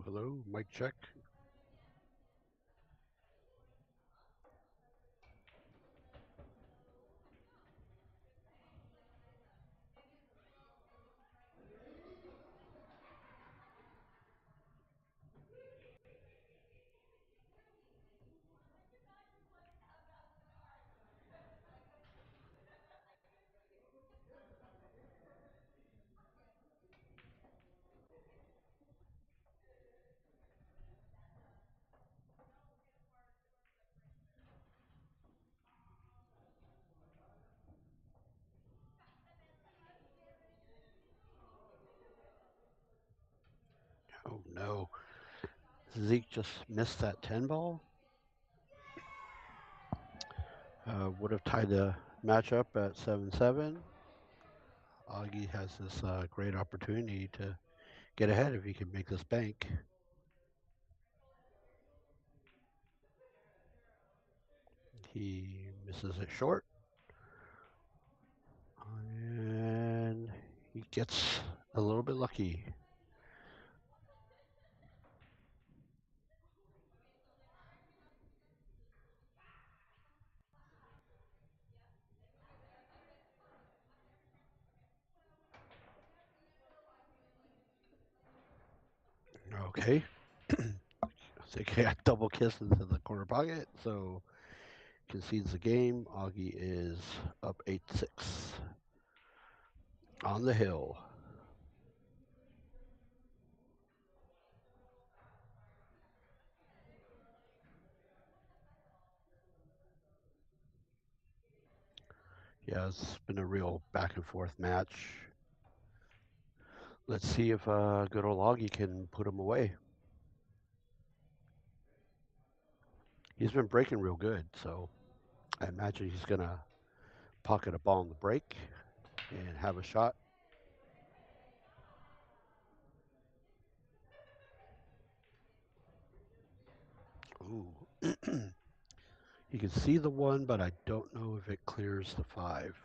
Hello, mic check. Oh no, Zeke just missed that 10 ball. Would have tied the matchup at 7-7. Augie has this great opportunity to get ahead if he can make this bank. He misses it short. And he gets a little bit lucky. Okay. I think he got double kiss into the corner pocket, so concedes the game. Augie is up 8-6 on the hill. Yeah, it's been a real back and forth match. Let's see if good old Augie can put him away. He's been breaking real good, so I imagine he's going to pocket a ball in the break and have a shot. Ooh. You can see the 1, but I don't know if it clears the 5.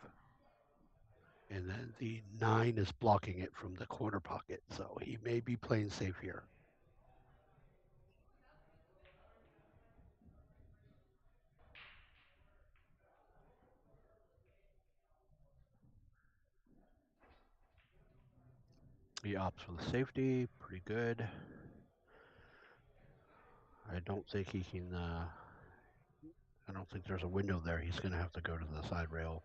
And then the 9 is blocking it from the corner pocket, so he may be playing safe here. He opts for the safety, pretty good. I don't think he can, I don't think there's a window there. He's going to have to go to the side rail.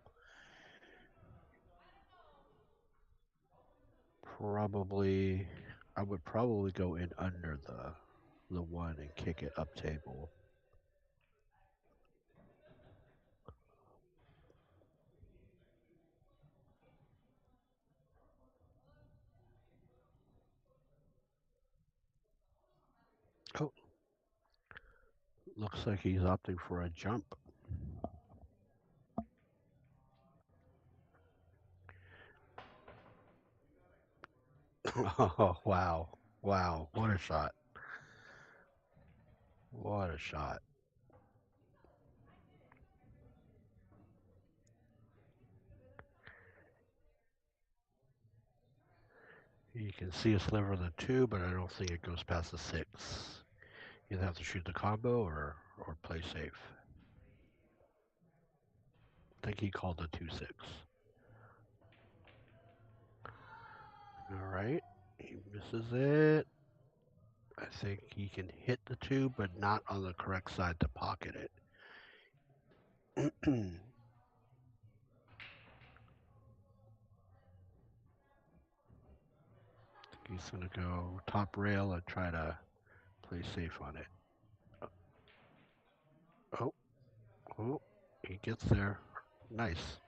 Probably, I would probably go in under the 1 and kick it up table. Oh, looks like he's opting for a jump. Oh, wow. Wow. What a shot. What a shot. You can see a sliver of the 2, but I don't think it goes past the 6. You'd have to shoot the combo or play safe. I think he called the 2-6. All right. He misses it. I think he can hit the 2, but not on the correct side to pocket it. He's going to go top rail and try to play safe on it. Oh, oh, he gets there. Nice.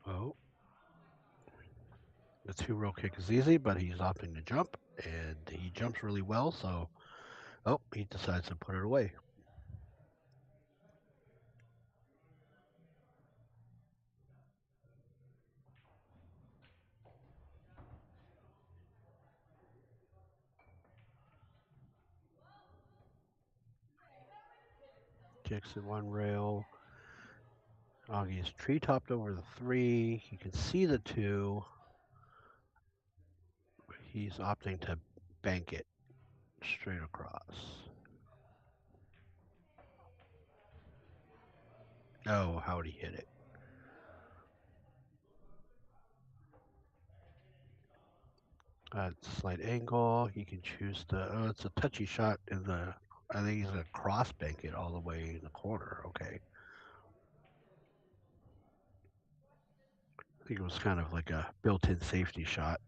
Oh, the 2-row kick is easy, but he's opting to jump, and he jumps really well, so, oh, he decides to put it away. Kicks in 1 rail. Augie's tree topped over the 3. You can see the 2. He's opting to bank it straight across. Oh, how'd he hit it? Slight angle. He can choose the. Oh, it's a touchy shot in the. I think he's gonna cross bank it all the way in the corner. Okay. I think it was kind of like a built-in safety shot.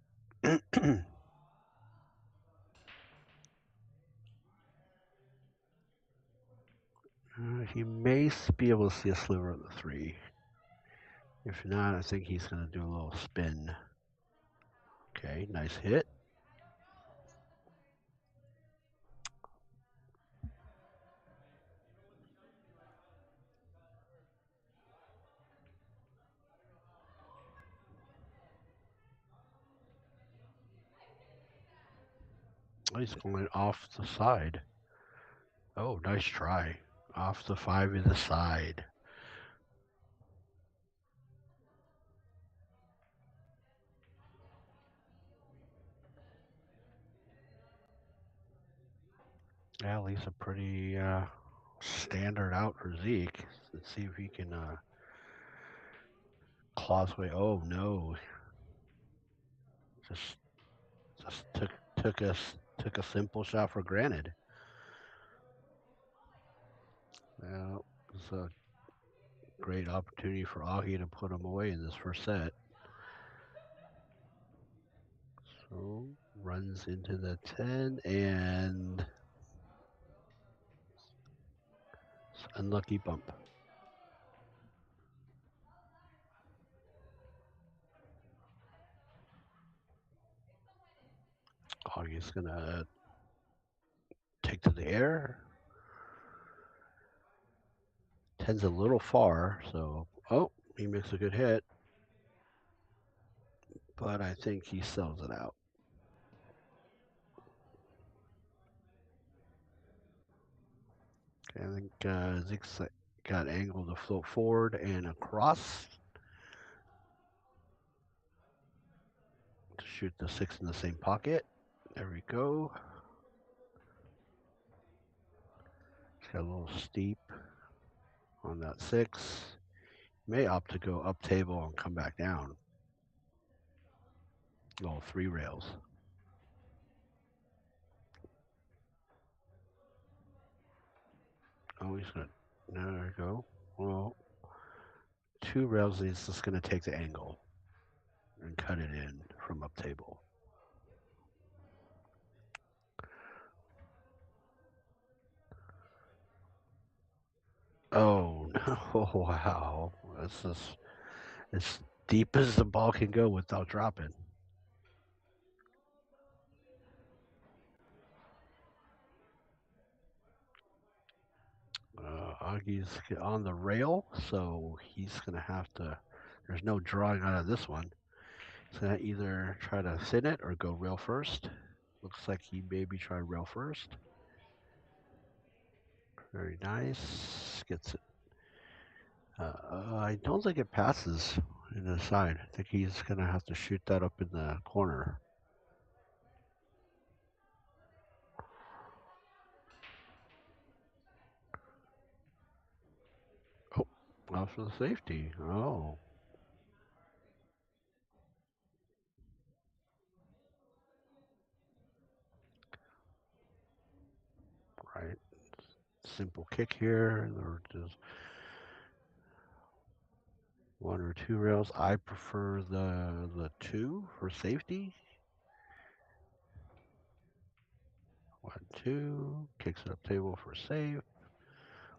He may be able to see a sliver of the 3. If not, I think he's going to do a little spin. Okay, nice hit. Oh, he's going off the side. Oh, nice try. Off the 5 in the side. Well, he's a pretty standard out for ZEEK. Let's see if he can claw his way. Oh no! Just took a simple shot for granted. Well, it's a great opportunity for AUGIE to put him away in this first set. So runs into the 10 and unlucky bump. AUGIE's gonna take to the air. 10's a little far, so he makes a good hit, but I think he sells it out. Okay, I think ZEEK's got angle to float forward and across to shoot the 6 in the same pocket. There we go. It's got a little steep on that 6. May opt to go up table and come back down. Little 3 rails. Oh, he's gonna. There we go. Well, 2 rails. He's just gonna take the angle and cut it in from up table. Oh no! Wow, that's just as deep as the ball can go without dropping. Augie's on the rail, so he's gonna have to. There's no drawing out of this one. He's gonna either try to thin it or go rail first. Looks like he maybe try rail first. Very nice. Gets it. I don't think it passes in the side. I think he's gonna have to shoot that up in the corner. Oh, off for the safety. Oh, right. Simple kick here. Or just 1 or 2 rails. I prefer the 2 for safety. 1, 2. Kicks it up table for save.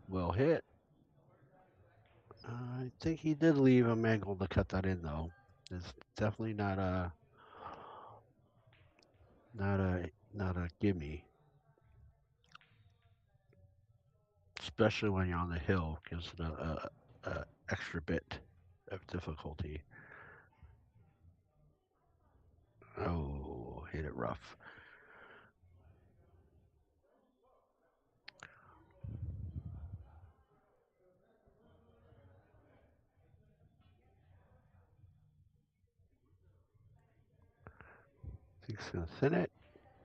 Well hit. I think he did leave him angled to cut that in though. It's definitely not a gimme. Especially when you're on the hill, gives it a extra bit of difficulty. Oh, hit it rough. He's going to thin it,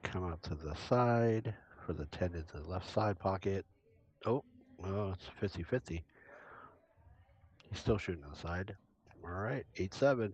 come out to the side for the 10 into the left side pocket. Oh, it's 50-50. He's still shooting on the side. All right, 8-7.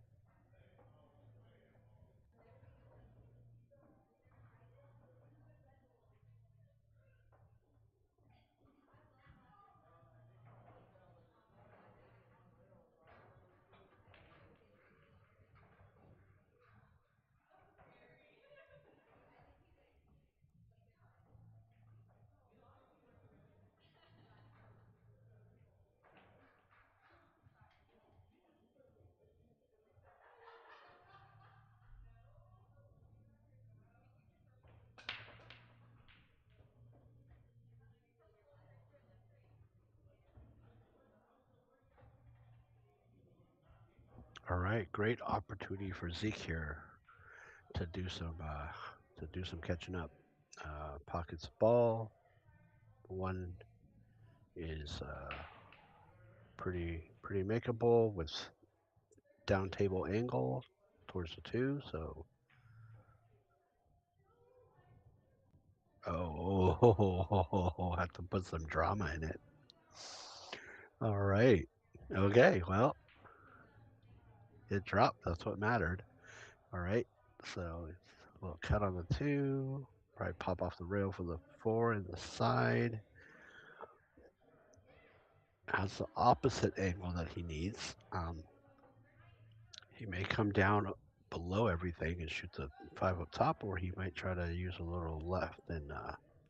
All right, great opportunity for Zeke here to do some catching up. Pockets the ball. One is pretty makeable with down table angle towards the 2. So have to put some drama in it. All right. Okay. Well, it dropped. That's what mattered. All right. So it's a little cut on the 2. Probably pop off the rail for the 4 in the side. Has the opposite angle that he needs. He may come down below everything and shoot the 5 up top, or he might try to use a little left and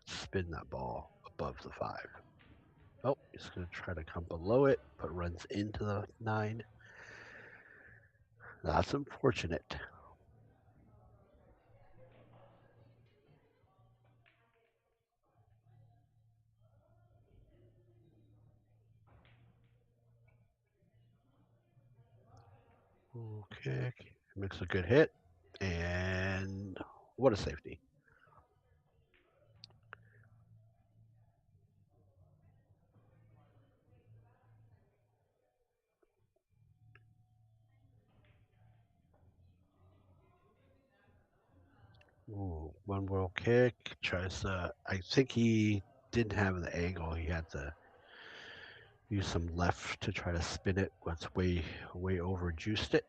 spin that ball above the 5. Oh, he's going to try to come below it, but runs into the 9. That's unfortunate. Okay, makes a good hit, and what a safety. Ooh, one world kick, tries to, I think he didn't have the angle. He had to use some left to try to spin it, but it's way over juiced it.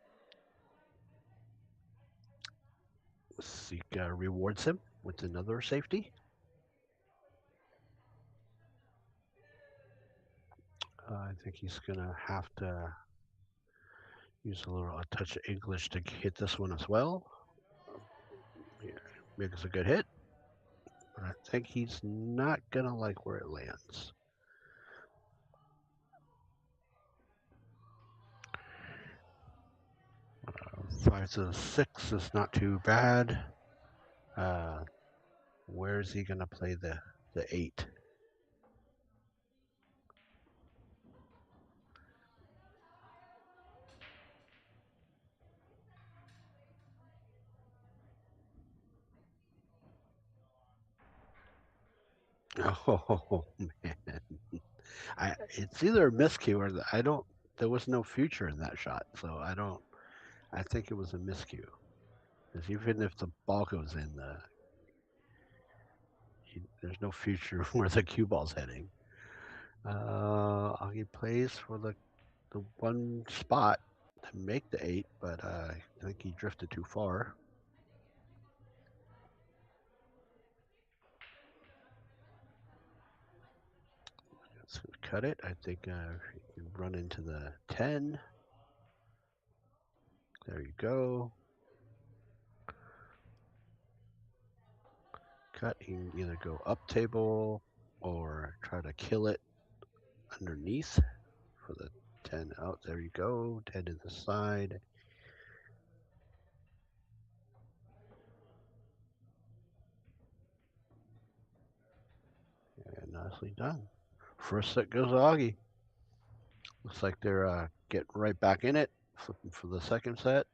Zeke rewards him with another safety. I think he's gonna have to use a touch of English to hit this one as well. Yeah, makes a good hit, but I think he's not gonna like where it lands. 5 to the 6 is not too bad. Where's he gonna play the 8? Oh man, it's either a miscue or I don't. There was no future in that shot, so I don't. I think it was a miscue. Because even if the ball goes in, there's no future where the cue ball's heading. Augie plays for the one spot to make the 8, but I think he drifted too far. Let's cut it. I think he can run into the 10. There you go. Cut. He can either go up table or try to kill it underneath for the 10 out. There you go. 10 to the side. And nicely done. First set goes Augie. Looks like they're getting right back in it, flipping for the second set.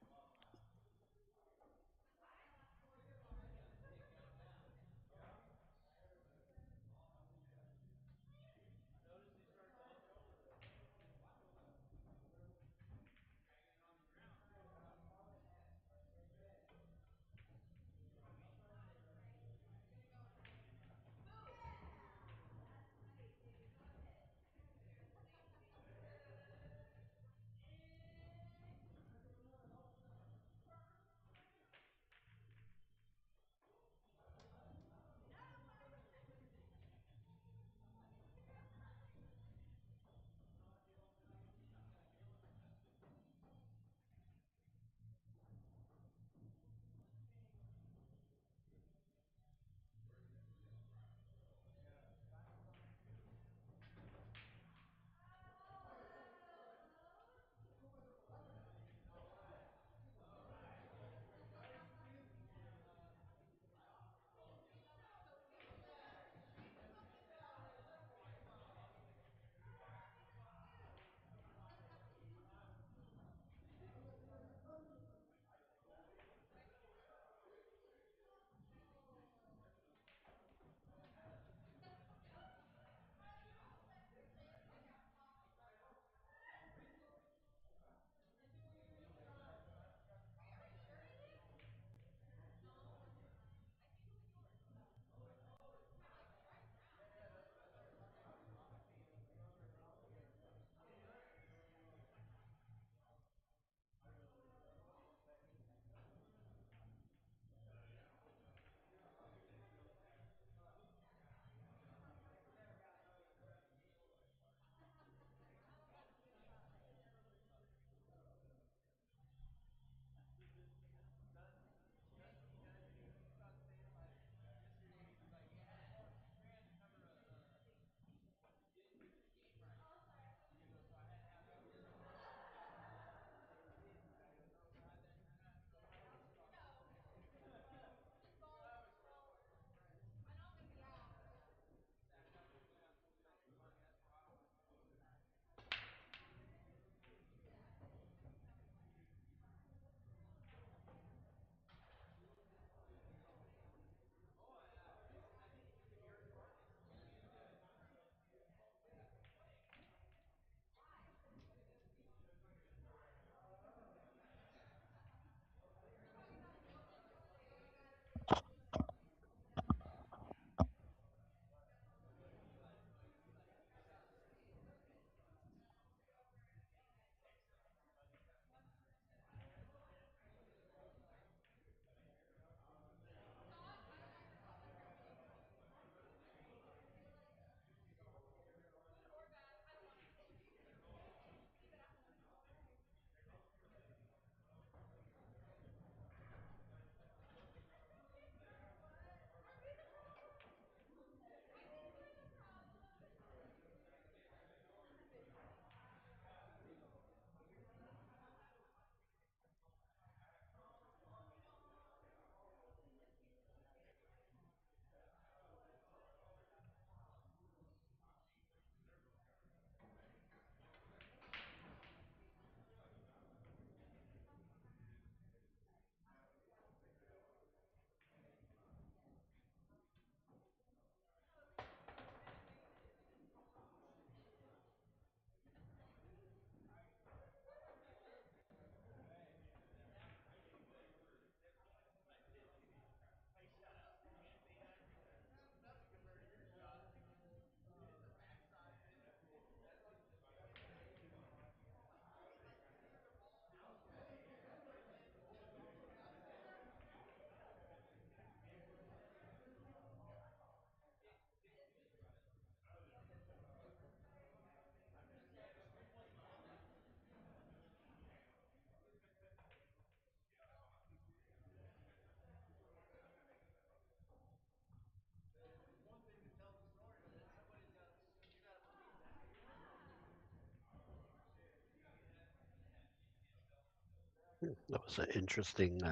That was an interesting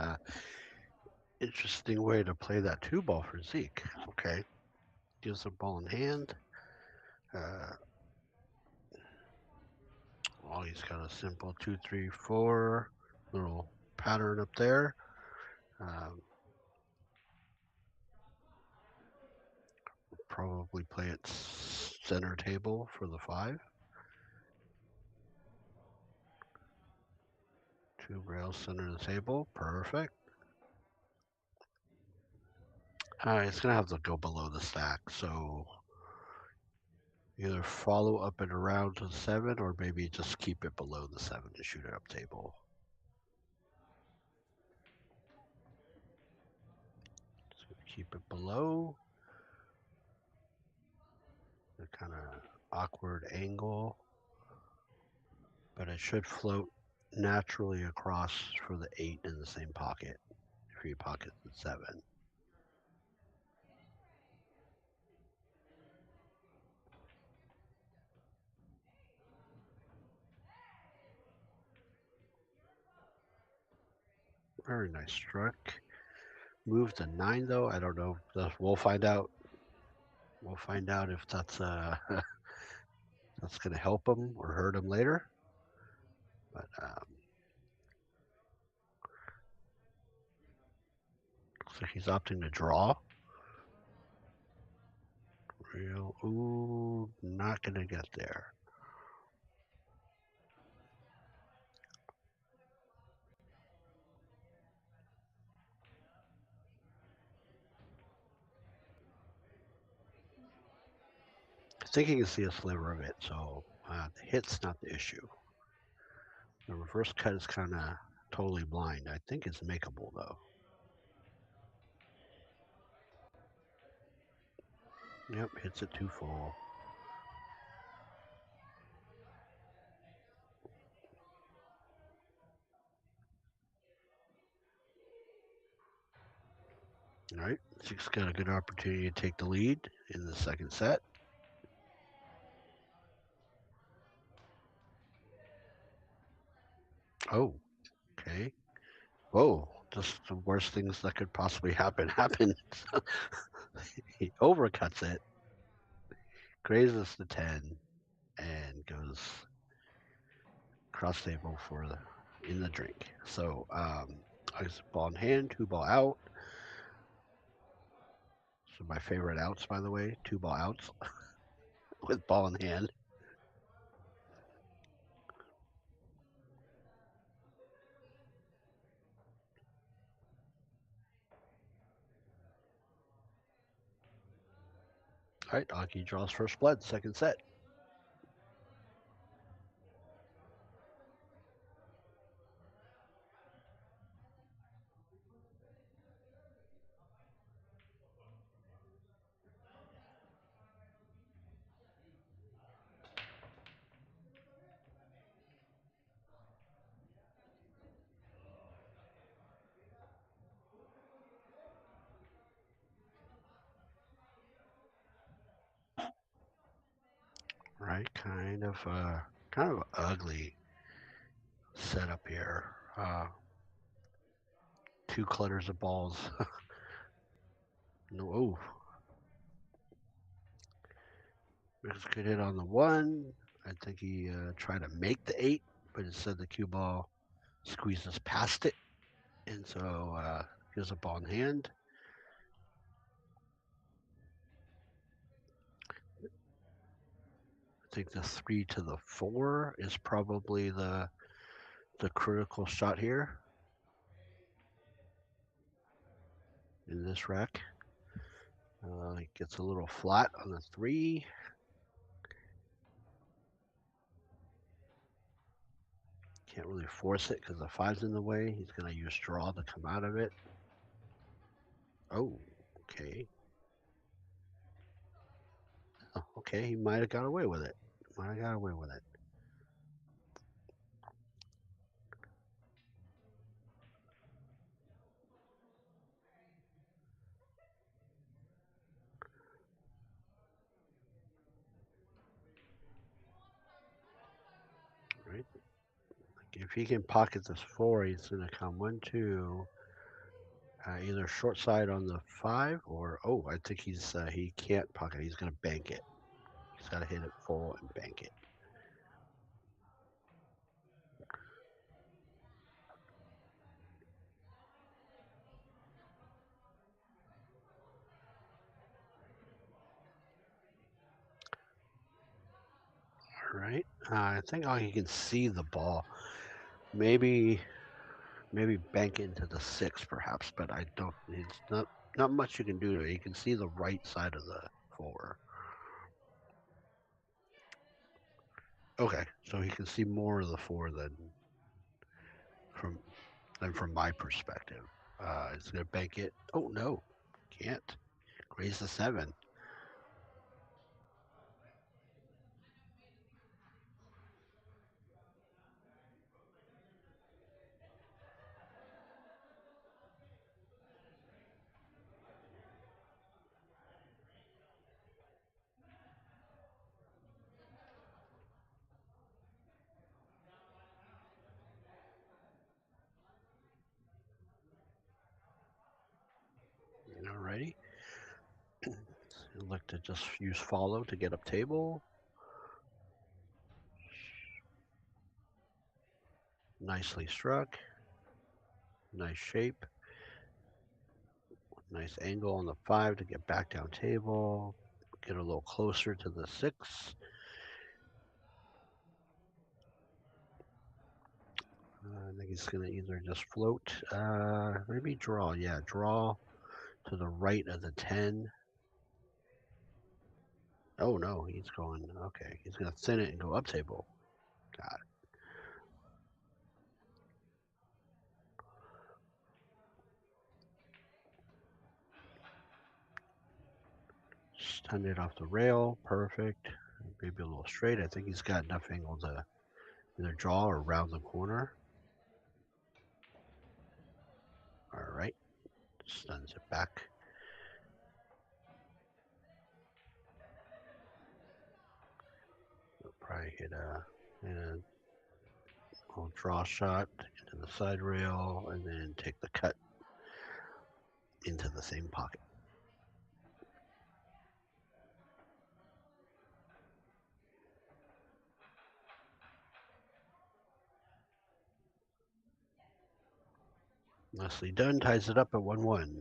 way to play that two ball for Zeke. Okay, gives the ball in hand. Uh, oh, he's got a simple 2-3-4 little pattern up there. Um, probably play it center table for the 5. Two rails center the table. Perfect. It's going to have to go below the stack. So either follow up and around to 7 or maybe just keep it below the 7 to shoot it up table. So keep it below. The kind of awkward angle. But it should float naturally across for the 8 in the same pocket if you pocket the 7. Very nice stroke. Move to 9 though. I don't know. We'll find out. We'll find out if that's that's going to help him or hurt him later. But looks like he's opting to draw. Ooh, not going to get there. I think you can see a sliver of it, so the hit's not the issue. The reverse cut is kind of totally blind. I think it's makeable though. Yep, hits it too full. All right, Zeke's got a good opportunity to take the lead in the second set. Oh, okay. Whoa, just the worst things that could possibly happen happened. He overcuts it, grazes the 10, and goes cross table for in the drink. So ice ball in hand, two ball out. So my favorite outs, by the way, two ball outs with ball in hand. All right, AUGIE draws first blood, second set. Right, kind of ugly setup here. Two clutters of balls. No, oh, there's a good hit on the 1. I think he tried to make the 8, but instead the cue ball squeezes past it, and so here's a ball in hand. I think the 3 to the 4 is probably the critical shot here in this rack. It gets a little flat on the 3. Can't really force it because the 5's in the way. He's going to use draw to come out of it. Oh, okay. Oh, okay, he might have got away with it. Might have got away with it. Right? If he can pocket this 4, he's going to come 1, 2, either short side on the 5 or, oh, I think he can't pocket. He's going to bank it. He's got to hit it full and bank it. All right. I think he can see the ball. Maybe bank into the 6 perhaps, but I don't. It's not much you can do to it. You can see the right side of the 4. Okay, so he can see more of the 4 from from my perspective. He's gonna bank it. Oh no, can't. Raise the 7. Alrighty. Look to just use follow to get up table. Nicely struck. Nice shape. Nice angle on the 5 to get back down table. Get a little closer to the 6. I think he's going to either just float, maybe draw. Yeah, draw to the right of the 10. Oh no, he's going, okay. He's going to thin it and go up table. Got it. Stun it off the rail. Perfect. Maybe a little straight. I think he's got enough angle to either draw or round the corner. All right. Stuns it back. We'll probably hit a little draw shot into the side rail and then take the cut into the same pocket. Nicely done. Ties it up at 1-1.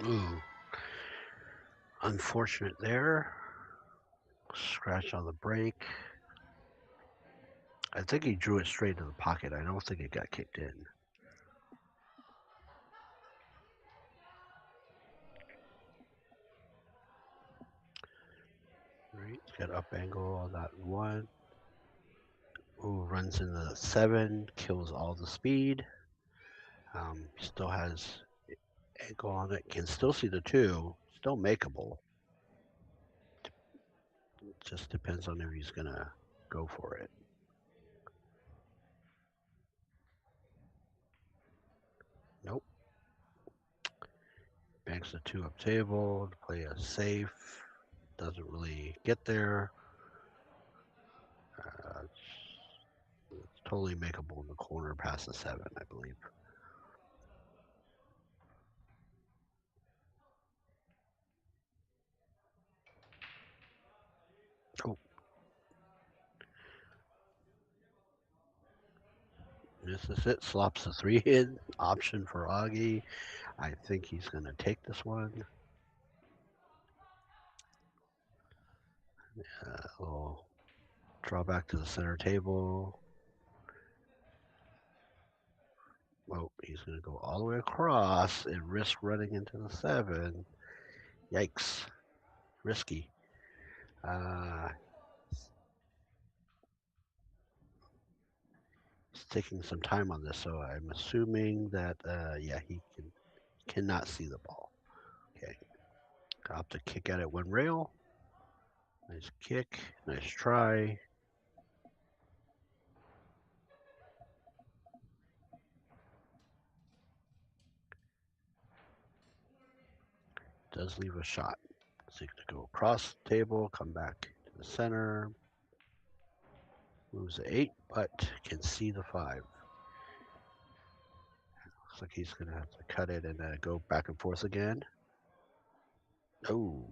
Ooh. Unfortunate there. Scratch on the break. I think he drew it straight to the pocket. I don't think it got kicked in. Right, it's got up angle on that 1. Ooh, runs into the 7, kills all the speed. Still has angle on it. Can still see the 2. Still makeable. It just depends on if he's gonna go for it. Nope. Banks the 2 up table to play a safe. Doesn't really get there. It's totally makeable in the corner past the 7, I believe. Oh. This is it. Slops the 3 in. Option for AUGIE. I think he's going to take this one. We'll draw back to the center table. Well, he's going to go all the way across and risk running into the 7. Yikes. Risky. taking some time on this, so I'm assuming that yeah, he cannot see the ball. Okay, got to kick at it one rail. Nice kick, nice try. Does leave a shot. So you can go across the table, come back to the center, moves the 8, but can see the 5. Looks like he's going to have to cut it and go back and forth again. Oh,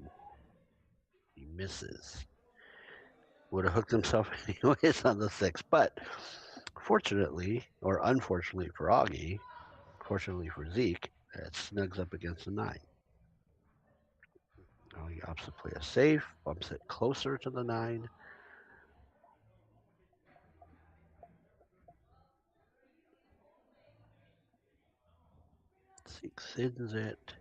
he misses. Would have hooked himself anyways on the 6, but fortunately, or unfortunately for Augie, fortunately for ZEEK, it snugs up against the 9. Now he opts to play a safe, bumps it closer to the 9. ZEEK sends it.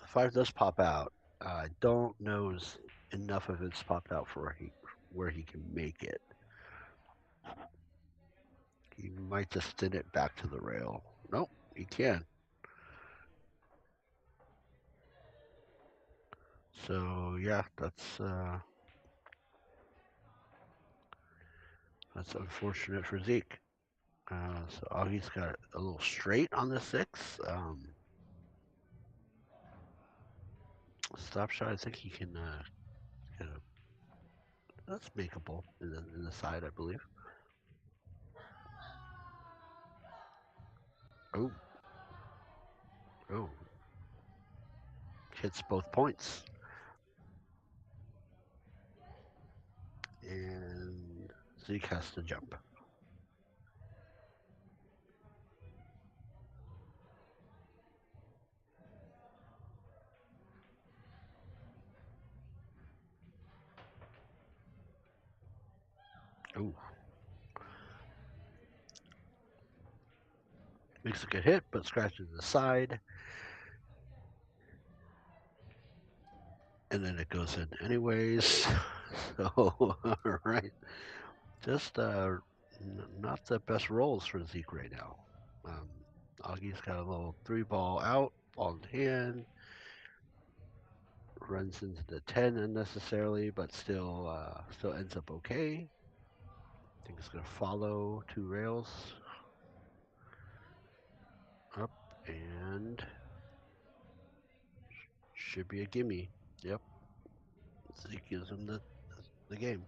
The 5 does pop out. I don't know enough of it's popped out for where he can make it. He might just send it back to the rail. Nope, he can. So yeah, that's unfortunate for ZEEK. So Augie's got a little straight on the 6. Stop shot, I think he can get a, that's makeable in the side, I believe. Oh, oh, hits both points. And ZEEK has to jump. Oh, makes a good hit, but scratches the side. And then it goes in anyways. So, all right. Just not the best rolls for ZEEK right now. Um, Augie's got a little 3-ball out, ball in hand, runs into the 10 unnecessarily, but still ends up okay. I think it's gonna follow 2 rails up and should be a gimme. Yep, ZEEK gives him the game.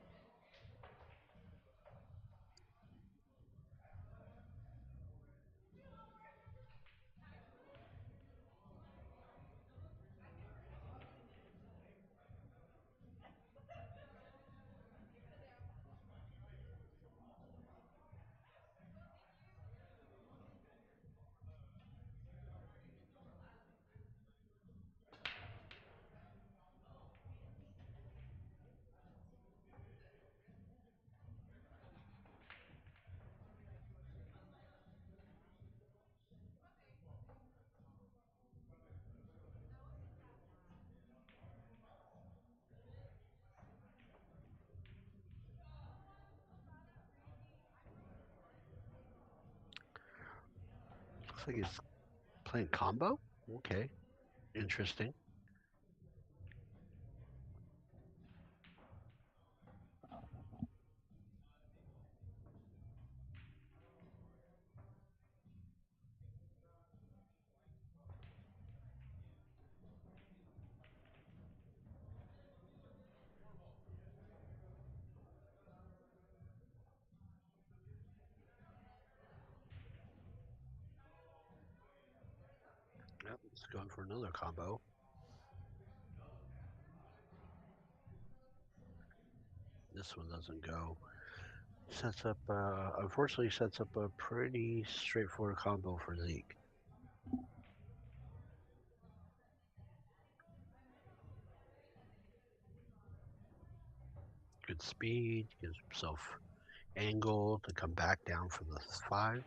Looks like he's playing combo. Okay, interesting. Yep, it's going for another combo. This one doesn't go. Unfortunately, sets up a pretty straightforward combo for ZEEK. Good speed, gives himself angle to come back down for the 5.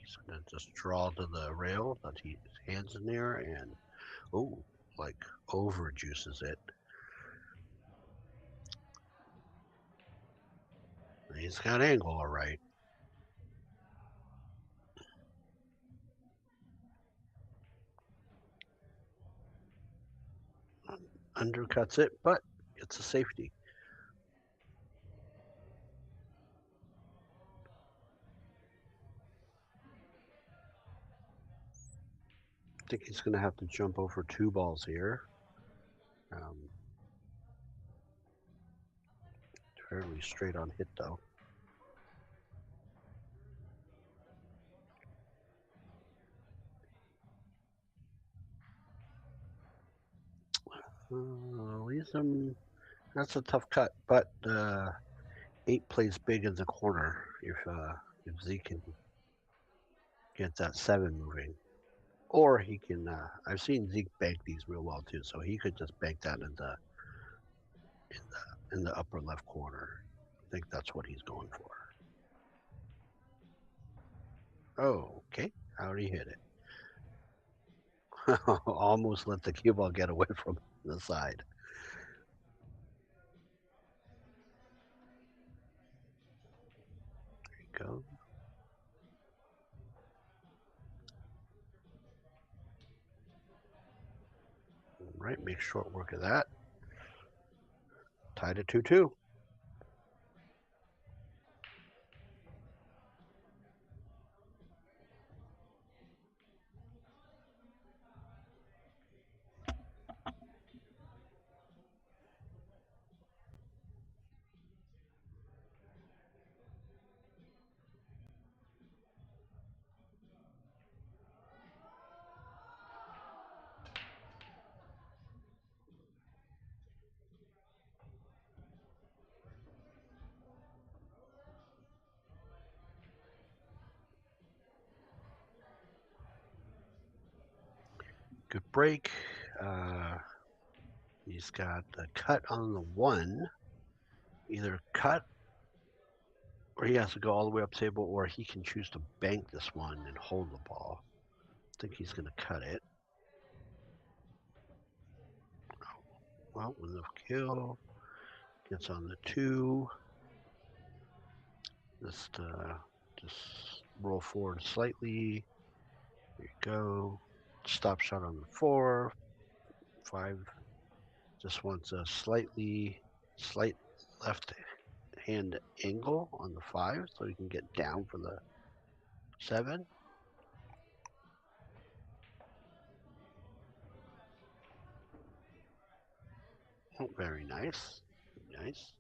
He's gonna just draw to the rail that his hands in there and like over juices it. He's got angle all right. Undercuts it, but it's a safety. I think he's going to have to jump over 2 balls here. Fairly straight on hit, though. Leaves him. That's a tough cut, but 8 plays big in the corner if ZEEK can get that 7 moving. Or he can. I've seen ZEEK bank these real well too, so he could just bank that in the upper left corner. I think that's what he's going for. Oh, okay. How'd he hit it? Almost let the cue ball get away from the side. There you go. All right, make short work of that. Tied at 2-2. Good break. He's got a cut on the 1. Either cut or he has to go all the way up table, or he can choose to bank this one and hold the ball. I think he's going to cut it. Well, with the kill, gets on the 2. Just roll forward slightly. There you go. Stop shot on the 4. 5. Just wants a slight left hand angle on the 5 so he can get down for the 7. Oh, very nice. Nice.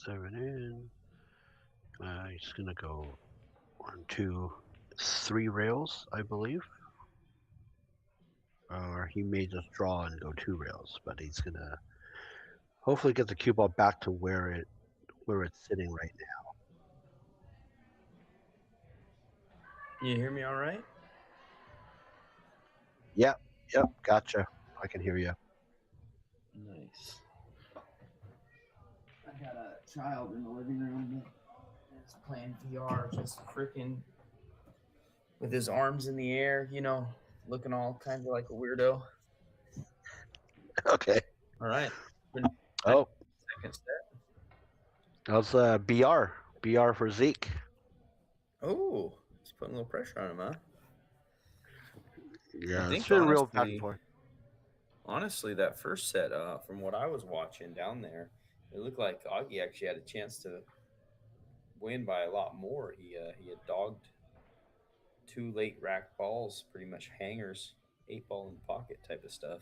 Seven in. He's gonna go 1, 2, 3 rails, I believe. Or he may just draw and go 2 rails, but he's gonna hopefully get the cue ball back to where it's sitting right now. You hear me all right? Yep, gotcha. I can hear you. Nice. I got a child in the living room that's playing VR, just freaking with his arms in the air, looking all kinds of like a weirdo. Okay. All right. Oh, Second set. that was BR for ZEEK. Oh, it's putting a little pressure on him, huh? Yeah, I it's think been real back and forth. honestly, that first set, from what I was watching down there, it looked like Augie actually had a chance to win by a lot more. He had dogged 2 late rack balls, pretty much hangers, 8 ball in the pocket type of stuff.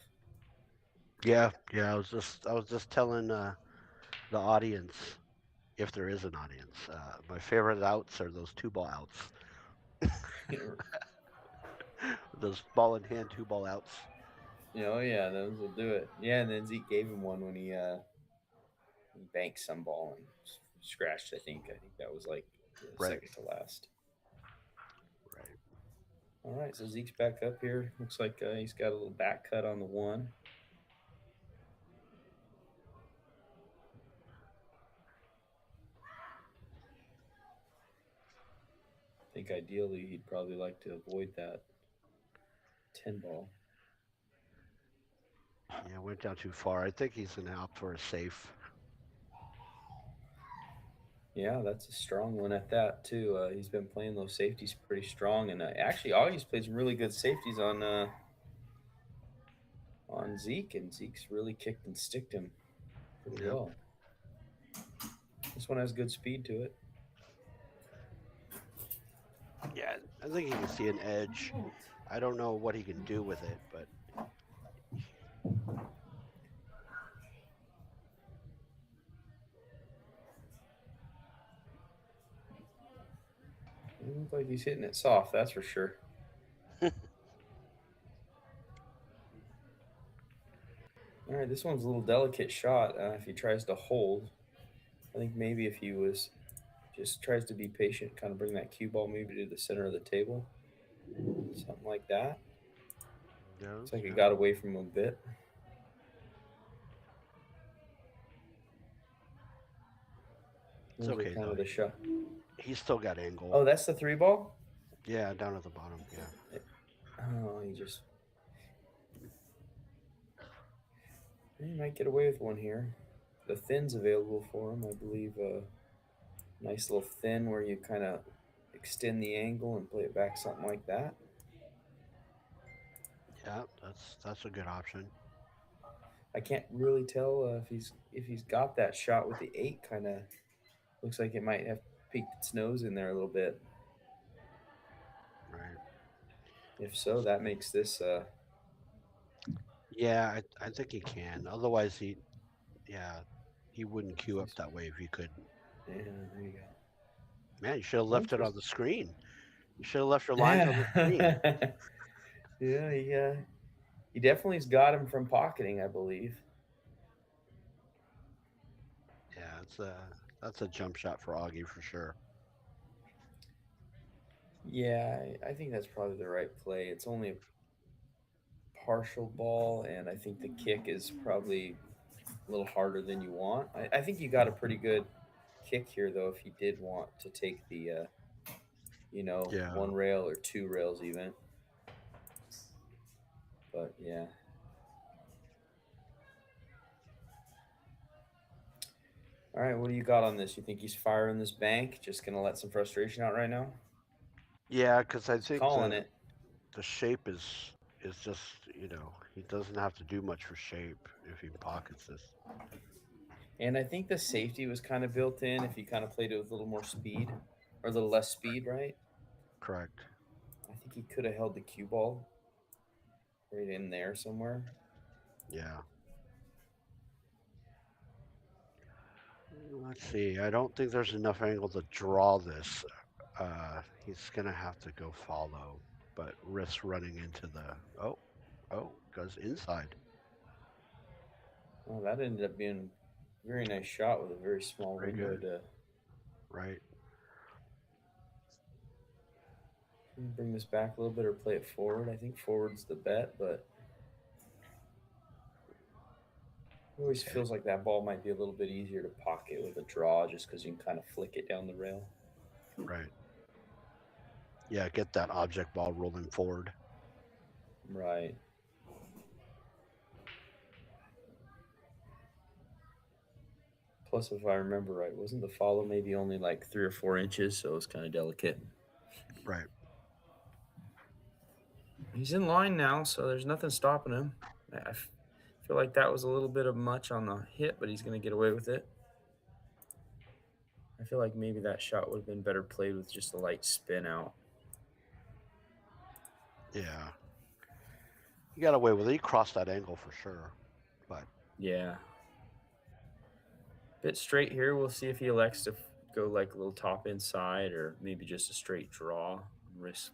Yeah. I was just telling the audience, if there is an audience, my favorite outs are those 2-ball outs. Those ball in hand 2-ball outs. Oh yeah, those will do it. Yeah, and then Zeke gave him one when he banked some ball and scratched. I think that was like the Right. second to last. Right. All right, so Zeke's back up here. Looks like he's got a little back cut on the 1. think ideally he'd probably like to avoid that 10 ball. Yeah, went down too far. I think he's gonna opt for a safe. Yeah, that's a strong one at that too. He's been playing those safeties pretty strong, and actually, Augie's played some really good safeties on Zeke, and Zeke's really kicked and sticked him pretty Yep. well. This one has good speed to it. Yeah, I think he can see an edge. I don't know what he can do with it, but It looks like he's hitting it soft, that's for sure. All right, this one's a little delicate shot. If he tries to hold, I think maybe if he was just tries to be patient, kind of bring that cue ball maybe to the center of the table, something like that. does. Looks like it Yeah, got away from him a bit. it's Those are okay kind though. of the shot. He's still got angle. Oh, that's the three ball. Yeah, down at the bottom. Yeah. Oh, he might get away with one here. The thin's available for him, I believe. Nice little thin where you kind of extend the angle and play it back, something like that. Yeah, that's a good option. I can't really tell if he's got that shot with the eight. Kind of looks like it might have peeked its nose in there a little bit. Right. If so, that makes this. Yeah, I think he can. Otherwise, yeah, he wouldn't queue up that way if he could. Yeah, there you Man, you should have go. left it on Interesting. the screen. You should have left your lines on Yeah, the screen. yeah, he definitely's got him from pocketing, I believe. Yeah, that's a jump shot for Augie for sure. Yeah, I think that's probably the right play. It's only a partial ball, and I think the kick is probably a little harder than you want. I think you got a pretty good kick here, though, if you did want to take the, Yeah. one rail or two rails even. But yeah. All right, what do you got on this? You think he's firing this bank? Just gonna let some frustration out right now? Yeah, because I He's think calling the it. the shape is just he doesn't have to do much for shape if he pockets this. And I think the safety was kind of built in if you kind of played it with a little more speed or a little less speed, right? Correct. I think he could have held the cue ball right in there somewhere. Yeah. Let's see. I don't think there's enough angle to draw this. He's gonna have to go follow, but risks running into the goes inside. Oh, that ended up being a very nice shot with a very small Very window good. to Right. bring this back a little bit or play it forward. I think forward's the bet, but it always Okay. feels like that ball might be a little bit easier to pocket with a draw just because you can kind of flick it down the rail. Right. Yeah, get that object ball rolling forward. Right. Plus, if I remember right, wasn't the follow maybe only like 3 or 4 inches, so it was kind of delicate. Right. He's in line now, so there's nothing stopping him. I feel like that was a little bit of much on the hit, but he's going to get away with it. I feel like maybe that shot would have been better played with just a light spin out. Yeah. He got away with it. He crossed that angle for sure. But Yeah. Bit straight here. We'll see if he elects to go like a little top inside or maybe just a straight draw. Risk.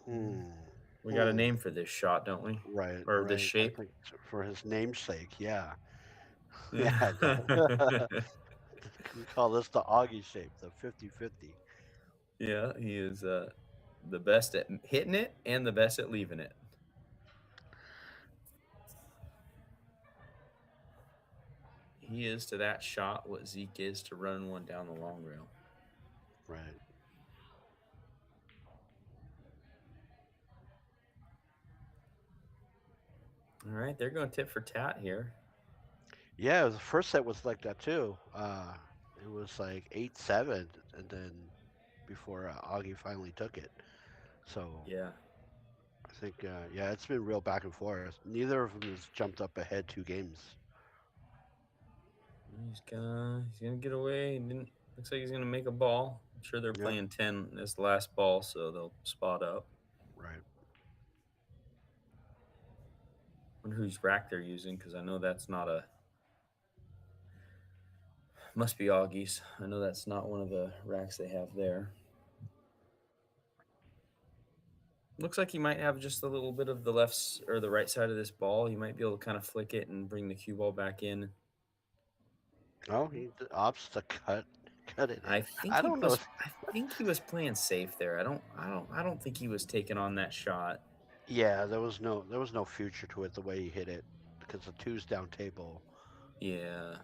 hmm. We got a Hmm. name for this shot, don't we? Right, Or this right. I shape? think for his namesake, yeah. Yeah. Yeah. We call this the Augie shape, the 50-50. Yeah, he is the best at hitting it and the best at leaving it. He is to that shot what Zeke is to running one down the long rail. Right. All right, they're going tit for tat here. Yeah, the first set was like that too. It was like 8-7, and then before Augie finally took it. So Yeah, I think, yeah, it's been real back and forth. Neither of them has jumped up ahead 2 games. he's gonna get away. He didn't looks like he's gonna make a ball. I'm sure they're Yep. playing 10 this last ball, so they'll spot up. Right. Wonder whose rack they're using because I know that's not a must be Augie's. I know that's not one of the racks they have there. Looks like he might have just a little bit of the or the right side of this ball. He might be able to kind of flick it and bring the cue ball back in. Oh, he opts to cut it in. I think I he don't know. was. I think he was playing safe there. I don't think he was taking on that shot. Yeah, there was no future to it the way he hit it because the two's down table. Yeah,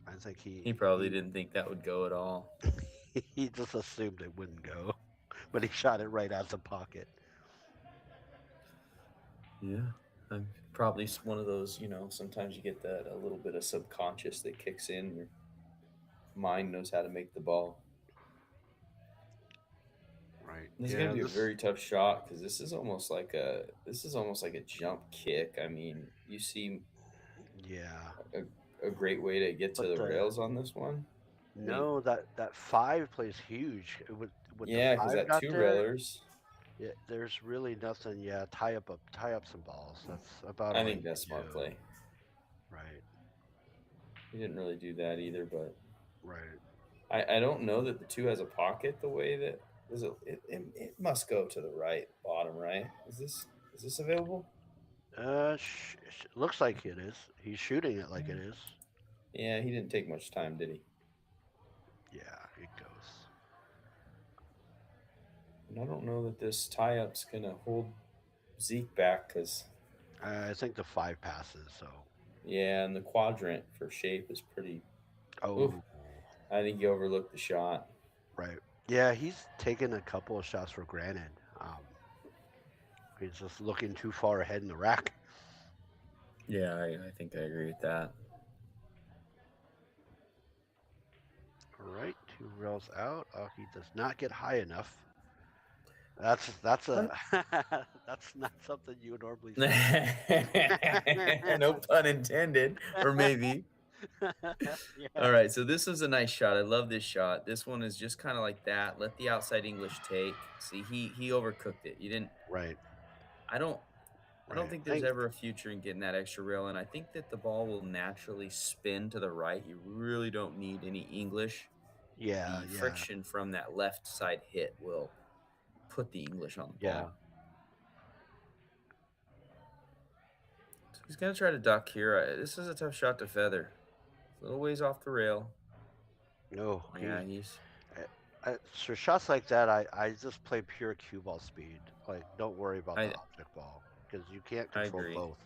I think he he probably he didn't think that would go at all. he just assumed it wouldn't go, but he shot it right out the pocket. Yeah, I'm probably one of those. Sometimes you get that a little bit of subconscious that kicks in. Your mind knows how to make the ball. Right. This is going Yeah. to be a very tough shot because this is almost like a jump kick. I mean, you see Yeah. a great way to get to But the the rails on this one. I mean, no, that five plays huge. With the yeah, because five that got two there, railers. yeah, there's really nothing. Yeah, tie up some balls. That's about I all you think that's can smart do. play. Right. He didn't really do that either, but Right. I don't know that the two has a pocket the way that was it must go to the right bottom right. Is this available? Looks like it is. He's shooting it like it is. Yeah, he didn't take much time, did he? Yeah, it goes. And I don't know that this tie up's gonna hold Zeke back because I think the five passes. So, yeah, and the quadrant for shape is pretty. Oof, oh, I think you overlooked the shot. right. Yeah, he's taken a couple of shots for granted. He's just looking too far ahead in the rack. Yeah, I think I agree with that. All right, two rails out. He does not get high enough. That's a that's not something you would normally see. No pun intended, or maybe. All Yeah. right, so this was a nice shot. I love this shot. This one is just kind of like that. Let the outside English take. See, he overcooked it. You didn't. Right. I don't. I don't Right. think I there's think. ever a future in getting that extra rail, and I think that the ball will naturally spin to the right. You really don't need any English. Yeah. The Yeah. friction from that left side hit will put the English on the Yeah. ball. So he's gonna try to duck here. This is a tough shot to feather. A little ways off the rail. No. Yeah, he's. For shots like that, I just play pure cue ball speed. Like, don't worry about the I object ball because you can't I control agree. both.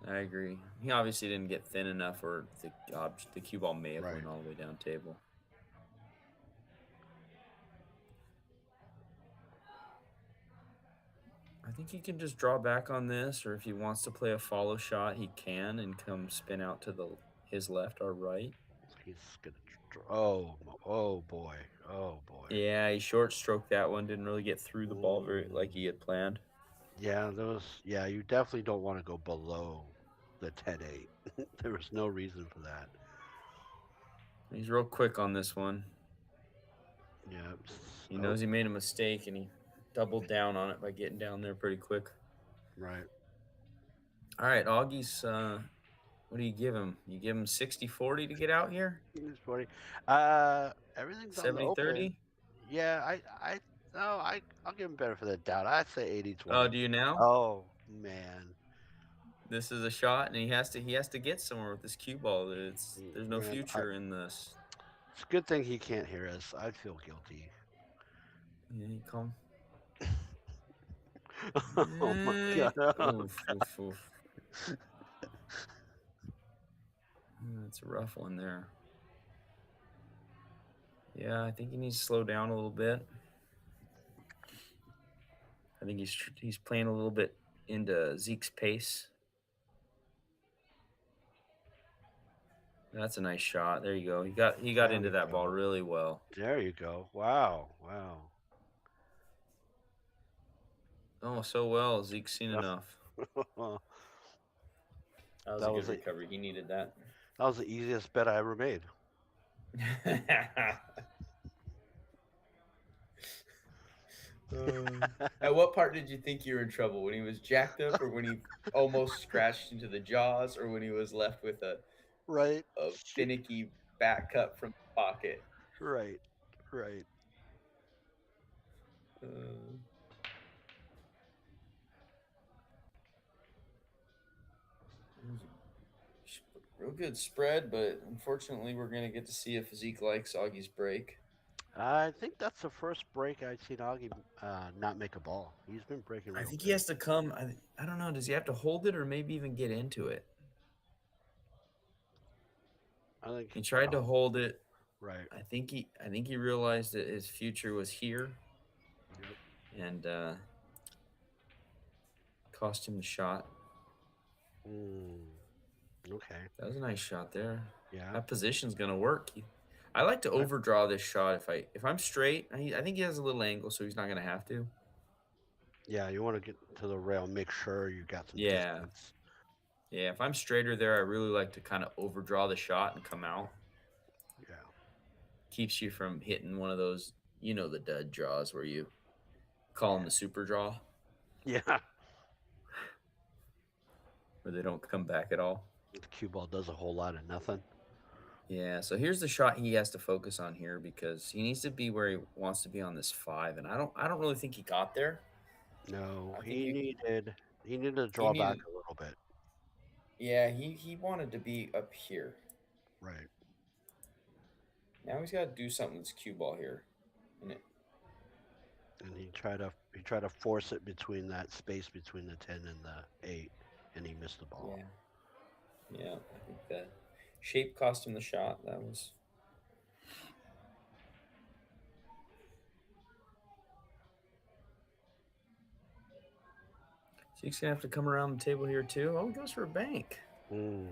I agree. He obviously didn't get thin enough, or the cue ball may have Right. went all the way down table. I think he can just draw back on this, or if he wants to play a follow shot, he can and come spin out to his left or right. He's gonna. Oh boy. Oh boy. Yeah, he short stroked that one. Didn't really get through the ball very like he Mm, had planned. yeah, those. Yeah, you definitely don't want to go below the 10-8. There was no reason for that. He's real quick on this one. Yeah. He Oh, knows he made a mistake and he doubled down on it by getting down there pretty quick. right. All right, Augie's. What do you give him? You give him 60-40 to get out here? He's 40. Everything's on the open. 70-30? Yeah, no, I'll give him benefit of the doubt. I'd say Oh, 80-20. do you now? Oh man. This is a shot, and he has to get somewhere with this cue ball. There's no Man, future in this. it's a good thing he can't hear us. I'd feel guilty. Yeah, he come. Oh my god. Oof, oof, oof. That's a rough one there. Yeah, I think he needs to slow down a little bit. I think he's playing a little bit into Zeke's pace. That's a nice shot. There you go. He got There into we that ball go. really well. There you go. Wow. Wow. Oh, so well. Zeke's seen enough. Well, That was a that good was the recovery. He needed that. that was the easiest bet I ever made. Uh, at what part did you think you were in trouble? When he was jacked up, or when he almost scratched into the jaws, or when he was left with Right. a finicky back cut from the pocket? Right. Right. Uh, it was a real good spread, but unfortunately, we're going to get to see if Zeke likes Augie's break. I think that's the first break I've seen Augie not make a ball. He's been breaking I real think he good. has to come. I don't know. Does he have to hold it or maybe even get into it? I think. He tried to hold it. Right. I think he realized that his future was here Yep. and cost him the shot. Mm, okay. That was a nice shot there. Yeah. That position's gonna work. I like to Right. overdraw this shot if I'm straight. I think he has a little angle, so he's not gonna have to. Yeah. You want to get to the rail, make sure you got some Yeah, distance. yeah. If I'm straighter there, I really like to kind of overdraw the shot and come out. Yeah. Keeps you from hitting one of those, the dud draws where you call them Yeah. the super draw, Yeah. where they don't come back at all. The cue ball does a whole lot of nothing. Yeah, so here's the shot he has to focus on here because he needs to be where he wants to be on this five, and I don't really think he got there. No, I think he needed to he draw back needed, a little bit. yeah, he wanted to be up here. Right. Now he's got to do something with his cue ball here, and And he tried to force it between that space between the 10 and the 8, and he missed the ball. yeah, yeah, I think the shape cost him the shot. That was so he's gonna have to come around the table here too. Oh, he goes for a bank. Mm,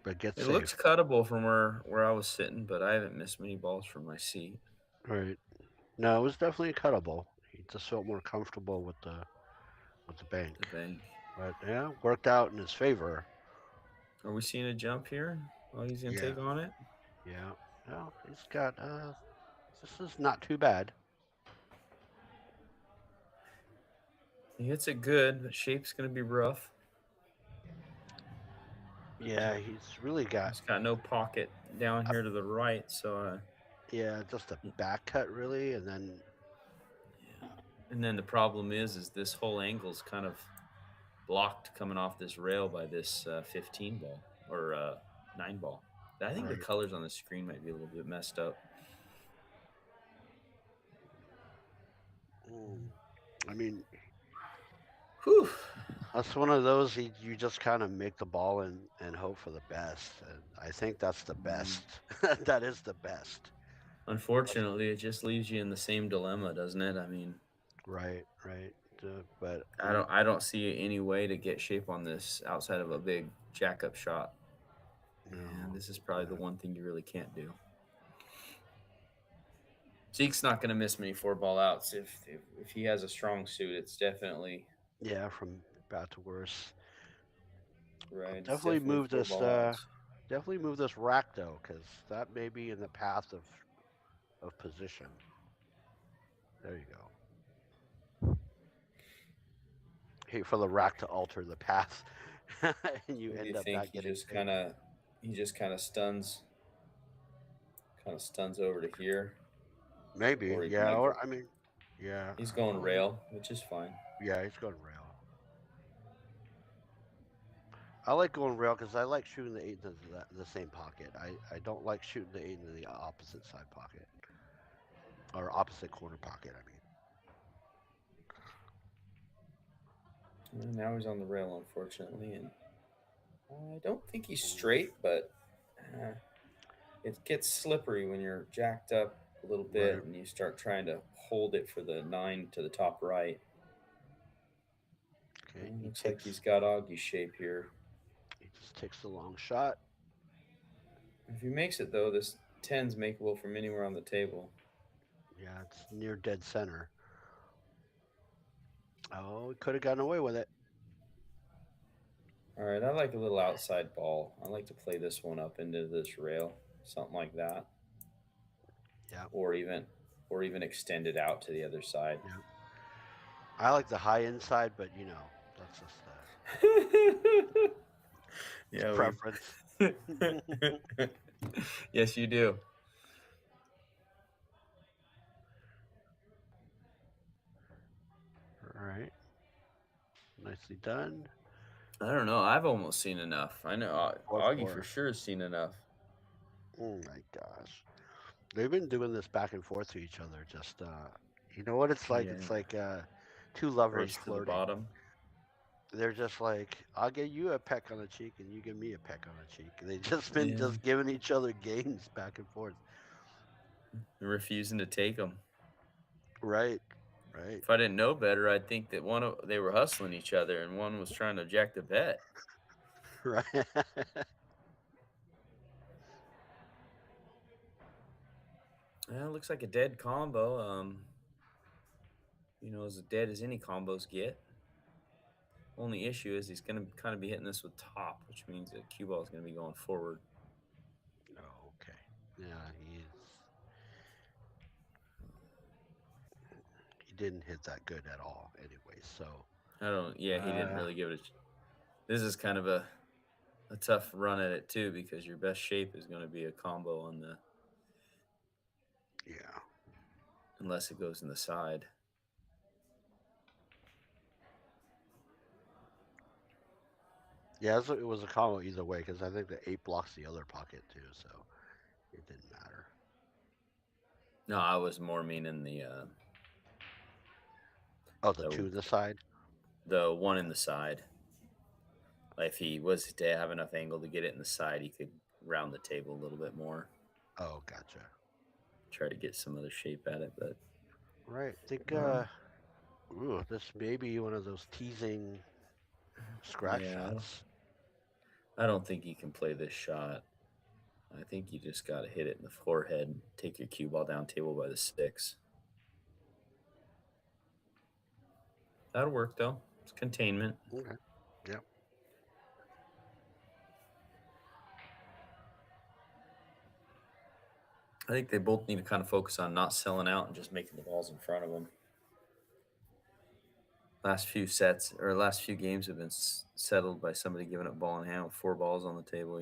but get It looks safe. cuttable from where I was sitting, but I haven't missed many balls from my seat. Right. No, it was definitely cuttable. He just felt more comfortable with the The bank. bank. But yeah, worked out in his favor. Are we seeing a jump here? Oh, he's gonna Yeah. take on it. Yeah. Well, he's got this is not too bad. He hits it good, but shape's gonna be rough. Yeah, he's really got He's got no pocket down uh, here to the right, so yeah, just a back cut really, and then yeah. And then the problem is this whole angle's kind of blocked coming off this rail by this 15 ball or 9 ball. I think the right. colors on the screen might be a little bit messed up. Mm, I mean, Whew. that's one of those you just kind of make the ball and hope for the best. And I think that's the Mm. best. That is the best. Unfortunately, it just leaves you in the same dilemma, doesn't it? I mean, Right, right. But I don't I don't see any way to get shape on this outside of a big jack up shot. And no, this is probably the no. one thing you really can't do. Zeke's not going to miss many four ball outs. If he has a strong suit, it's definitely Yeah, from bad to worse. right. It's Definitely definitely move four this. ball outs. Definitely move this rack though, because that may be in the path of position. There you go. Hate for the rack to alter the path, and you What do you end up think? not getting safe. He just kind of stuns over to here, Maybe, or he yeah. might go. Or I mean, yeah. He's going rail, which is fine. Yeah, he's going rail. I like going rail because I like shooting the 8 into the same pocket. I don't like shooting the 8 into the opposite side pocket or opposite corner pocket. I mean, And now he's on the rail, unfortunately, and I don't think he's mm, straight, but uh, it gets slippery when you're jacked up. a little Right. bit, and you start trying to hold it for the 9 to the top right. Okay. Looks like he's got Augie shape here. He just takes the long shot. If he makes it though, this 10's makeable from anywhere on the table. Yeah, it's near dead center. Oh, he could have gotten away with it. All right, I like a little outside ball. I like to play this one up into this rail, something like that, Yeah. or even extend it out to the other side. Yeah. I like the high inside, but that's just it's Yeah, we. preference. Yes, you do. All right. Nicely done. I don't know. I've almost seen enough. I know Four Augie for four. sure has seen enough. Oh my gosh. They've been doing this back and forth to each other. Just you know what it's like? Yeah, It's like two lovers race to the flirting. bottom. They're just like, I'll give you a peck on the cheek and you give me a peck on the cheek. They just been Yeah, just giving each other games back and forth. and refusing to take them. Right. Right. If I didn't know better, I'd think that they were hustling each other and one was trying to jack the bet. Right. Yeah, it looks like a dead combo. As dead as any combos get. Only issue is he's going to kind of be hitting this with top, which means the cue ball is going to be going forward. Oh, okay. Yeah, he didn't hit that good at all anyway. So I don't. Yeah, he didn't uh really give it. This is kind of a tough run at it too because your best shape is going to be a combo on the yeah. unless it goes in the side. Yeah, it was a combo either way because I think the 8 blocks the other pocket too, so it didn't matter. No, I was more meaning Oh, the the 2 in the side? the one in the side. Like if he was to have enough angle to get it in the side, he could round the table a little bit more, Oh, gotcha. try to get some other shape at it. But Right. I think um, this may be one of those teasing scratch yeah, shots. I don't think you can play this shot. I think you just got to hit it in the forehead and take your cue ball down table by the 6. That'll work though. It's containment. Okay. Yep. I think they both need to kind of focus on not selling out and just making the balls in front of them. Last few sets or last few games have been settled by somebody giving up ball in hand with 4 balls on the table.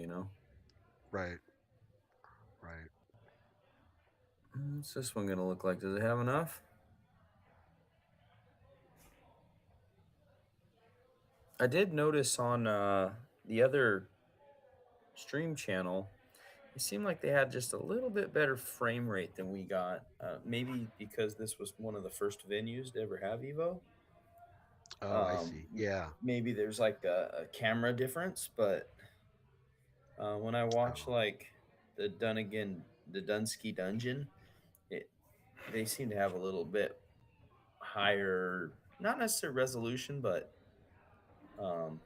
Right. Right. What's this one going to look like? Does it have enough? I did notice on the other stream channel, it seemed like they had just a little bit better frame rate than we got. Maybe because this was one of the first venues to ever have Evo. Oh, I see. Yeah. Maybe there's like a camera difference, but when I watch Oh, like the Dunsky Dungeon, it they seem to have a little bit higher, not necessarily resolution, but um,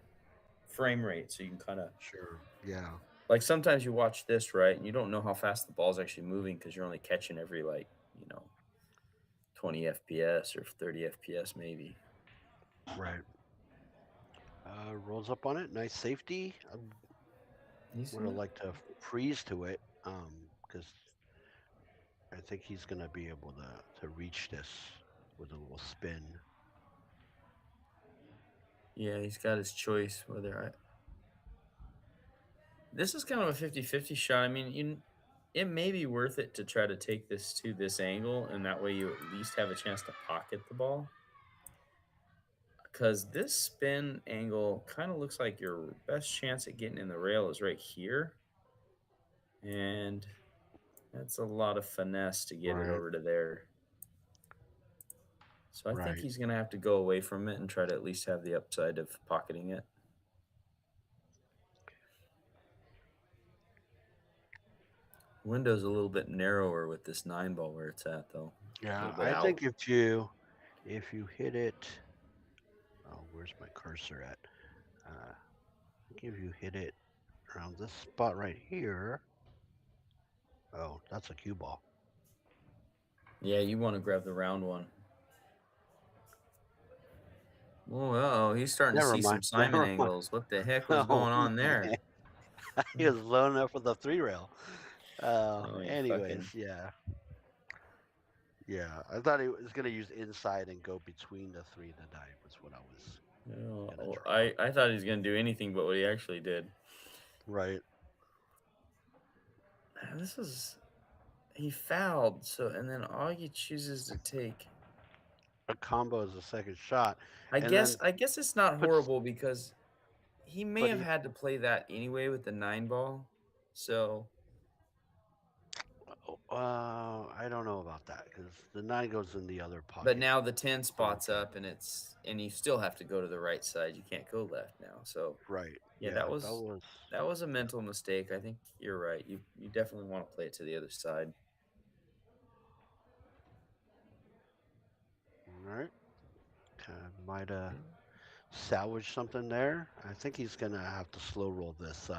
frame rate. So you can kind of sure. Yeah. like sometimes you watch this right, and you don't know how fast the ball's actually moving because you're only catching every 20 FPS or 30 FPS maybe. Right. Rolls up on it. Nice safety. I He's would have liked to freeze to it because I think he's going to be able to reach this with a little spin. Yeah, he's got his choice whether I this is kind of a 50-50 shot. I mean, it may be worth it to try to take this to this angle, and that way you at least have a chance to pocket the ball. Because this spin angle kind of looks like your best chance at getting in the rail is right here. And that's a lot of finesse to get it Right. over to there. So I think Right. he's going to have to go away from it and try to at least have the upside of pocketing it. Window's a little bit narrower with this 9 ball where it's at, though. A Yeah, little bit I out. think if you hit it, oh, where's my cursor at? I think if you hit it around this spot right here, oh, that's a cue ball. Yeah, you want to grab the round one. Oh, he's starting to Never see mind. some Simon Never mind. angles. What the heck was Oh going on there? man, he was loading up with a 3 rail. Oh, you Anyways, fucking. yeah, yeah. I thought he was gonna use inside and go between the 3 and the 9 was what I was gonna Oh, draw. I thought he was going to do anything but what he actually did. Right. This is. He fouled, so, and then Augie chooses to take. A combo is a second shot, I and guess then I guess it's not puts. horrible because he may But have he, had to play that anyway with the 9 ball. So, I don't know about that because the 9 goes in the other but pocket. now the 10 Corner spots pocket. up and you still have to go to the right side. You can't go left now. So, Right. yeah, Yeah, that was. that was a Yeah. mental mistake. I think you're right. You definitely want to play it to the other side. All right. Might have salvaged something there. I think he's gonna have to slow roll this.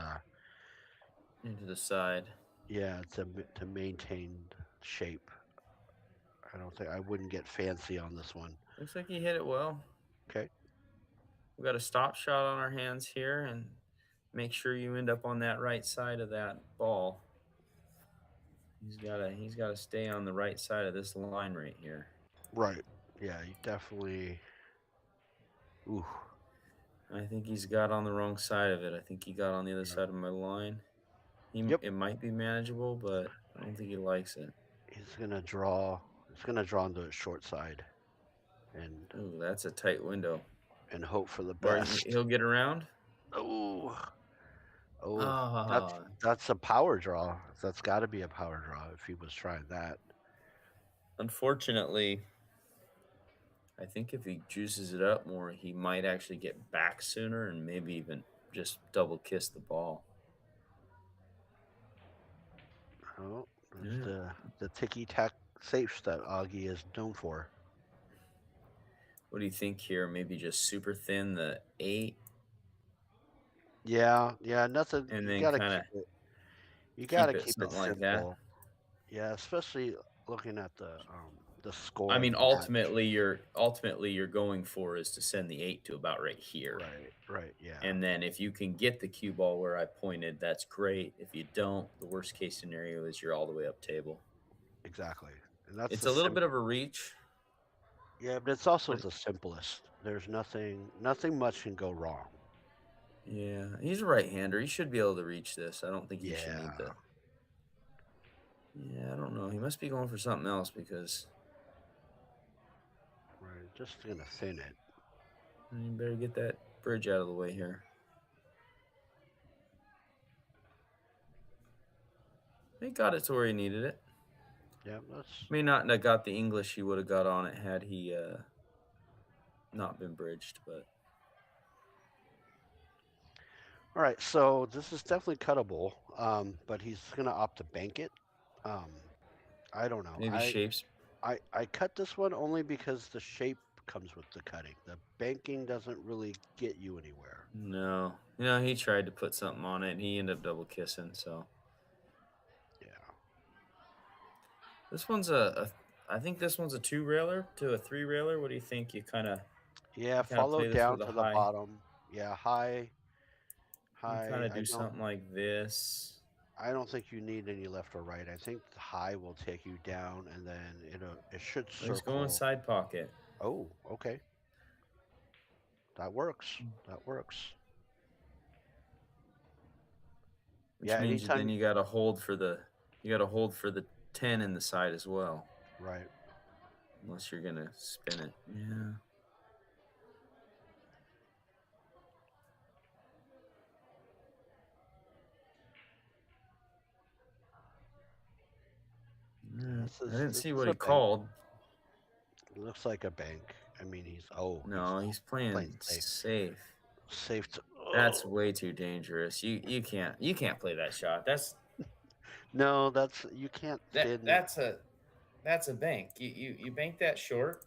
Into the side. Yeah, to maintain shape. I don't think I wouldn't get fancy on this one. Looks like he hit it well. Okay. We got a stop shot on our hands here, and make sure you end up on that right side of that ball. He's gotta stay on the right side of this line right here. Right. Yeah, you definitely. Ooh. I think he's got on the wrong side of it. I think he got on the other Yeah. side of my line. Yep. It might be manageable, but I don't think he likes it. He's gonna draw. He's gonna draw on the short side, and Ooh, that's a tight window. hope for the Or best. he'll get around. Oh. Oh. That's Ah, that's a power draw. That's got to be a power draw if he was trying that. unfortunately, I think if he juices it up more, he might actually get back sooner and maybe even just double kiss the ball. Oh, there's Yeah. the ticky tack safes that Augie is known for. What do you think here? Maybe just super thin the 8 Yeah, yeah, nothing. and You then gotta kind of keep it. You gotta keep it keep it something like that. simple. Yeah, especially looking at the I mean, scoring match. ultimately you're going for is to send the 8 to about right here. Right, right, yeah, And then if you can get the cue ball where I pointed, that's great. If you don't, the worst case scenario is you're all the way up table. exactly. And that's It's the a little sim. bit of a reach, Yeah, but it's also but the simplest. There's nothing much can go wrong. yeah, he's a right-hander. He should be able to reach this. I don't think he should Yeah, need the. Yeah, I don't know. He must be going for something else because right. Just gonna thin it. you better get that bridge out of the way here. He got it to where he needed it. Yeah, that's May not have got the English he would have got on it had he not been bridged, but all right. So this is definitely cuttable. But he's gonna opt to bank it. Um, I don't know. maybe shapes. I cut this one only because the shape comes with the cutting. The banking doesn't really get you anywhere. No, he tried to put something on it and he ended up double kissing. So Yeah. this one's I think this one's a 2 railer to a 3 railer. What do you think? Yeah, You kind of follow play this down with a to the high. bottom. Yeah, high, You kind high. of do something like this. I don't think you need any left or right. I think the high will take you down, and then it should He's going circle. side pocket, Oh, okay, that works. That works. which Yeah, means then anytime. you got to hold for the 10 in the side as well, Right. unless you're gonna spin it. Yeah. Yeah, I didn't this see is what a he bank. called. It looks like a bank. I mean, he's No, he's playing playing safe. safe. Safe. That's Oh, way too dangerous. You can't play that shot. No, that's you can't That thin. that's a that's a bank. You bank that short,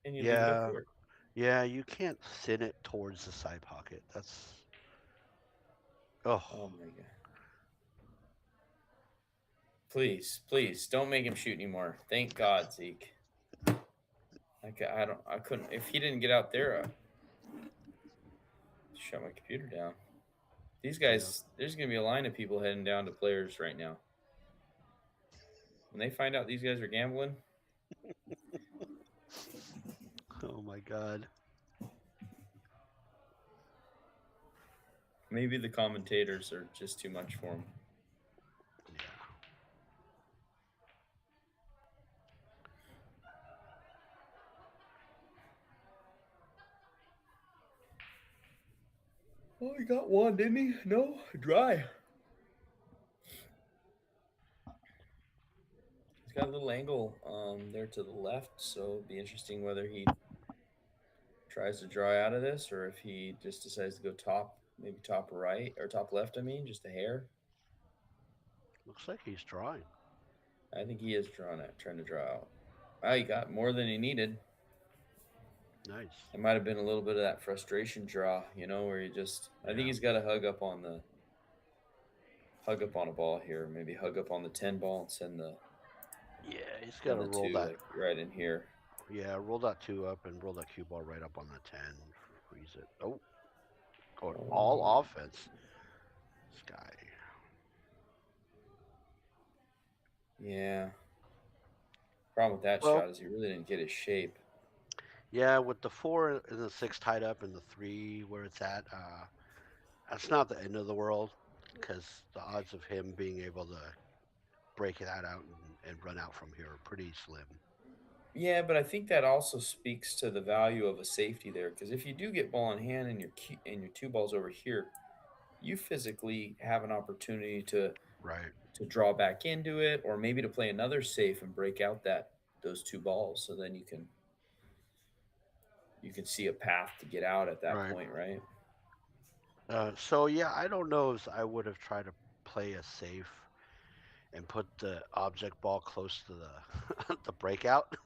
and you leave it up Yeah, short. yeah, you can't thin it towards the side pocket. That's oh Oh my god! Please, please don't make him shoot anymore. Thank God, Zeke. I don't. I couldn't. If he didn't get out there, shut my computer down. These yeah. guys, there's gonna be a line of people heading down to players right now. When they find out these guys are gambling, Oh my God. maybe the commentators are just too much for them. Yeah. Oh, he got one, didn't he? No, dry. He's got a little angle there to the left, so it'd be interesting whether he tries to draw out of this or if he just decides to go top, maybe top right or top left. I mean, just a hair. Looks like he's drawing. I think he is drawing it, trying to draw out. Oh, he got more than he needed. Nice. It might have been a little bit of that frustration draw, where he just. I think Yeah. he's got to hug up on a ball here. Maybe hug up on the 10 ball and Yeah, he's got send to the roll two that. like right in here. Yeah, roll that two up and roll that cue ball right up on the 10. Freeze it. Oh, going all Oh, offense. This guy. yeah. Problem with that Well, shot is he really didn't get his shape. yeah, with the 4 and the 6 tied up and the 3 where it's at, that's not the end of the world because the odds of him being able to break that out and run out from here are pretty slim. Yeah, but I think that also speaks to the value of a safety there because if you do get ball in hand and your two balls over here, you physically have an opportunity Right, to draw back into it or maybe to play another safe and break out that those two balls so then you can see a path to get out at that right. point, right? So yeah, I don't know if I would have tried to play a safe and put the object ball close to the the breakout,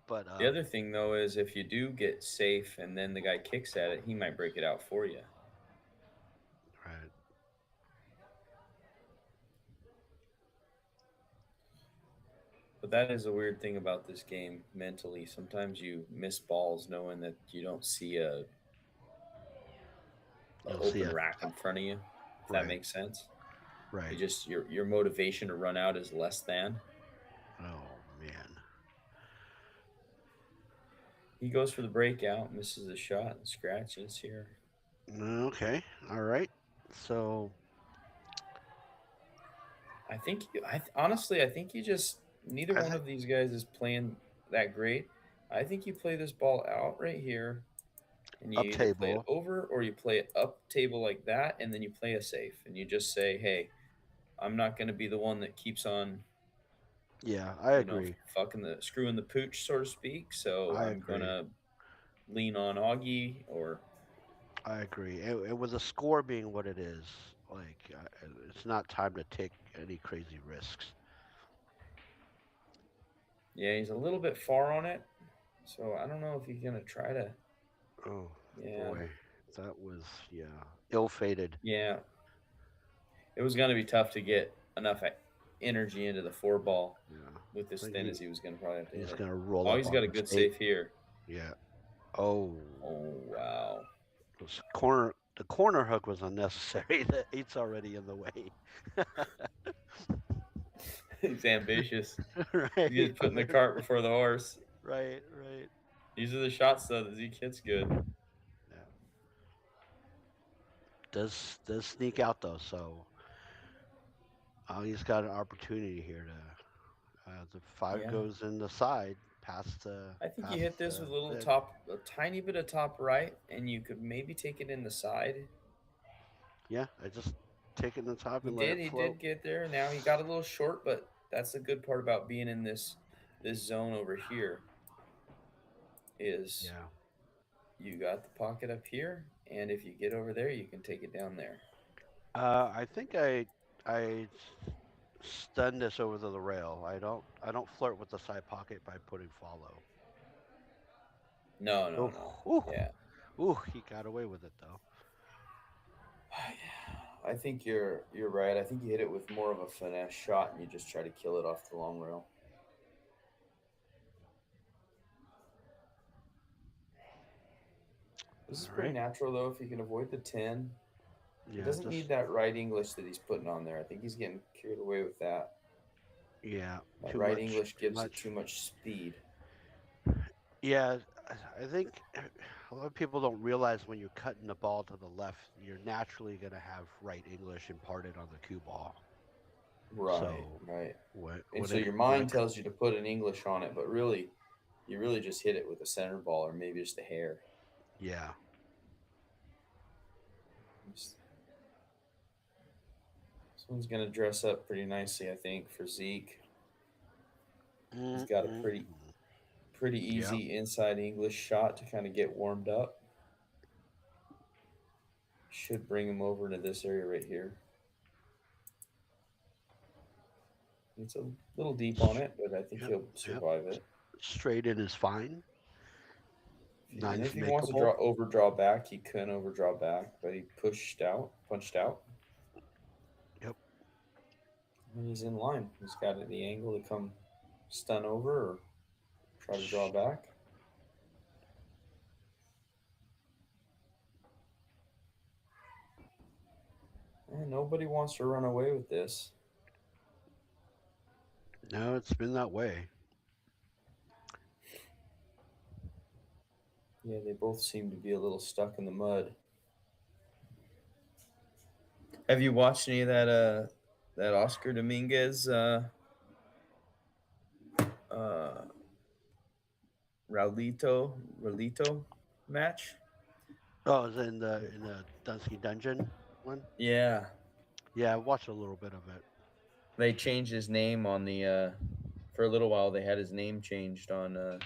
but The other thing though is if you do get safe and then the guy kicks at it, he might break it out for you. right. But that is a weird thing about this game mentally. Sometimes you miss balls knowing that you don't see a You'll see open it. rack in front of you. If that Right, makes sense. You right. just your motivation to run out is less than. Oh man. He goes for the breakout, misses the shot, and scratches here. Okay. All right. So Honestly, I think you just neither I one think of these guys is playing that great. I think you play this ball out right here, and up you either play it table. over or you play it up table like that, and then you play a safe, and you just say, "Hey, I'm not going to be the one that keeps on, Yeah, I agree. fucking the screwing the pooch, so to speak. So I I'm agree. gonna lean on Augie or I agree. And with the score being what it is, like it's not time to take any crazy risks. yeah, he's a little bit far on it. So I don't know if he's gonna try to. Oh Yeah, boy, that was yeah ill-fated. yeah, it was gonna be tough to get enough energy into the four ball Yeah, with I as think thin as he was gonna probably have to hit he's it. gonna roll Oh, up he's on got a this good eight. save here. Yeah. Oh, Oh wow, this corner. The corner hook was unnecessary. The eight's already in the way. he's ambitious. He's Right. just putting the cart before the horse. Right. Right. These are the shots though that Zeke hits good. Yeah. Does sneak out though, so he's got an opportunity here to. The five Yeah, goes in the side I think you past hit this the with a little six. top, a tiny bit of top right, and you could maybe take it in the side. Yeah, I just take it in the top He and let did. it He float. did get there. Now he got a little short, but that's the good part about being in this zone over here is Yeah. you got the pocket up here, and if you get over there, you can take it down there. I think I stun this over to the rail. I don't flirt with the side pocket by putting follow. No, no, Oh, no. ooh, Yeah. ooh, he got away with it though. I think you're right. I think you hit it with more of a finesse shot, and you just try to kill it off the long rail. This is All pretty right. natural though. If you can avoid the 10, he Yeah, doesn't need just that right English that he's putting on there. I think he's getting carried away with that. yeah, That too right much, English too gives it much. too much speed. Yeah, I think a lot of people don't realize when you're cutting the ball to the left, you're naturally going to have right English imparted on the cue ball. Right, So right. when And when so it your when mind it tells you to put an English on it, but really, you really just hit it with a center ball or maybe just a hair. yeah. This one's going to dress up pretty nicely, I think, for Zeke. He's Mm, got a mm, mm. pretty Yeah. easy inside English shot to kind of get warmed up. Should bring him over into this area right here. It's a little deep on Str- it, but I think Yep. he'll Yep. survive it. Straight in is fine. And Nine's if he wants to draw makeable. overdraw back, he can overdraw back, but he punched out, Yep. and he's in line. He's got the angle to come stun over or try to draw S- back. And nobody wants to run away with this. No, it's been that way. Yeah, they both seem to be a little stuck in the mud. Have you watched any of that Oscar Dominguez uh Raulito match? Oh, is it in the Dunsky dungeon one? Yeah, Yeah, I watched a little bit of it. they changed his name on the for a little while. They had his name changed on the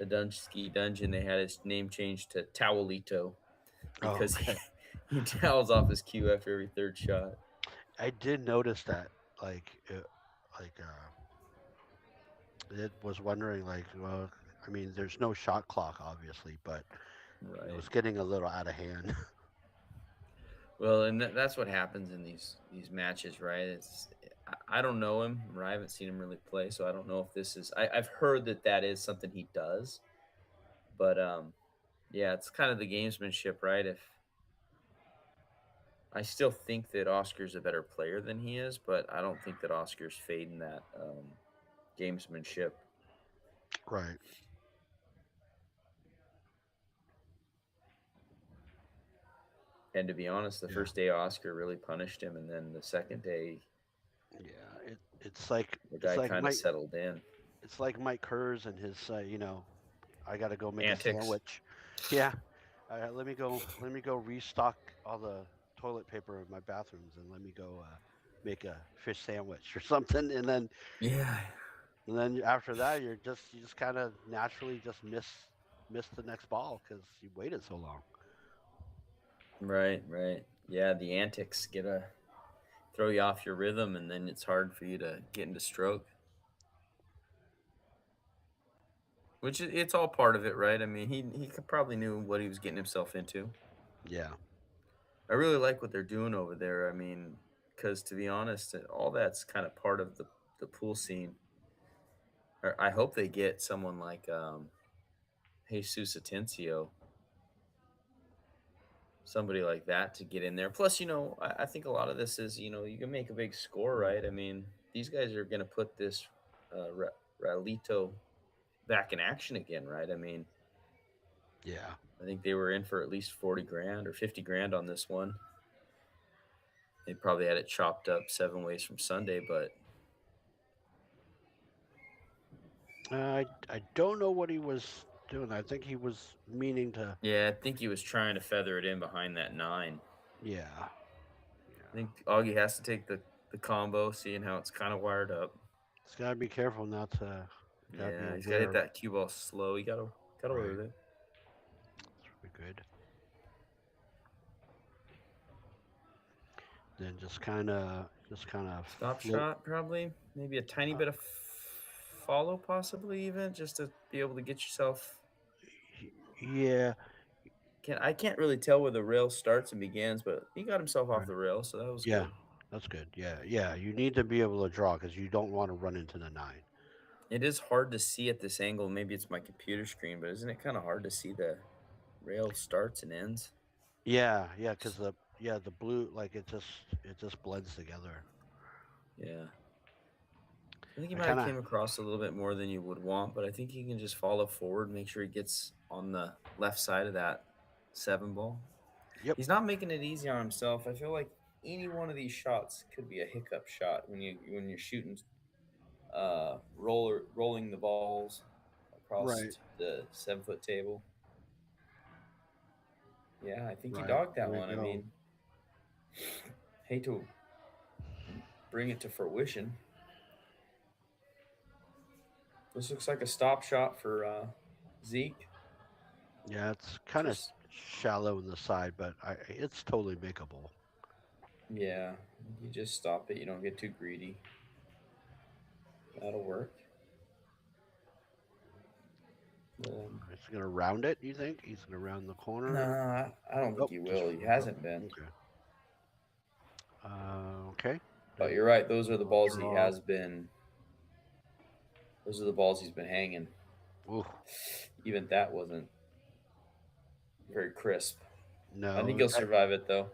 Dunsky dungeon. They had his name changed to Towelito Oh, because he okay. he towels off his cue after every third shot. I did notice that. Like it was wondering like, well, I mean, there's no shot clock obviously, but it Right. was getting a little out of hand. Well, and that's what happens in these matches, right? I don't know him, or I haven't seen him really play, so I don't know if this is. I've heard that is something he does, but yeah, it's kind of the gamesmanship, right? If I still think that Oscar's a better player than he is, but I don't think that Oscar's fading that gamesmanship. Right. And to be honest, the Yeah. first day Oscar really punished him, and then the second day Yeah. It's like the it's guy like kind of Mike settled in. it's like Mike Kurz and his I got to go make a Antics. sandwich. Yeah. Let me go restock all the toilet paper in my bathrooms and let me go make a fish sandwich or something Yeah. and then after that you just kind of naturally just miss the next ball cuz you waited so long. Right, right. Yeah, the antics get a throw you off your rhythm, and then it's hard for you to get into stroke. Which it's all part of it, right? I mean, probably knew what he was getting himself into. Yeah. I really like what they're doing over there. I mean, because to be honest, all that's kind of part of the pool scene. I hope they get someone like Jesus Atencio, somebody like that to get in there. Plus, I think a lot of this is, you can make a big score, right? I mean, these guys are going to put this Ralito back in action again, right? I mean, Yeah. I think they were in for at least 40 grand or 50 grand on this one. They probably had it chopped up 7 ways from Sunday, but I don't know what he was doing. I think he was meaning to. yeah, I think he was trying to feather it in behind that nine. Yeah. I Yeah. think Augie has to take the combo, seeing how it's kind of wired up. It's got to be careful not to. Got to be Yeah, he's got to hit aware. that cue ball slow. He got away Right. with it. It's really good. Then just kind of Just kind of Stop float. shot, probably. Maybe a tiny Uh, bit of follow, possibly even just to be able to get yourself. yeah, I can't really tell where the rail starts and begins, but he got himself off right. the rail, so that was Yeah, good. that's good. Yeah, yeah. You need to be able to draw because you don't want to run into the nine. It is hard to see at this angle. Maybe it's my computer screen, but isn't it kind of hard to see the rail starts and ends? Yeah, yeah. Because the blue like it just blends together. Yeah. I think he I might have kind of came across a little bit more than you would want, but I think he can just follow forward, make sure he gets on the left side of that 7 ball. yep. He's not making it easy on himself. I feel like any one of these shots could be a hiccup shot when you're shooting rolling the balls across Right, the 7 foot table. Yeah, I think he right. dogged that There you one. I go. mean, hate to bring it to fruition. This looks like a stop shot for Zeke. Yeah, it's kind of Just shallow in the side, but it's totally makeable. yeah, you just stop it. You don't get too greedy. That'll work. Um, He's gonna round it. You think he's gonna round the corner? nah, I don't think Oh, he just will. He oh, hasn't been. okay. Okay. But Then you're right. Those are the we'll balls he draw. has been. Those are the balls he's been hanging. Ooh, Even that wasn't very crisp. I think no, he'll survive it though.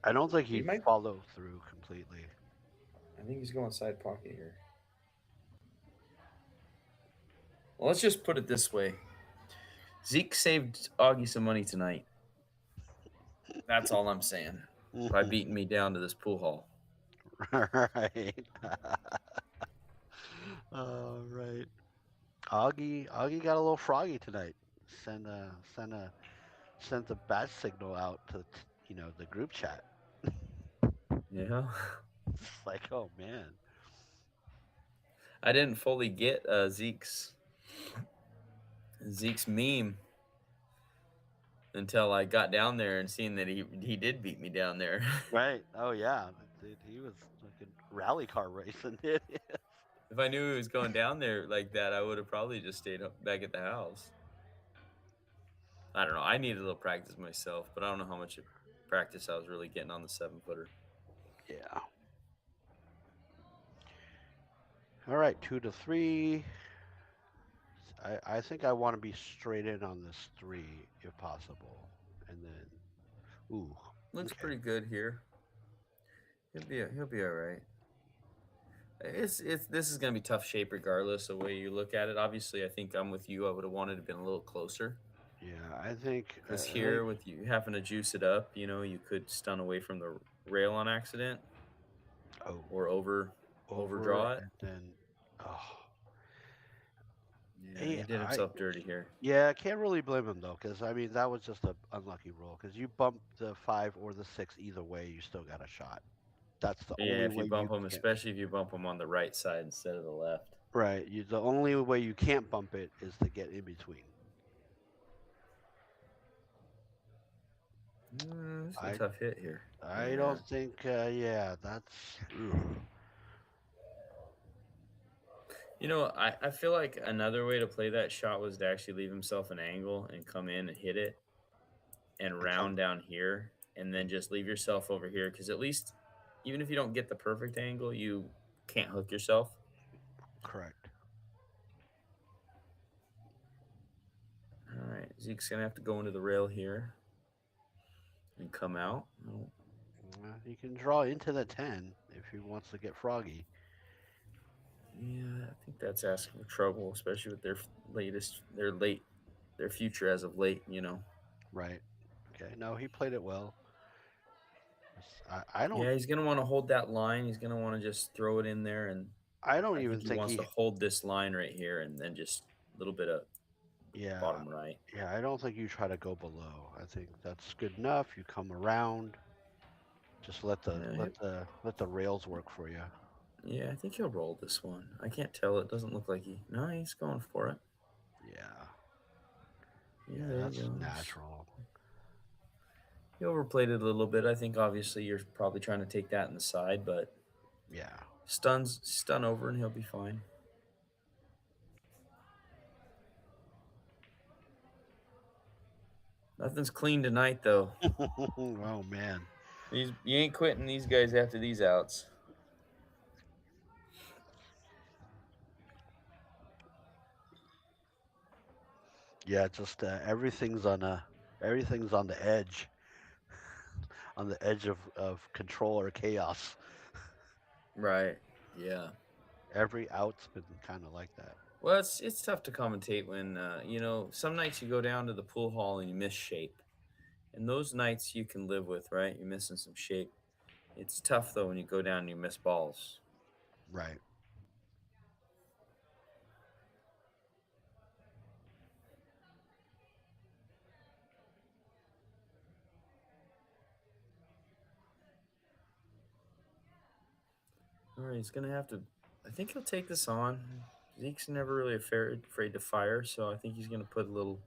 I don't think He he'd might. follow through completely. I think he's going side pocket here. Well, let's just put it this way: Zeke saved Augie some money tonight. That's all I'm saying. By Mhm. beating me down to this pool hall. Right. All right. Augie got a little froggy tonight. Send a send a sent the bat signal out to the group chat. Yeah. It's like, oh man. I didn't fully get Zeke's meme until I got down there and seen that he did beat me down there. Right. Oh yeah. Dude, he was like a rally car racing it. If I knew he was going down there like that, I would have probably just stayed back at the house. I don't know. I needed a little practice myself, but I don't know how much practice I was really getting on the 7 footer. Yeah. All right. 2 to 3. I think I want to be straight in on this three if possible, and then ooh. Looks Okay. pretty good here. He'll be all right. It's this is gonna be tough shape regardless of the way you look at it. Obviously, I think I'm with you. I would have wanted to have been a little closer Yeah. I think. because here with you having to juice it up, you could stun away from the rail on accident Oh, or over overdraw it. and then oh. Yeah, Hey, he did I himself dirty here. yeah, I can't really blame him though, because I mean that was just a unlucky roll. Because you bump the 5 or the 6 either way, you still got a shot. That's the Yeah, only if you way bump you him, can't. especially if you bump him on the right side instead of the left. Right. The only way you can't bump it is to get in between. This is a I tough hit here. I Yeah. don't think. Yeah, that's. Ugh. I feel like another way to play that shot was to actually leave himself an angle and come in and hit it and And come round down here and then and just leave yourself over here because at least even if you don't get the perfect angle, you can't hook yourself. correct. All right, Zeke's gonna have to go into the rail here and come out. Oh, He can draw into the 10 if he wants to get froggy. yeah, I think that's asking for trouble, especially with their future as of late. Right. Okay. No, he played it well. I don't. Yeah, he's gonna want to hold that line. He's gonna want to just throw it in there, and I don't I even think he think wants to he. hold this line right here, and then just a little bit of Yeah. bottom right. Yeah. I don't think you try to go below. I think that's good enough. You come around. Just Yeah, let the rails work for you. yeah, I think he'll roll this one. I can't tell. It doesn't look like he. No, he's going for it. Yeah. Yeah, Yeah. there he That's goes. natural. He overplayed it a little bit. I think obviously you're probably trying to take that in the side, but Yeah. Stun over, and he'll be fine. Nothing's clean tonight, though. Oh man. You ain't quitting these guys after these outs. Yeah, just everything's on the edge, on the edge of control or chaos. Right. Yeah. Every out's been kind of like that. Well, it's tough to commentate when some nights you go down to the pool hall and you miss shape, and those nights you can live with, right? You're missing some shape. It's tough though when you go down and you miss balls. Right. All right, he's gonna have to. I think he'll take this on. Zeke's never really afraid to fire, so I think he's gonna put a little,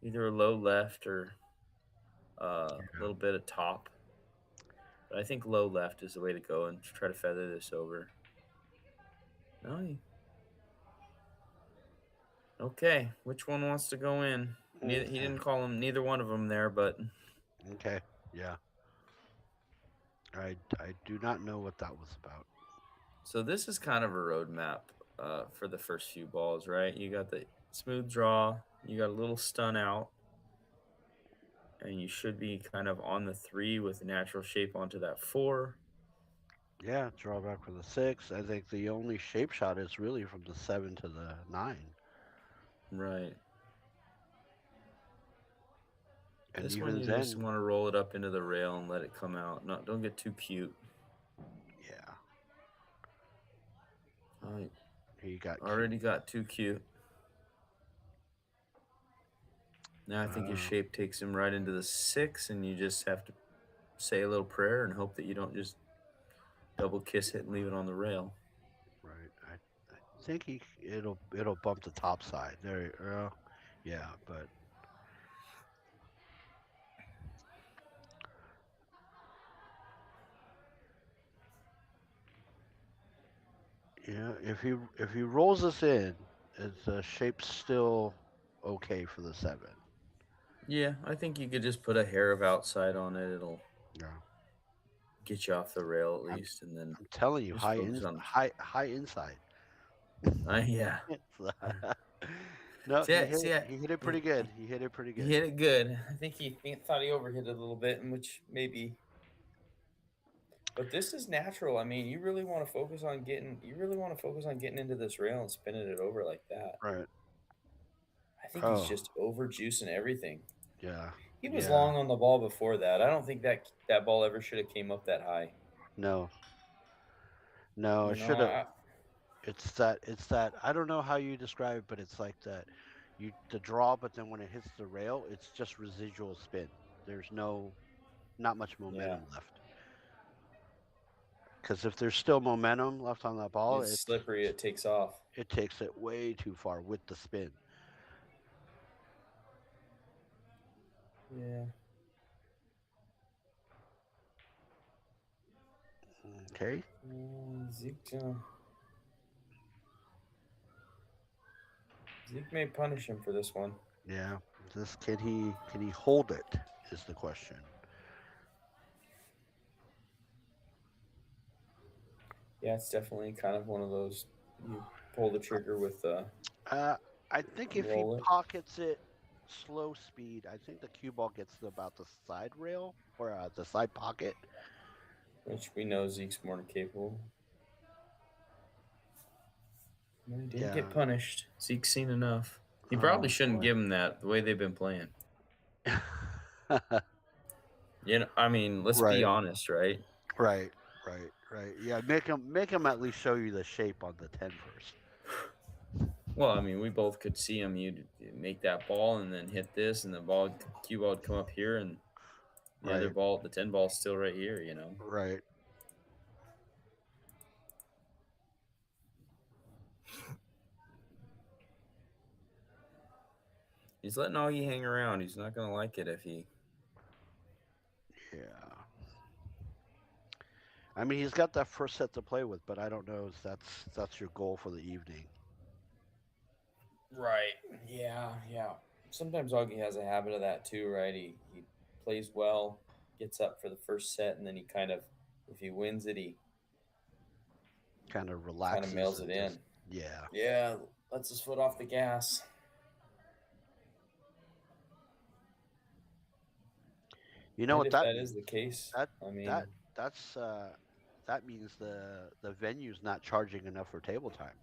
either a low left or a little bit of top. But I think low left is the way to go and try to feather this over. No, okay. Which one wants to go in? He Okay. didn't call him neither one of them there, but Okay. Yeah. I do not know what that was about. so this is kind of a roadmap for the first few balls, right? You got the smooth draw, you got a little stun out, and you should be kind of on the 3 with natural shape onto that 4. Yeah, drawback for the 6. I think the only shape shot is really from the 7 to the 9. Right. And This one even you just then, want to roll it up into the rail and let it come out. No, don't get too cute. yeah, I he got cute. already got too cute. Now I think his Uh, shape takes him right into the 6, and you just have to say a little prayer and hope that you don't just double kiss it and leave it on the rail. right. I think it'll bump the top side. There. Yeah, but yeah, if he rolls us in, is the shape still okay for the 7? Yeah, I think you could just put a hair of outside on it. It'll Yeah. get you off the rail at I'm least, and then I'm telling you, just focus on. high inside. Yeah. No, See, see, he hit it pretty good. He hit it pretty he good. hit it good. I think he thought he overhit it a little bit, in which maybe. But this is natural. I mean, you really want to focus on getting. You really want to focus on getting into this rail and spinning it over like that. Right. I think he's Oh, just over juicing everything. yeah. He was Yeah. long on the ball before that. I don't think that ball ever should have came up that high. No. No, You it know, should have. It's that I don't know how you describe it, but it's like that you the draw, but then when it hits the rail, it's just residual spin. There's not much yeah, momentum left. Because if there's still momentum left on that ball, it's slippery. It takes off. it takes it way too far with the spin. Yeah. Okay. Zeke may punish him for this one. Yeah. This can he hold it is the question. Yeah, it's definitely kind of one of those you pull the trigger with Uh, I think and if he roll it, pockets it slow speed, I think the cue ball gets to about the side rail or the side pocket. which we know Zeke's more than capable. No, he didn't Yeah. get punished. Zeke's seen enough. He probably Oh shouldn't boy. give him that the way they've been playing. I mean, let's be Right. honest, right? Right. Right. Yeah. Make him at least show you the shape on the 10 first. Well, I mean, we both could see him. You'd make that ball and then hit this, and the cue ball would come up here, and the other Right. ball, the 10 ball's still right here. Right. He's letting Augie hang around. He's not gonna like it if he. Yeah. I mean, he's got that first set to play with, but I don't know if that's your goal for the evening. Right. Yeah, yeah. Sometimes Augie has a habit of that too, right? He plays well, gets up for the first set, and then he kind of, if he wins it, he Kind of kind of relaxes mails it and just in. yeah. Yeah, lets his foot off the gas. You know And what if that that is means? the case, That I that mean, that's that means the venue's not charging enough for table time.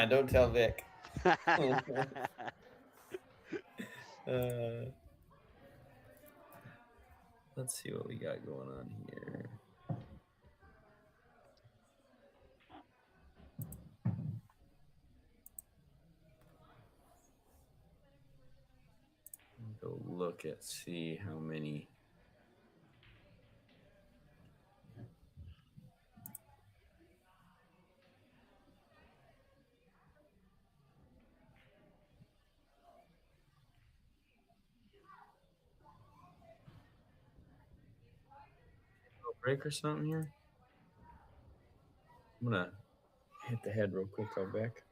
don't tell Vic. uh, let's see what we got going on here. Go look at see how many. Break or something here. I'm gonna hit the head real quick. I'll back.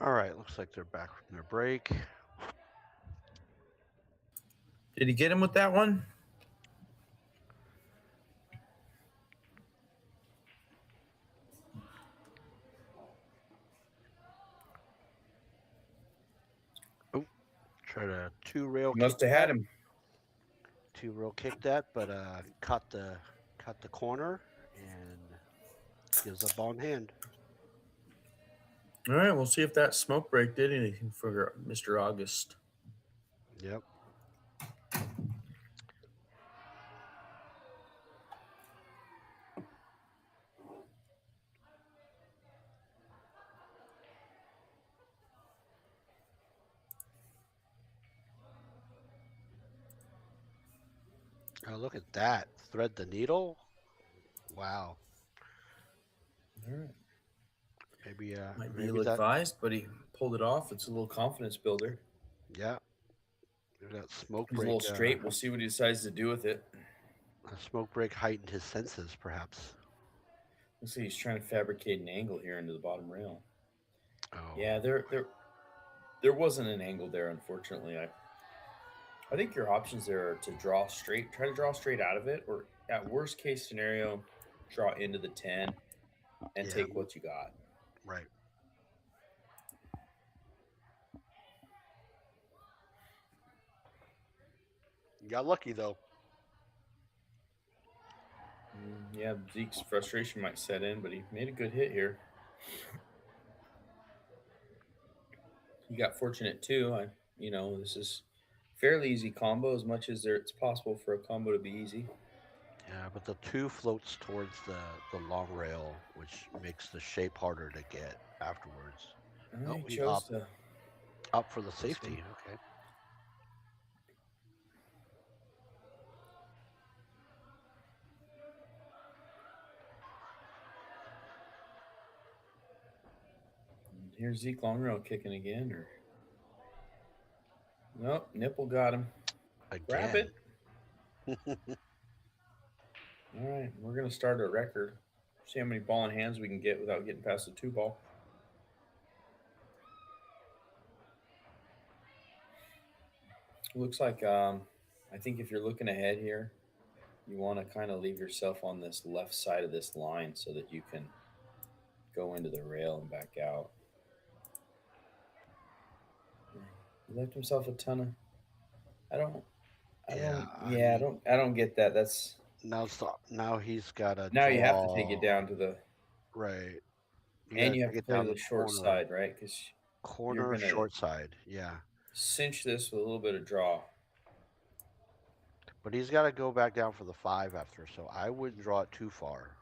All right, looks like they're back from their break. Did he get him with that one? Oh, try to two rail He kick must have had that. him. Two rail kick that, but caught the corner and gives up on hand. All right, we'll see if that smoke break did anything for Mr. August. Yep. Oh, look at that. Thread the needle. Wow. All right. Might be Maybe ill that. advised, but he pulled it off. It's a little confidence builder. Yeah. That smoke He's a little break. straight. We'll see what he decides to do with it. A smoke break heightened his senses, perhaps. Looks like he's trying to fabricate an angle here into the bottom rail. Oh. Yeah, there wasn't an angle there, unfortunately. I think your options there are to draw straight, try to draw straight out of it, or at worst case scenario, draw into the 10 and Yeah. take what you got. Right. Got lucky though. Yeah, Zeke's frustration might set in, but he made a good hit here. He got fortunate too. This is fairly easy combo as much as it's possible for a combo to be easy. Yeah, but the two floats towards the long rail, which makes the shape harder to get afterwards. Oh, He he chose to up for the this way. safety. Okay. And here's Zeke long rail kicking again, or nope, nipple got him. Grab Again. it. All right, we're gonna start a record. See how many ball in hands we can get without getting past the two ball. Looks like I think if you're looking ahead here, you want to kind of leave yourself on this left side of this line so that you can go into the rail and back out. He left himself a ton of. I don't. I Yeah, don't. I Yeah, I mean, don't. I don't get that. That's now he's got to now you have to take it draw down to the, right. You got and to you have take to it play down to the the short corner, side, right? Because you're corner gonna short side. Yeah, cinch this with a little bit of draw. but he's got to go back down for the five after. So I wouldn't draw it too far.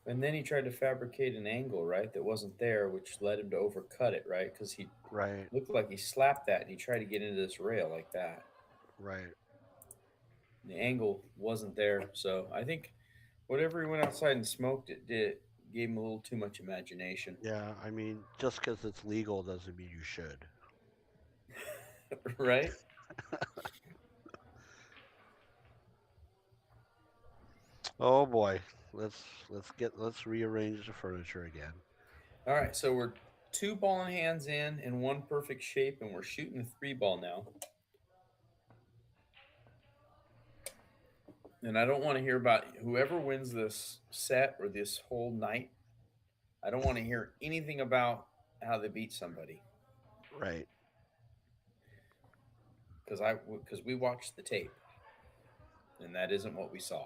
And then he tried to fabricate an angle, right, that wasn't there, which led him to overcut it, right? Because he Right, looked like he slapped that and he tried to get into this rail like that. right. The angle wasn't there. So I think whatever he went outside and smoked, it did gave him a little too much imagination. Yeah, I mean, just because it's legal doesn't mean you should. Right? Oh boy, let's rearrange the furniture again. All right, so we're two ball in hands in one perfect shape, and we're shooting the three ball now. And I don't want to hear about whoever wins this set or this whole night. I don't want to hear anything about how they beat somebody Right, because we watched the tape, and that isn't what we saw.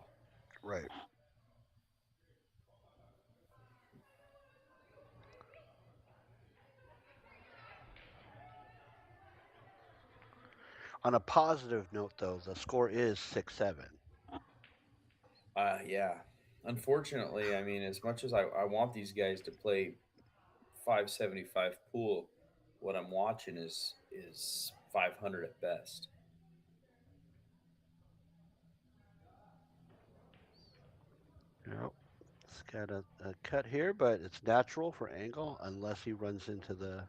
right. On a positive note, though, the score is 6-7. Yeah. Unfortunately, I mean, as much as I want these guys to play 575 pool, what I'm watching is 500 at best. Yep. It's got a cut here, but it's natural for angle unless he runs into the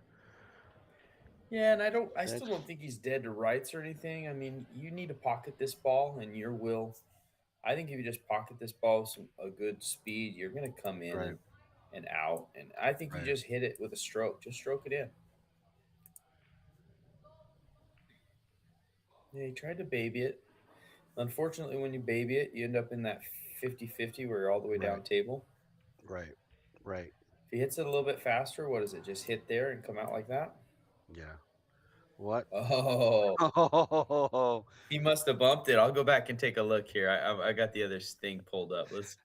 Yeah, and I still six. don't think he's dead to rights or anything. I mean, you need to pocket this ball, and your will. I think if you just pocket this ball with a good speed, you're going to come in Right, and out. And I think you right. just hit it with a stroke. Just stroke it in. Yeah, he tried to baby it. Unfortunately, when you baby it, you end up in that 50-50 where you're all the way Right, down table. right, right. If he hits it a little bit faster, what is it? Just hit there and come out like that? Yeah. What? Oh, Oh, he must have bumped it. I'll go back and take a look here. I got the other thing pulled up. Let's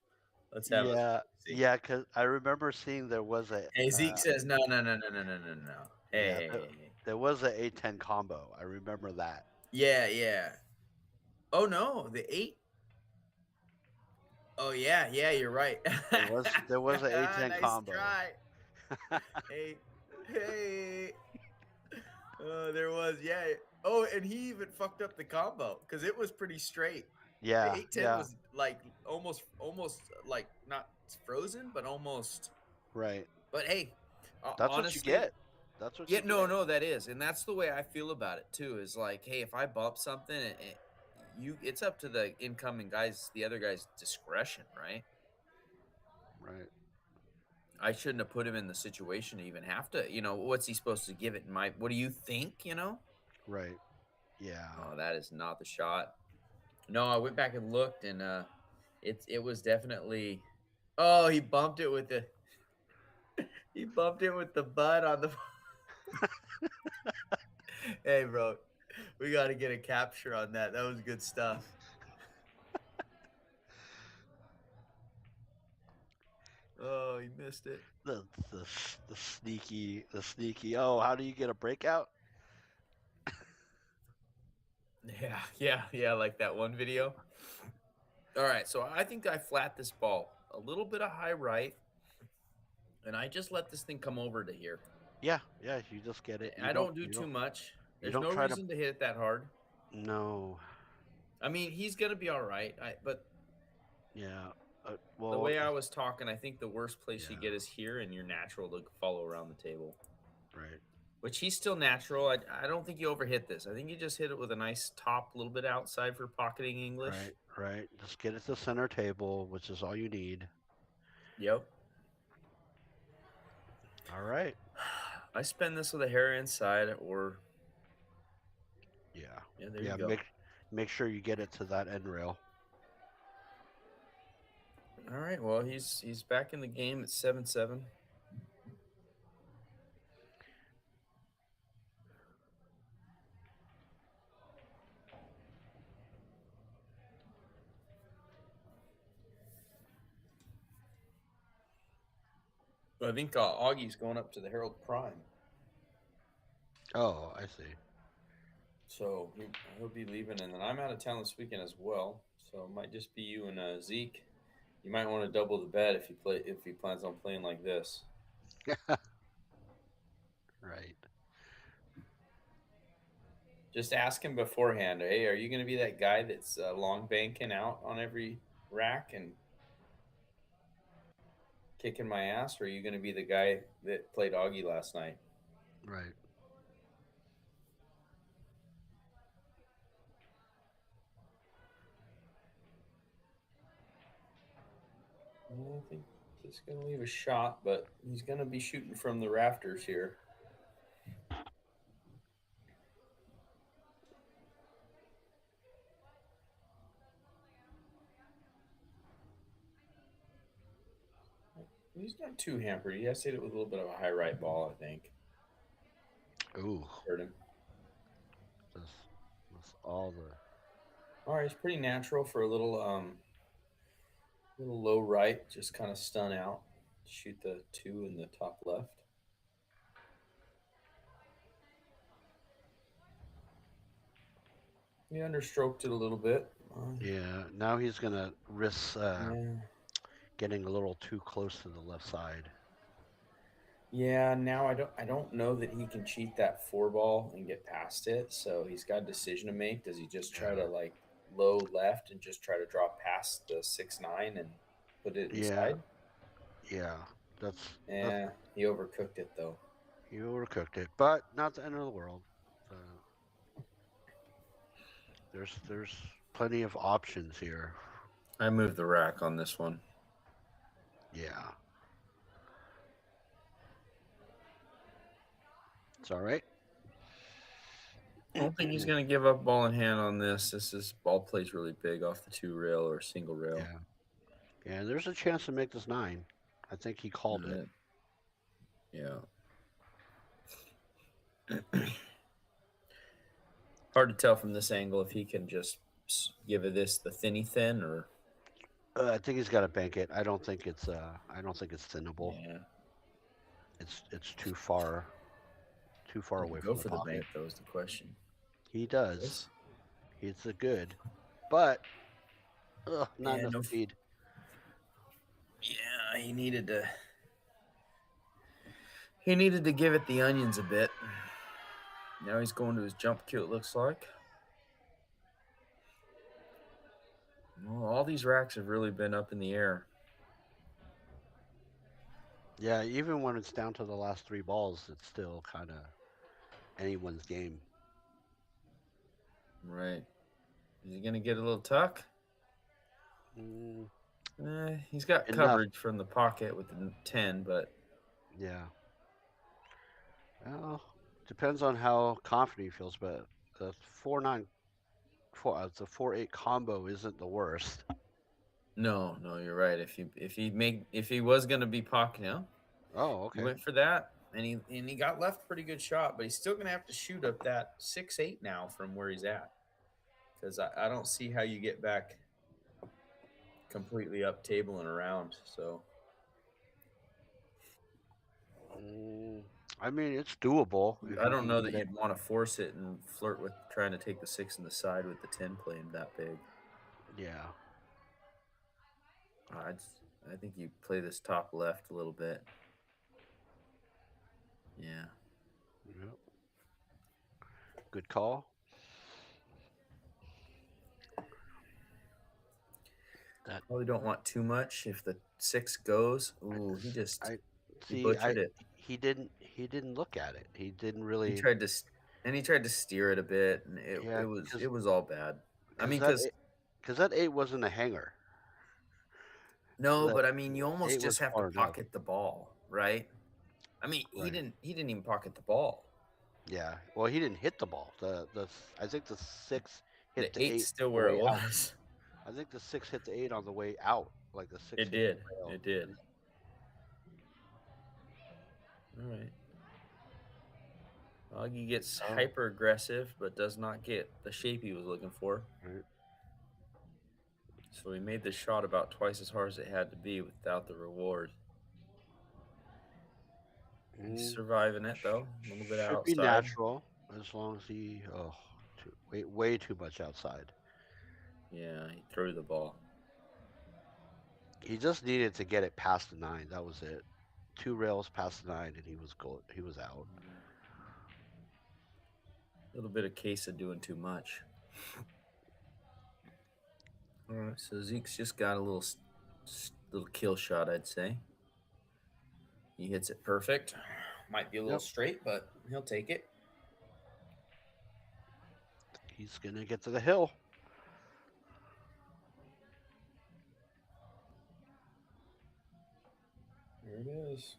have a yeah, see. yeah. Because I remember seeing there was a Hey, Zeke says no, no, no, no, no, no, no, no. Hey, yeah hey, there, hey, hey. there was a A10 combo. I remember that. Yeah, yeah. Oh no, the eight. Oh yeah, yeah. You're right. There was a A10 Nice combo. try. Hey, hey. There was, yeah. Oh, and he even fucked up the combo because it was pretty straight. The Yeah, 810 yeah. was like almost like not frozen, but almost. Right. But hey, That's what you honestly, get. That's what yeah, you no, get. no, that is, and that's the way I feel about it too. Is like, hey, if I bump something, it's up to the incoming guys, the other guy's discretion, right? Right. I shouldn't have put him in the situation to even have to. What's he supposed to give it? What do you think? Right. Yeah. Oh, that is not the shot. No, I went back and looked, and it was definitely. Oh, he bumped it with the butt on the. Hey, bro, We got to get a capture on that. That was good stuff. Oh, he missed it. The sneaky. Oh, how do you get a breakout? Yeah, like that one video. All right, so I think I flat this ball a little bit of high right, and I just let this thing come over to here. Yeah, yeah. You just get it. I don't do too much. You There's don't no try to. reason to hit it that hard. No. I mean, he's gonna be all right. But Yeah. the Well. way I was talking, I think the worst place you Yeah. get is here, and you're natural to follow around the table. Right. Which he's still natural. I don't think you overhit this. I think you just hit it with a nice top, a little bit outside for pocketing English. Right. Right. Just get it to center table, which is all you need. Yep. All right. I spin this with a hair inside, or Yeah. yeah, there you Yeah. go. Make sure you get it to that end rail. All right. Well, he's back in the game at 7-7. I think Augie's going up to the Herald Prime, Oh, I see. so he'll be leaving, and then I'm out of town this weekend as well. So it might just be you and Zeke. You might want to double the bet if he plans on playing like this. Right. Just ask him beforehand. Hey, are you going to be that guy that's long banking out on every rack and kicking my ass, or are you going to be the guy that played Augie last night? Right. I think he's going to leave a shot, but he's going to be shooting from the rafters here. He's not too hampered. He has to hit it with a little bit of a high right ball, I think. Ooh. Hurt him. That's all the. All right, it's pretty natural for a little low right, just kind of stun out. Shoot the 2 in the top left. He understroked it a little bit. Yeah. Now he's gonna risk Yeah. getting a little too close to the left side. Yeah, now I don't know that he can cheat that 4 ball and get past it. So he's got a decision to make. Does he just try Yeah. to like low left and just try to drop past the 6-9 and put it Yeah. inside? Yeah. That's Yeah, he overcooked it though. you overcooked it, but not the end of the world. There's plenty of options here. I moved the rack on this one. Yeah. It's all right. I don't think he's going to give up ball in hand on this. This is ball plays really big off the 2 rail or single rail. Yeah. Yeah. There's a chance to make this 9. I think he called it. Yeah. Hard to tell from this angle if he can just give this the thin or. I think he's got to bank it. I don't think it's thinnable. Yeah. It's too far away Go from for the the pocket. bank though is the question. He does. It's a good, but not enough speed. Yeah, he needed to. He needed to give it the onions a bit. Now he's going to his jump cue, it looks like. Well, all these racks have really been up in the air. Yeah, even when it's down to the last 3 balls, it's still kind of anyone's game. Right. Is he going to get a little tuck? He's got Enough. coverage from the pocket with the 10, but. Yeah. Well, depends on how confident he feels, but the 4-9, the 4-8 combo isn't the worst. No, you're right. If he was going to be pocket, Oh, okay. you went for that. and he got left pretty good shot, but he's still gonna have to shoot up that 6-8 now from where he's at, because I don't see how you get back completely up table and around. So Mm, I mean, it's doable if I you don't can know that get it. you'd want to force it and flirt with trying to take the 6 in the side with the 10 playing that big. Yeah. I'd, I think you play this top left a little bit. Yeah. Yep. Good call. That Probably don't want too much if the 6 goes. Ooh, I he see. butchered it. He didn't look at it. He didn't He really. tried to and he tried to steer it a bit, and Yeah, it was all bad. I because mean, because that eight wasn't a hanger. no, That but I mean, you almost eight just was have to far enough. pocket the ball, right? I mean, Right. he didn't even pocket the ball. Yeah. Well, he didn't hit the ball. I think the six The hit the eight's eight still on the where it way out. was. I think the six hit the eight on the way out. Like the six It hit the did. rail. It did. All right. Augie gets So hyper aggressive, but does not get the shape he was looking for. right. So he made the shot about twice as hard as it had to be without the reward. He's Mm, surviving it though, a little bit should be outside. natural as long as he way too much outside. Yeah, he threw the ball. He just needed to get it past the nine. That was it. Two rails past the nine, and he was goal. He was out. A little bit of case of doing too much. All right, so Zeke's just got a little kill shot, I'd say. He hits it perfect. Might be a little Yep. straight, but he'll take it. He's gonna get to the hill. There it is.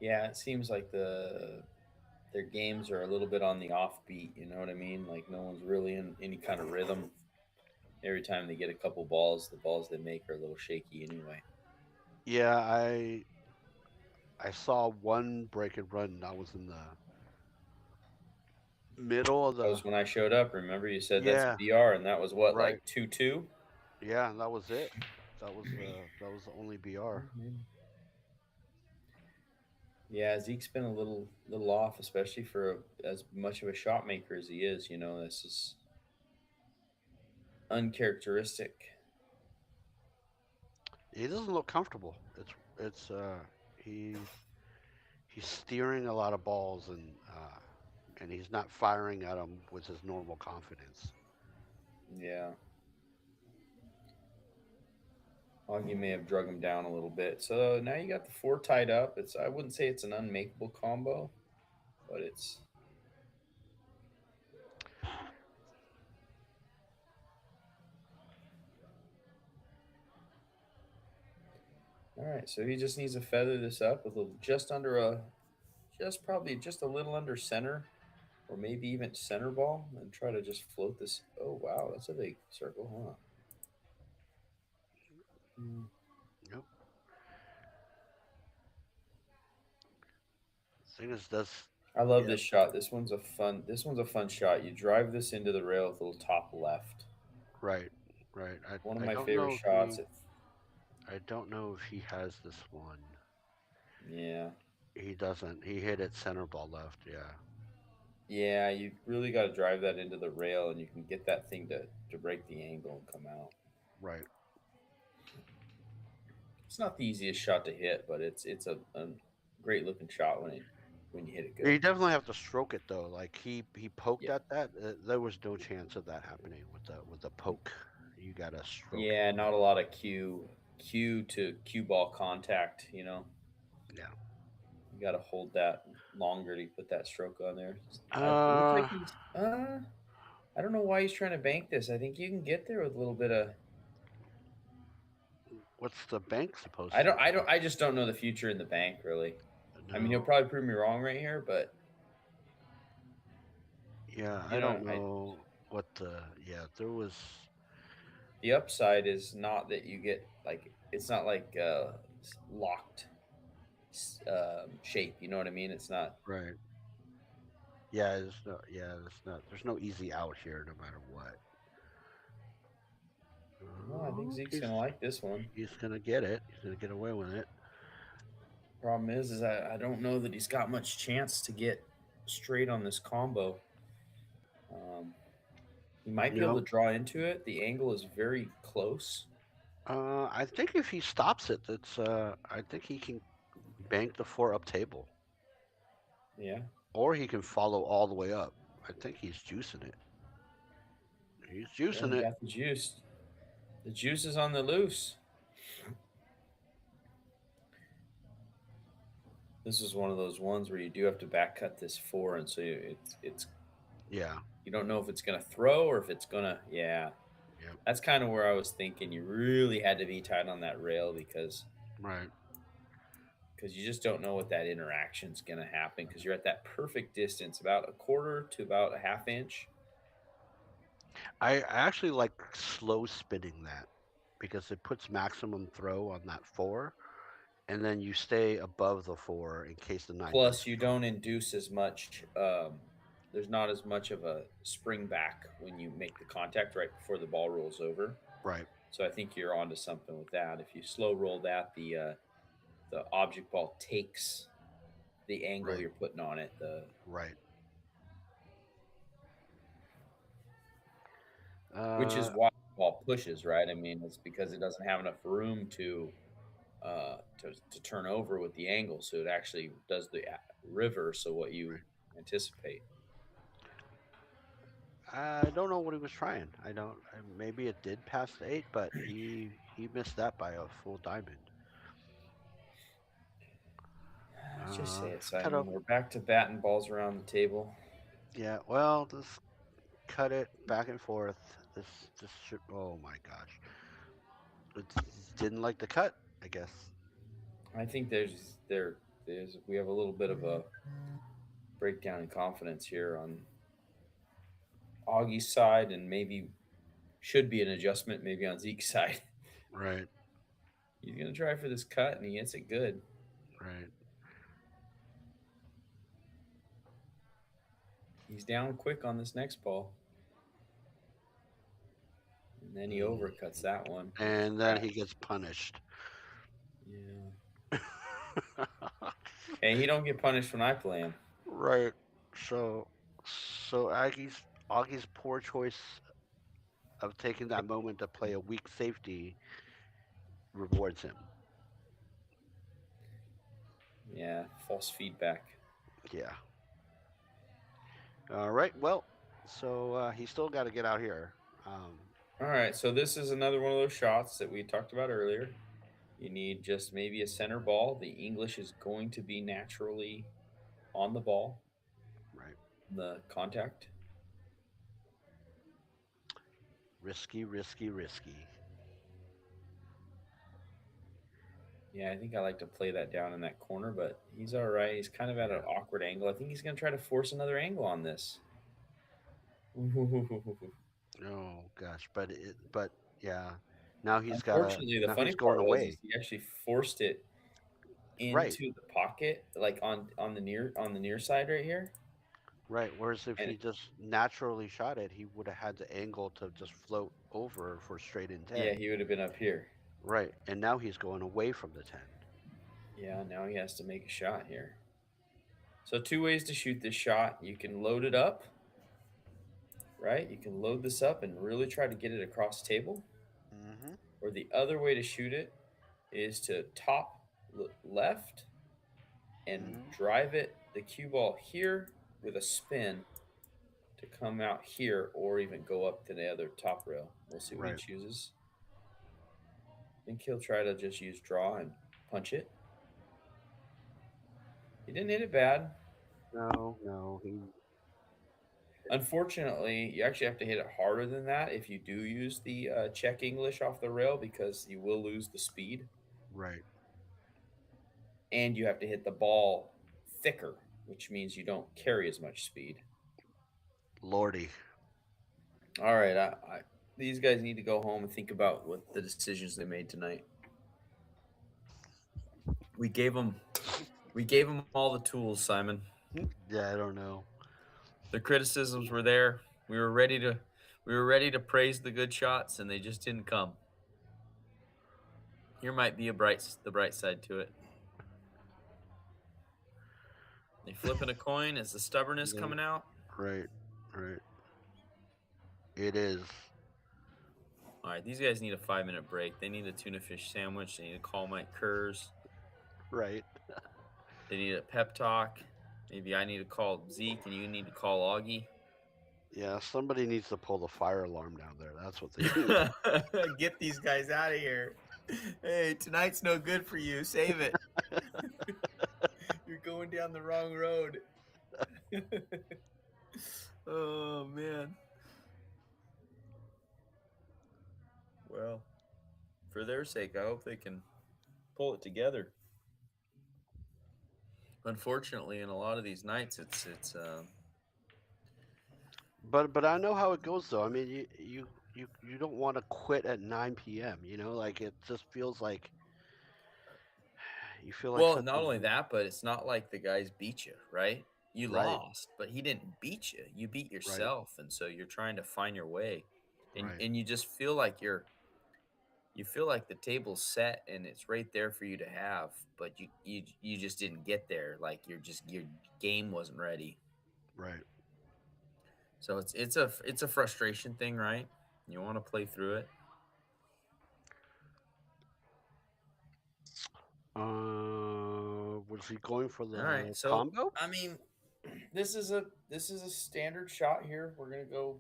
Yeah, it seems like their games are a little bit on the offbeat. You know what I mean? Like no one's really in any kind of rhythm. Every time they get a couple balls, the balls they make are a little shaky anyway. Yeah, I saw one break and run. That was in the middle of That the. was when I showed up. Remember, you said that's a Yeah. BR, and that was what, Right. like 2-2. Yeah, that was it. That was the only BR. Yeah, Zeke's been a little off, especially for as much of a shot maker as he is. You know, this is uncharacteristic. He doesn't look comfortable. It's he he's steering a lot of balls and he's not firing at them with his normal confidence. Yeah, Augie may have drug him down a little bit. So now you got the 4 tied up. It's I wouldn't say it's an unmakeable combo, but it's all right. So he just needs to feather this up with just under just probably just a little under center, or maybe even center ball, and try to just float this. Oh wow, that's a big circle, huh? Mm. Yep. Thing is, does I love yeah, this shot. This one's a fun shot. You drive this into the rail with a little top left. right, right. One of I my don't favorite know if shots. I don't know if he has this one. Yeah, He doesn't. He hit it center ball left. Yeah, yeah. You really got to drive that into the rail, and you can get that thing to break the angle and come out. right. It's not the easiest shot to hit, but it's a great looking shot when you hit it You good. definitely have to stroke it though. Like he poked Yeah, at that. There was no chance of that happening with the poke. You gotta stroke it. yeah. Not a lot of cue to cue ball contact. You know, Yeah. you got to hold that longer to put that stroke on there. It looks like Uh, he's. I don't know why he's trying to bank this. I think you can get there with a little bit of. what's the bank supposed to look like? I just don't know the future in the bank really. I mean, he'll No. probably prove me wrong right here, but Yeah, you I know, don't know what the. Yeah, there was. The upside is not that you get like it's not like locked shape. You know what I mean? It's not. Right. There's not. There's no easy out here, no matter what. No, I think Oh, Zeke's gonna like this one. he's gonna get it. He's gonna get away with it. Problem is I don't know that he's got much chance to get straight on this combo. Um, he might be able No. to draw into it. The angle is very close. I think if he stops it, that's. I think he can bank the four up table, Yeah, or he can follow all the way up. I think he's juicing it. He's yeah, juicing he it. got the juice. The juice is on the loose. This is one of those ones where you do have to back cut this four, and so it's Yeah. you don't know if it's gonna throw or if it's gonna yeah. Yep. That's kind of where I was thinking. You really had to be tight on that rail Right. because you just don't know what that interaction's gonna happen because you're at that perfect distance, about a quarter to about a half inch. I actually like slow spinning that because it puts maximum throw on that four, and then you stay above the four in case the nine does Plus, you throw. don't induce as much. There's not as much of a spring back when you make the contact right before the ball rolls over. Right. So I think you're onto something with that. If you slow roll that, the object ball takes the angle Right. you're putting on it. The Right. which is Uh. why the ball pushes, right? I mean, it's because it doesn't have enough room to turn over with the angle, so it actually does the reverse of what you Right. anticipate. I don't know what he was trying. I don't. Maybe it did pass the eight, but he missed that by a full diamond. Just say it, Cut up. Simon. We're back to batting balls around the table. Yeah. Well, just cut it back and forth. This should. Oh my gosh. It didn't like the cut. I guess. I think there's we have a little bit of a breakdown in confidence here on Augie's side, and maybe should be an adjustment maybe on Zeke's side. Right. He's gonna try for this cut, and he hits it good. Right. He's down quick on this next ball, and then he Mm. overcuts that one. And then Crap. he gets punished. Yeah. Hey, he don't get punished when I play him. Right. So, so Augie's poor choice of taking that moment to play a weak safety rewards him. Yeah, false feedback. Yeah. All right. Well, so he's still got to get out here. Um, All right, so this is another one of those shots that we talked about earlier. You need just maybe a center ball. The English is going to be naturally on the ball, right. the contact. Risky, risky, risky. Yeah, I think I like to play that down in that corner, but he's all right. He's kind of at an Yeah. awkward angle. I think he's going to try to force another angle on this. Oh gosh, but yeah. Now he's gotta. Unfortunately, the Now funny he's going part was away. is he actually forced it Right. into the pocket, like on the near side right here, Right. Whereas if and he just naturally shot it, he would have had the angle to just float over for straight in yeah, 10. he would have been up here. Right. And now he's going away from the 10. Yeah, now he has to make a shot here. So two ways to shoot this shot. You can load it up, right? You can load this up and really try to get it across the table. Mm-hmm. Or the other way to shoot it is to top left and Mm-hmm. drive it the cue ball here with a spin to come out here or even go up to the other top rail. We'll see what he Right. chooses. I think he'll try to just use draw and punch it. He didn't hit it bad. No, no, he Unfortunately, you actually have to hit it harder than that if you do use the check English off the rail because you will lose the speed. right. And you have to hit the ball thicker, which means you don't carry as much speed. Lordy. All right, These guys need to go home and think about what the decisions they made tonight. We gave them we gave them all the tools, Simon. Yeah, I don't know. The criticisms were there. We were ready to praise the good shots, and they just didn't come. Here might be the bright side to it. They flipping a coin. Is the stubbornness Yeah, coming out? right, right. It is. All right, these guys need a 5-minute break. They need a tuna fish sandwich. They need to call Mike Kurz. Right. They need a pep talk. Maybe I need to call Zeke, and you need to call Augie. Yeah, somebody needs to pull the fire alarm down there. That's what they need. Get these guys out of here. Hey, tonight's no good for you. Save it. You're going down the wrong road. Oh, man. Well, for their sake, I hope they can pull it together. Unfortunately, in a lot of these nights, it's But I know how it goes though. I mean, you don't want to quit at 9 p.m. You know, like it just feels like you feel like well, such not a only that, but it's not like the guys beat you, right? You right, lost, but he didn't beat you. You beat right, yourself, and so you're trying to find your way, and right, and you just feel like you feel like the table's set and it's right there for you to have, but you just didn't get there. Like your game wasn't ready. right. So it's a frustration thing, right? You want to play through it. Was he going for All right. the So combo? I mean, this is a standard shot here. We're gonna go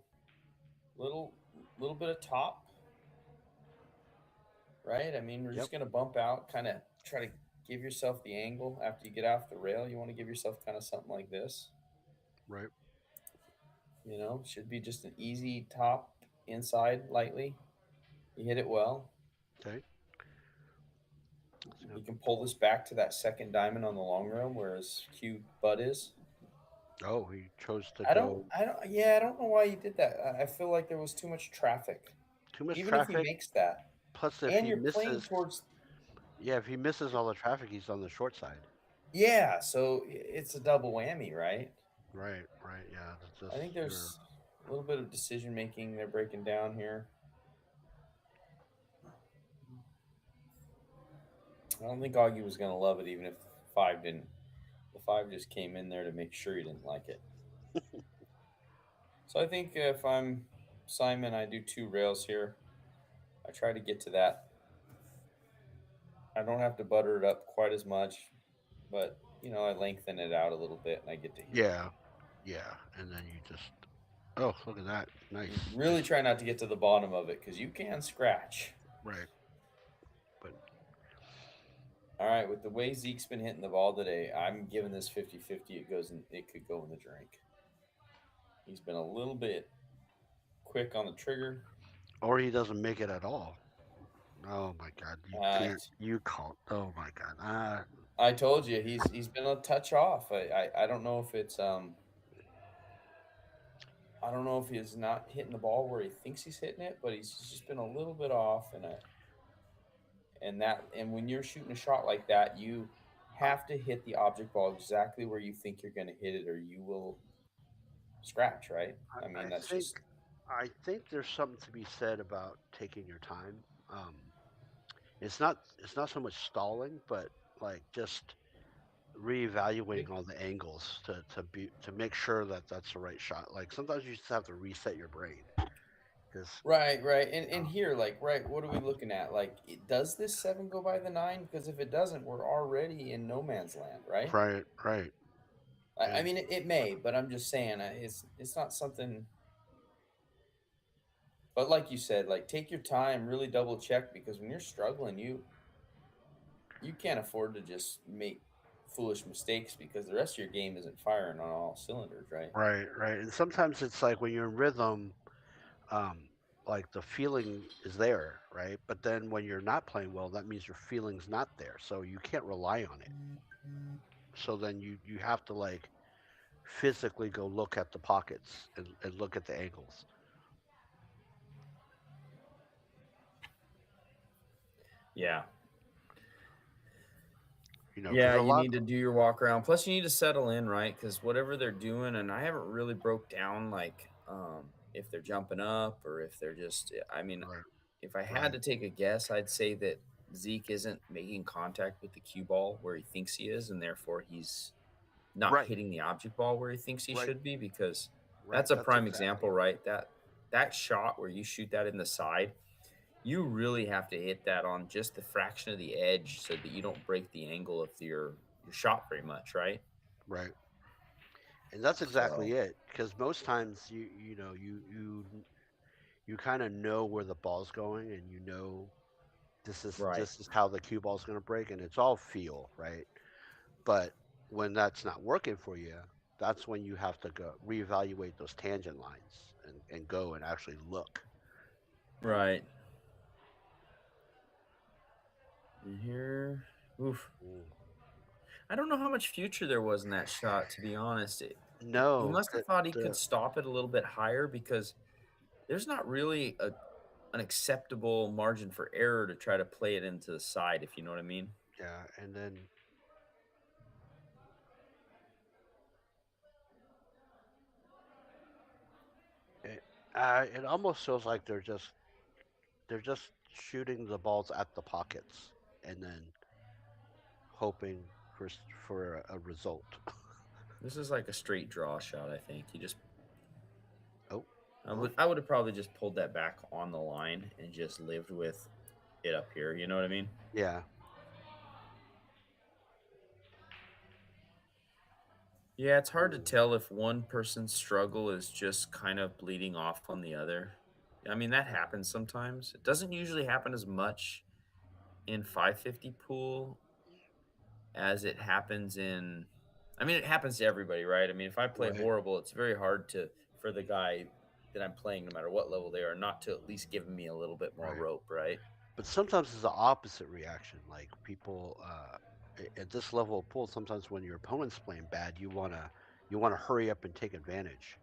little little bit of top, right? I mean, we're Yep, just gonna bump out, kind of try to give yourself the angle after you get off the rail. You want to give yourself kind of something like this. right. Should be just an easy top inside lightly. You hit it well. Okay. So You can pull this back to that second diamond on the long room where his cue butt is. oh, he chose to I don't, go I don't, yeah, I don't know why you did that. I feel like there was too much traffic. too much Even if he traffic. makes that, Plus, if and he you're playing misses, towards, yeah, if he misses all the traffic, he's on the short side. yeah, so it's a double whammy, right? Right, right. Yeah, that's I just think you're there's a little bit of decision making they're breaking down here. I don't think Augie was going to love it, even if five didn't. The five just came in there to make sure he didn't like it. So I think if I'm Simon, I do two rails here. I try to get to that. I don't have to butter it up quite as much, but I lengthen it out a little bit and I get to here. yeah, yeah. And then you just oh, look at that. Nice, Really nice. try not to get to the bottom of it because you can scratch. Right, but All right, with the way Zeke's been hitting the ball today, I'm giving this 50-50. It could go in the drink. He's been a little bit quick on the trigger. or he doesn't make it at all. Oh my God, you Uh, can't. You call. Oh my God. I told you he's been a touch off. I don't know if it's I don't know if he's not hitting the ball where he thinks he's hitting it, but he's just been a little bit off, and when you're shooting a shot like that, you have to hit the object ball exactly where you think you're going to hit it, or you will scratch. Right? I I mean, I that's think just I think there's something to be said about taking your time. It's not so much stalling, but like just reevaluating all the angles to make sure that that's the right shot. Like sometimes you just have to reset your brain because right, right. And here, like, right, what are we looking at? Like, does this seven go by the nine? Because if it doesn't, we're already in no man's land, right? right, right, I and mean, it may, but I'm just saying, it's not something. But like you said, like take your time, really double check because when you're struggling, you can't afford to just make foolish mistakes because the rest of your game isn't firing on all cylinders, right? right, right. And sometimes it's like when you're in rhythm, um, like the feeling is there, right? But then when you're not playing well, that means your feeling's not there, so you can't rely on it. So then you have to like physically go look at the pockets and look at the angles. Yeah. Because Yeah, a you lot. need to do your walk around. Plus, you need to settle in, right? Because whatever they're doing, and I haven't really broke down like if they're jumping up or if they're just. I mean, Right, if I had right, to take a guess, I'd say that Zeke isn't making contact with the cue ball where he thinks he is, and therefore he's not right, hitting the object ball where he thinks he right, should be. Because right. that's a That's prime exactly example, right? That shot where you shoot that in the side, you really have to hit that on just the fraction of the edge so that you don't break the angle of your shot very much, right? right. And that's exactly So, it. Because most times you kind of know where the ball's going, and right. this is how the cue ball's going to break, and it's all feel, right? But when that's not working for you, that's when you have to go reevaluate those tangent lines and go and actually look. Right. And here, oof. Mm. I don't know how much future there was in that shot, to be honest. He No, must have thought he could the stop it a little bit higher because there's not really an acceptable margin for error to try to play it into the side, if you know what I mean. yeah, and then it, it almost feels like they're just shooting the balls at the pockets and then hoping for a result. This is like a straight draw shot, I think. He just Oh, I well, would I would have probably just pulled that back on the line and just lived with it up here, you know what I mean? yeah. Yeah, it's hard to Ooh, tell if one person's struggle is just kind of bleeding off on the other. I mean, that happens sometimes. It doesn't usually happen as much in 550 pool as it happens in I mean, it happens to everybody, right? I mean, if I play right, horrible, it's very hard to for the guy that I'm playing, no matter what level they are, not to at least give me a little bit more right. rope, right? But sometimes it's the opposite reaction. Like people at this level of pool, sometimes when your opponent's playing bad, you wanna hurry up and take advantage.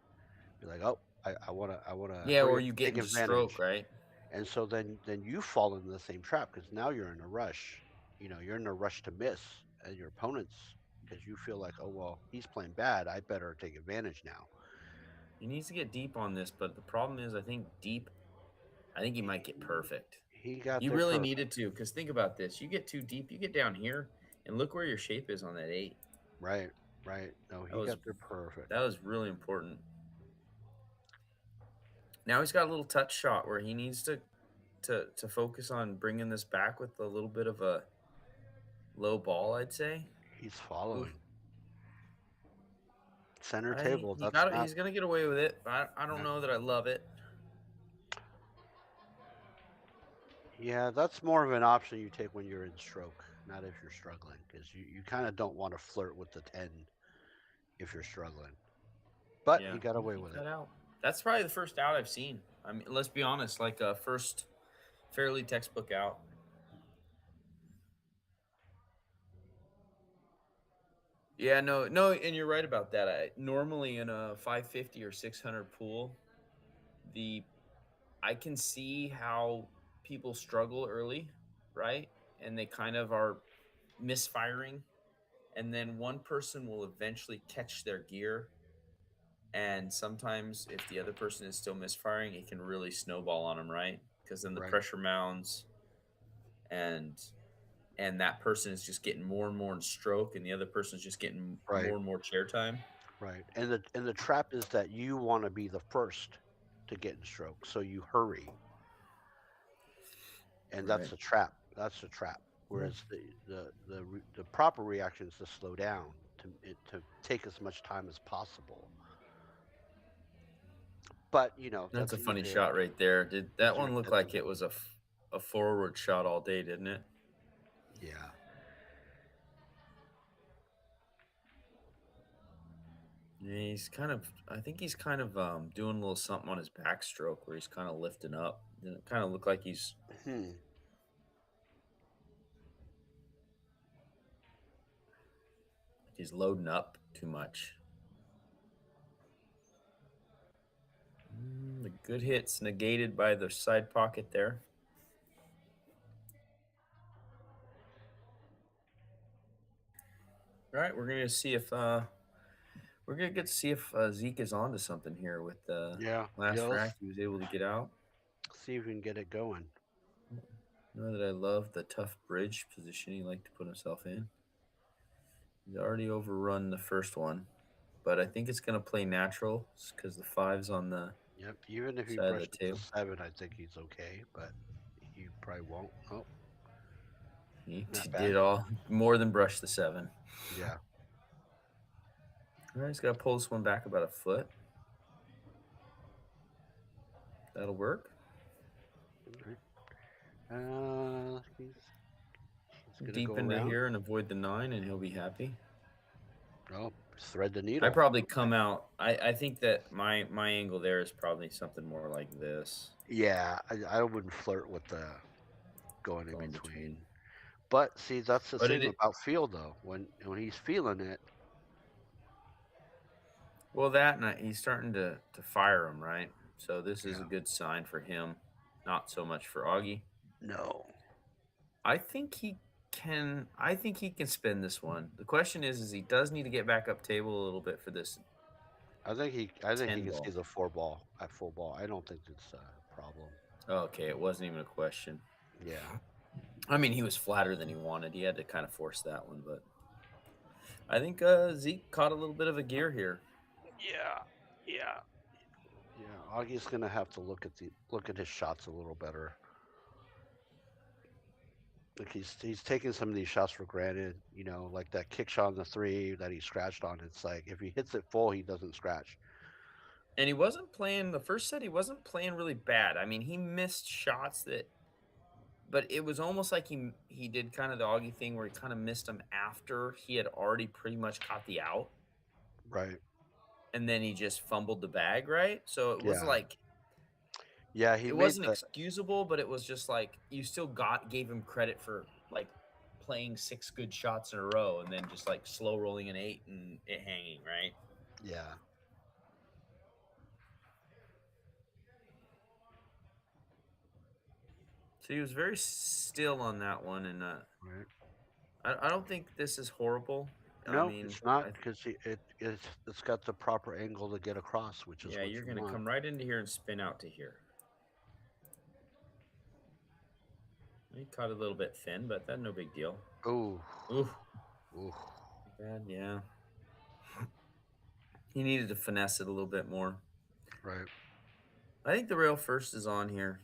You're like, oh, I wanna Yeah, hurry or up you and get take into stroke, advantage. right? And so then you fall into the same trap because now you're in a rush. You're in a rush to miss, and your opponent's because you feel like, oh well, he's playing bad. I better take advantage now. He needs to get deep on this, but the problem is, I think he might get He, perfect. he got He there really needed perfect. to, because think about this: you get too deep, you get down here, and look where your shape is on that eight. Right, right. No, That he was got there that perfect. was really important. Now he's got a little touch shot where he needs to focus on bringing this back with a little bit of a low ball, I'd say. He's Oof. following center table. He That's got it. not. He's gonna get away with it. But I don't Yeah, know that I love it. yeah, that's more of an option you take when you're in stroke, not if you're struggling, because you kind of don't want to flirt with the 10 if you're struggling. But he Yeah, got he, away he with it. cut out. That's probably the first out I've seen. I mean, let's be honest, like a first fairly textbook out. Yeah, no, and you're right about that. Normally in a 550 or 600 pool, the I can see how people struggle early, right? And they kind of are misfiring, and then one person will eventually catch their gear. And sometimes, if the other person is still misfiring, it can really snowball on them, right? Because then the Right, pressure mounds, and that person is just getting more and more in stroke, and the other person is just getting right, more and more chair time. right. And the trap is that you want to be the first to get in stroke, so you hurry, and that's Right. a trap. That's a trap. Yeah. Whereas the proper reaction is to slow down to take as much time as possible. But That's a that's funny shot right there. Did that easier one look said than like it done. was a forward shot all day, didn't it? Yeah. Yeah, I think he's kind of doing a little something on his backstroke where he's kind of lifting up. And it kind of looked like Hmm. he's loading up too much. The good hits negated by the side pocket there. All right, we're gonna get to see if Zeke is onto something here with the Yeah, yeah. last Let's rack he was able to get out. see if we can get it going. Know that I love the tough bridge position he liked to put himself in. He's already overrun the first one, but I think it's gonna play natural because the five's on the Yep. Even if he side of the brushes the table. 7, I think he's okay, but he probably won't. Oh, He not bad. did all more than brush the seven. Yeah. All right, he's got to pull this one back about a foot. That'll work. Okay. He's gonna go Deep into around. here and avoid the nine, and he'll be happy. Oh, thread the I needle. probably Okay. come out. I think that my angle there is probably something more like this, Yeah, I wouldn't flirt with the going in going between. between. But see, that's the But thing about feel though. When he's feeling it, well, that and he's starting to fire him right. So this is a yeah. good sign for him, not so much for Augie. No. I think he can. I think he can spin this one. The question is he does need to get back up table a little bit for this I think he 10 can see ball. the 4 ball at full ball. I don't think it's a problem. Okay, it wasn't even a question. Yeah. I mean, he was flatter than he wanted. He had to kind of force that one, but I think Zeke caught a little bit of a gear here. Yeah. Yeah. Yeah. Augie's gonna have to look at his shots a little better. Like he's taking some of these shots for granted. Like that kick shot on the 3 that he scratched on. It's like if he hits it full, he doesn't scratch. And he wasn't playing the first set. He wasn't playing really bad. I mean, he missed shots that, but it was almost like he did kind of the Augie thing where he kind of missed them after he had already pretty much caught the out, Right. and then he just fumbled the bag. Right, so it was Yeah. like Yeah. He it made wasn't the excusable, but it was just like you still gave him credit for like playing six good shots in a row and then just like slow rolling an eight and it hanging. Right. yeah. So he was very still on that one, and Right. I don't think this is horrible. I No, mean, it's not because it's got the proper angle to get across, which is yeah, what you're you gonna want. come right into here and spin out to here. He caught a little bit thin, but that's no big deal. Oh. Ooh, Ooh. bad, yeah. He needed to finesse it a little bit more. Right. I think the rail first is on here.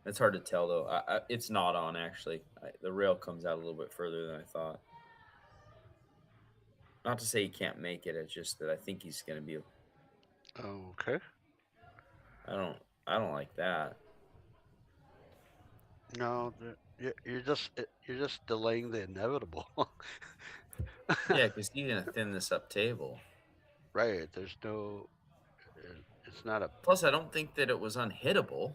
It's hard to tell though. It's not on actually. The rail comes out a little bit further than I thought. Not to say he can't make it. It's just that I think he's going to be. Okay. I don't. I don't like that. No, you're just delaying the inevitable. Yeah, because he's going to thin this up table. Right. There's no. It's not a Plus, I don't think that it was unhittable.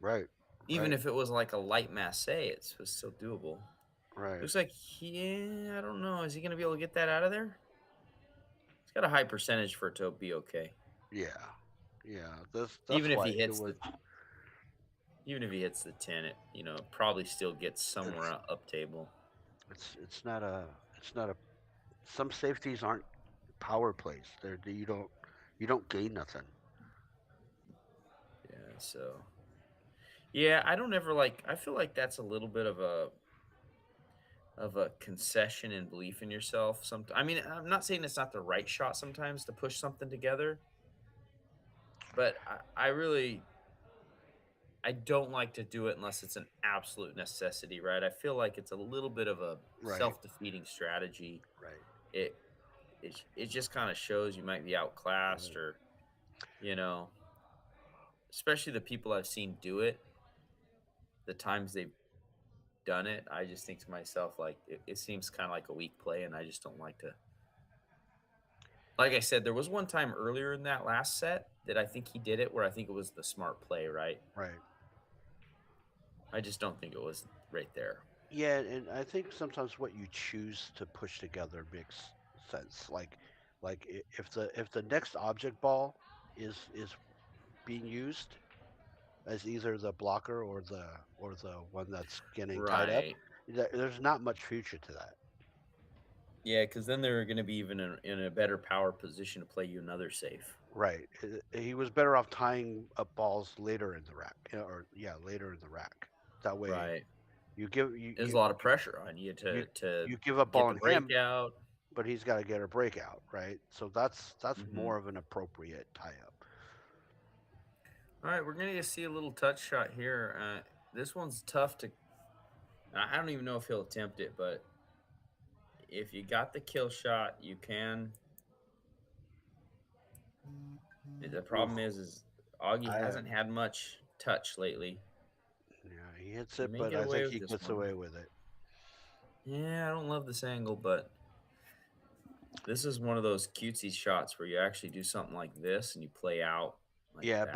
right. Even Right. if it was like a light masse, it was still doable. Right. Looks like I don't know. Is he going to be able to get that out of there? He's got a high percentage for it to be okay. Yeah. Yeah. That's Even that's if why he it hits was the even if he hits the 10, it probably still gets somewhere it's up table. it's not a some safeties aren't power plays. You don't gain nothing. Yeah, so yeah, I don't ever like. I feel like that's a little bit of a concession and belief in yourself. I mean, I'm not saying it's not the right shot sometimes to push something together, but I really I don't like to do it unless it's an absolute necessity, right? I feel like it's a little bit of a Right. self-defeating strategy. Right. It it just kind of shows you might be outclassed Mhm. or, you know, especially the people I've seen do it, the times they've done it, I just think to myself like it seems kind of like a weak play and I just don't like to. Like I said, there was one time earlier in that last set that I think he did it where I think it was the smart play, right? Right. I just don't think it was right there. Yeah, and I think sometimes what you choose to push together makes sense. If the next object ball is being used as either the blocker or the one that's getting tied up, Right. there's not much future to that. Yeah, because then they're going to be even in a better power position to play you another safe. Right. He was better off tying up balls later in the rack, or yeah, later in the rack. That way, Right. you give you There's a you lot of pressure on you you, to you give up get ball the on him, breakout. but he's got to get a breakout, right? So that's Hmm. more of an appropriate tie up. All right, we're going to see a little touch shot here. This one's tough to. I don't even know if he'll attempt it, but if you got the kill shot, you can. The Oof. problem is Augie I hasn't had much touch lately. Yeah, he hits He it, may but get I away think with he this gets one. away with it. Yeah, I don't love this angle, but this is one of those cutesy shots where you actually do something like this and you play out like Yeah, that.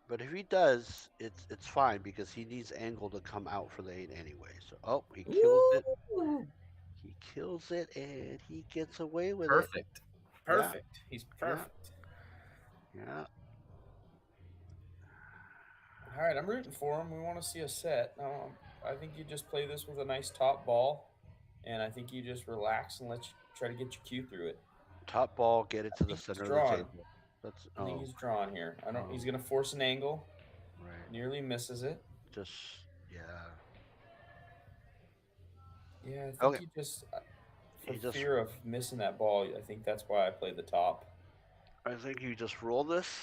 but if he does, it's fine because he needs angle to come out for the 8 anyway. So he kills it. Ooh, He kills it and he gets away with it. perfect. Yeah, Perfect. He's yeah, perfect. yeah. All right, I'm rooting for him. We want to see a set. I think you just play this with a nice top ball, and I think you just relax and try to get your cue through it. Top ball, get it I to the think he's center of the drawing. table. That's I think he's drawing here. I don't. He's gonna force an angle. right. Nearly misses it. Just yeah. Yeah, I think Okay. you just for You just fear of missing that ball. I think that's why I played the top. I think you just roll this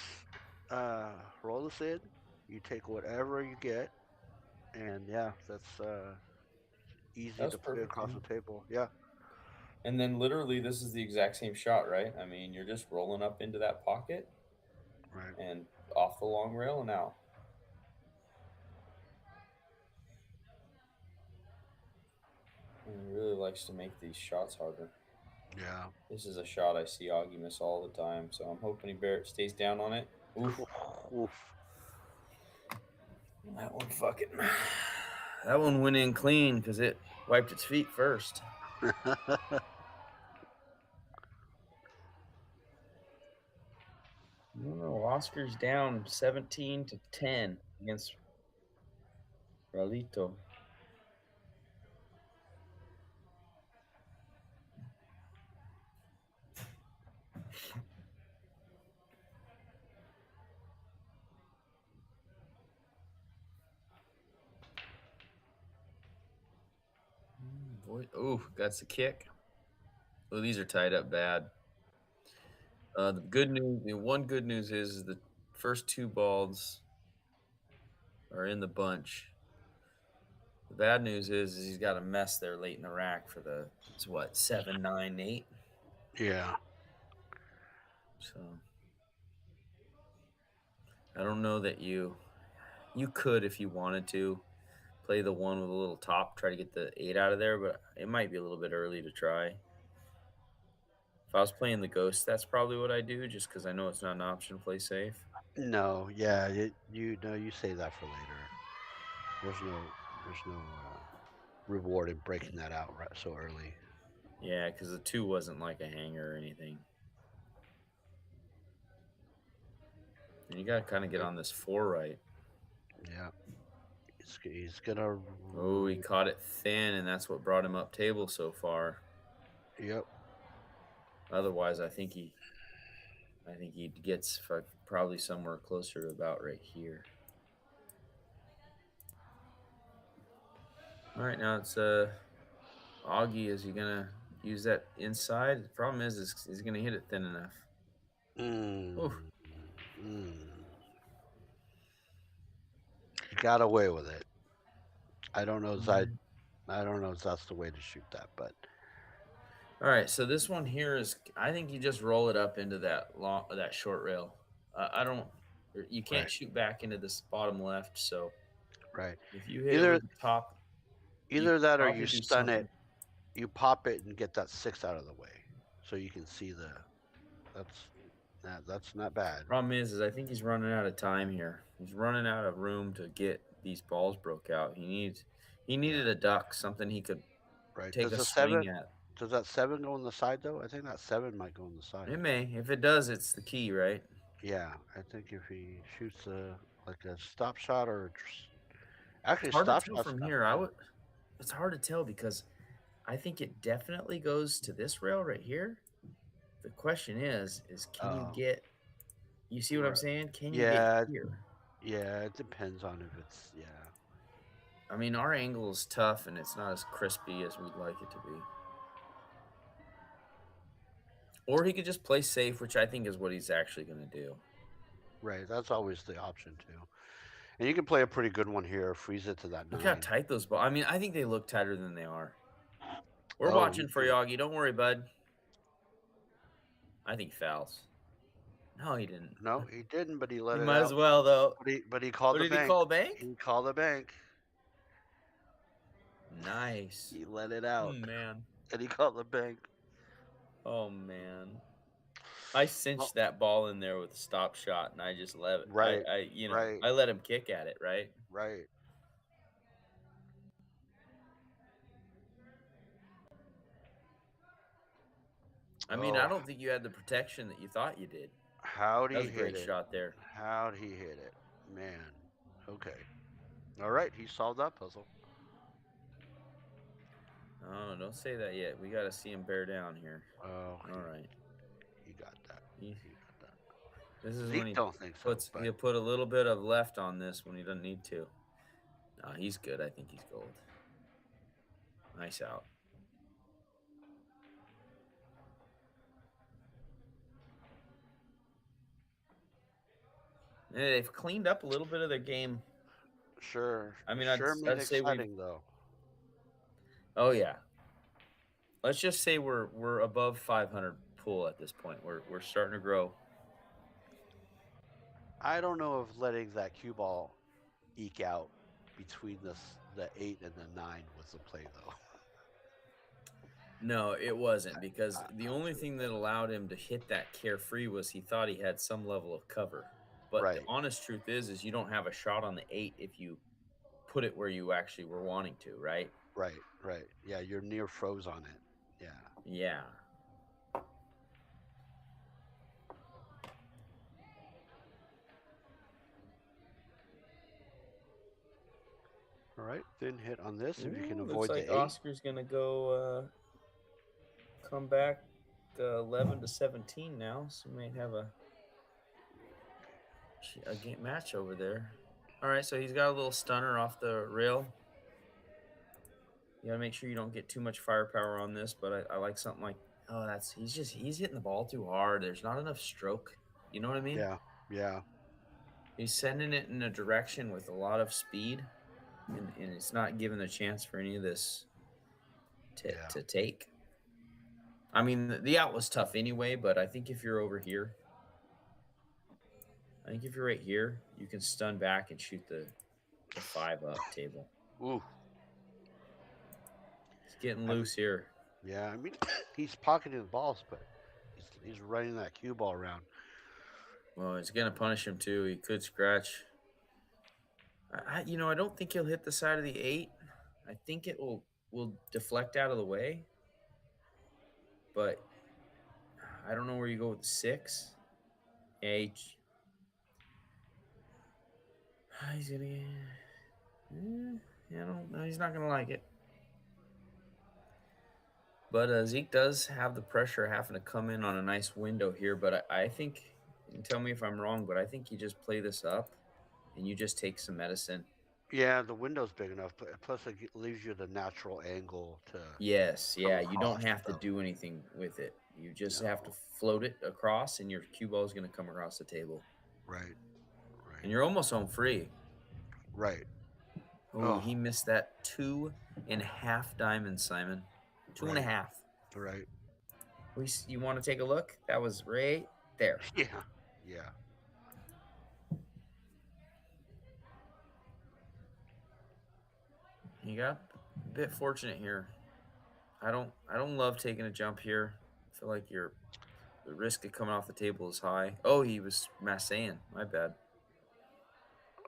in. You take whatever you get, and yeah, that's That easy was to play perfect. across Yeah. the table. Yeah, And then literally, this is the exact same shot, right? I mean, you're just rolling up into that pocket right. and off the long rail and out. And he really likes to make these shots harder. Yeah. This is a shot I see Augie miss all the time, so I'm hoping stays down on it. Oof. Oof. That one fucking. That one went in clean because it wiped its feet first. No, Oscar's down 17-10 against Ralito. Boy, ooh, that's a kick. Oh, these are tied up bad. The good news, one good news is the first two balls are in the bunch. The bad news is he's got a mess there late in the rack for it's what, 7, 9, 8. Yeah. So I don't know that you could if you wanted to play the one with a little top, try to get the 8 out of there, but it might be a little bit early to try. If I was playing the ghost, that's probably what I do, just because I know it's not an option to play safe. No. Yeah. You know you save that for later. There's no reward in breaking that out right so early. Yeah, because the 2 wasn't like a hanger or anything. And you got to kind of get Yep. on this 4 right. Yeah. He's gonna. Oh, he caught it thin, and that's what brought him up table so far. Yep. Otherwise, I think he gets probably somewhere closer to about right here. All right, now it's Augie. Is he gonna use that inside? The problem is he's gonna hit it thin enough. Oh, Mm, mm. He got away with it. I don't know. If I don't know if that's the way to shoot that, but all right. So this one here is, I think you just roll it up into that short rail. I don't. You can't right, shoot back into this bottom left. So right. if you hit it Either with the top, you either that or you probably do stun it, something. you pop it and get that 6 out of the way, so you can see the. That's that's not bad. Problem is I think he's running out of time here. He's running out of room to get these balls broke out. He Yeah, needed a duck, something he could right. take a swing at. Does that 7 go on the side though? I think that 7 might go on the side. It may. If it does, it's the key, right? Yeah, I think if he shoots a like a stop shot or actually It's hard to stop tell shot's from not here. bad. It's hard to tell because I think it definitely goes to this rail right here. The question is can you Oh, get? You see what I'm right. saying? Can you get Yeah, here? yeah. It depends on if it's yeah. I mean, our angle is tough and it's not as crispy as we'd like it to be. Or he could just play safe, which I think is what he's actually going to do. Right. That's always the option too. And you can play a pretty good one here. Freeze it to that Look how 9. tight those balls. I mean, I think they look tighter than they are. We're Oh, me watching for you, too. Augie. Don't worry, bud. I think he fouls. No, he didn't. No, he didn't, but he let He it might as out. well, though. But he called What the did he bank. call, bank? He called the bank. Nice. He let it out, Man. and he called the bank. Oh, man. I Oh, cinched that ball in there with a stop shot, and I just let it. right, right, I let him kick at it, right? right. I mean, I Oh, don't think you had the protection that you thought you did. how'd That he was a hit great it? shot there. How'd he hit it? Man. Okay. All right, he solved that puzzle. Oh, don't say that yet. We got to see him bear down here. Oh, All right. he got that. He, He got that. this is when Zeke don't think so, but he'll put a little bit of left on this when he doesn't need to. No, he's good. I think he's gold. Nice out. And they've cleaned up a little bit of their game. sure, I mean, sure made I'd say we've. exciting though. Oh yeah. Let's just say we're above 500 pool at this point. We're starting to grow. I don't know if letting that cue ball eke out between the 8 and the 9 was the play though. No, it wasn't because I'm the not only sure. thing that allowed him to hit that carefree was he thought he had some level of cover. But the Right, honest truth is you don't have a shot on the 8 if you put it where you actually were wanting to, right? right, right. Yeah, you're near froze on it. Yeah. Yeah. All right, thin hit on this if you can Ooh, looks avoid like the 8. Oscar's gonna go come back 11-17 now. So we might have a game match over there. All right, so he's got a little stunner off the rail. You gotta make sure you don't get too much firepower on this, but I like something like he's hitting the ball too hard. There's not enough stroke. You know what I mean? Yeah, yeah, He's sending it in a direction with a lot of speed, and it's not giving the chance for any of this yeah. to take. I mean, the out was tough anyway, but I think if you're over here, I think if you're right here, you can stun back and shoot the 5 up table. Ooh, He's getting I mean, loose here. yeah. I mean, he's pocketing the balls, but he's running that cue ball around. Well, he's gonna punish him too. He could scratch. I don't think he'll hit the side of the 8. I think it will deflect out of the way, but I don't know where you go with the 6. H. He's gonna get. I don't know. He's not gonna like it. But Zeke does have the pressure having to come in on a nice window here. But I think, and tell me if I'm wrong, but I think you just play this up and you just take some medicine. Yeah, the window's big enough, but plus it leaves you the natural angle to Yes, come yeah. You don't across. have to So, do anything with it. You just have to no, float it across, and your cue ball is going to come across the table. right, And right, you're almost home free. right. Oh, Oh, he missed that 2.5 diamonds, Simon. Two and a right, half. right. You want to take a look? That was right there. Yeah, yeah. You got a bit fortunate here. I don't love taking a jump here. I feel like the risk of coming off the table is high. Oh, he was massaying. My bad.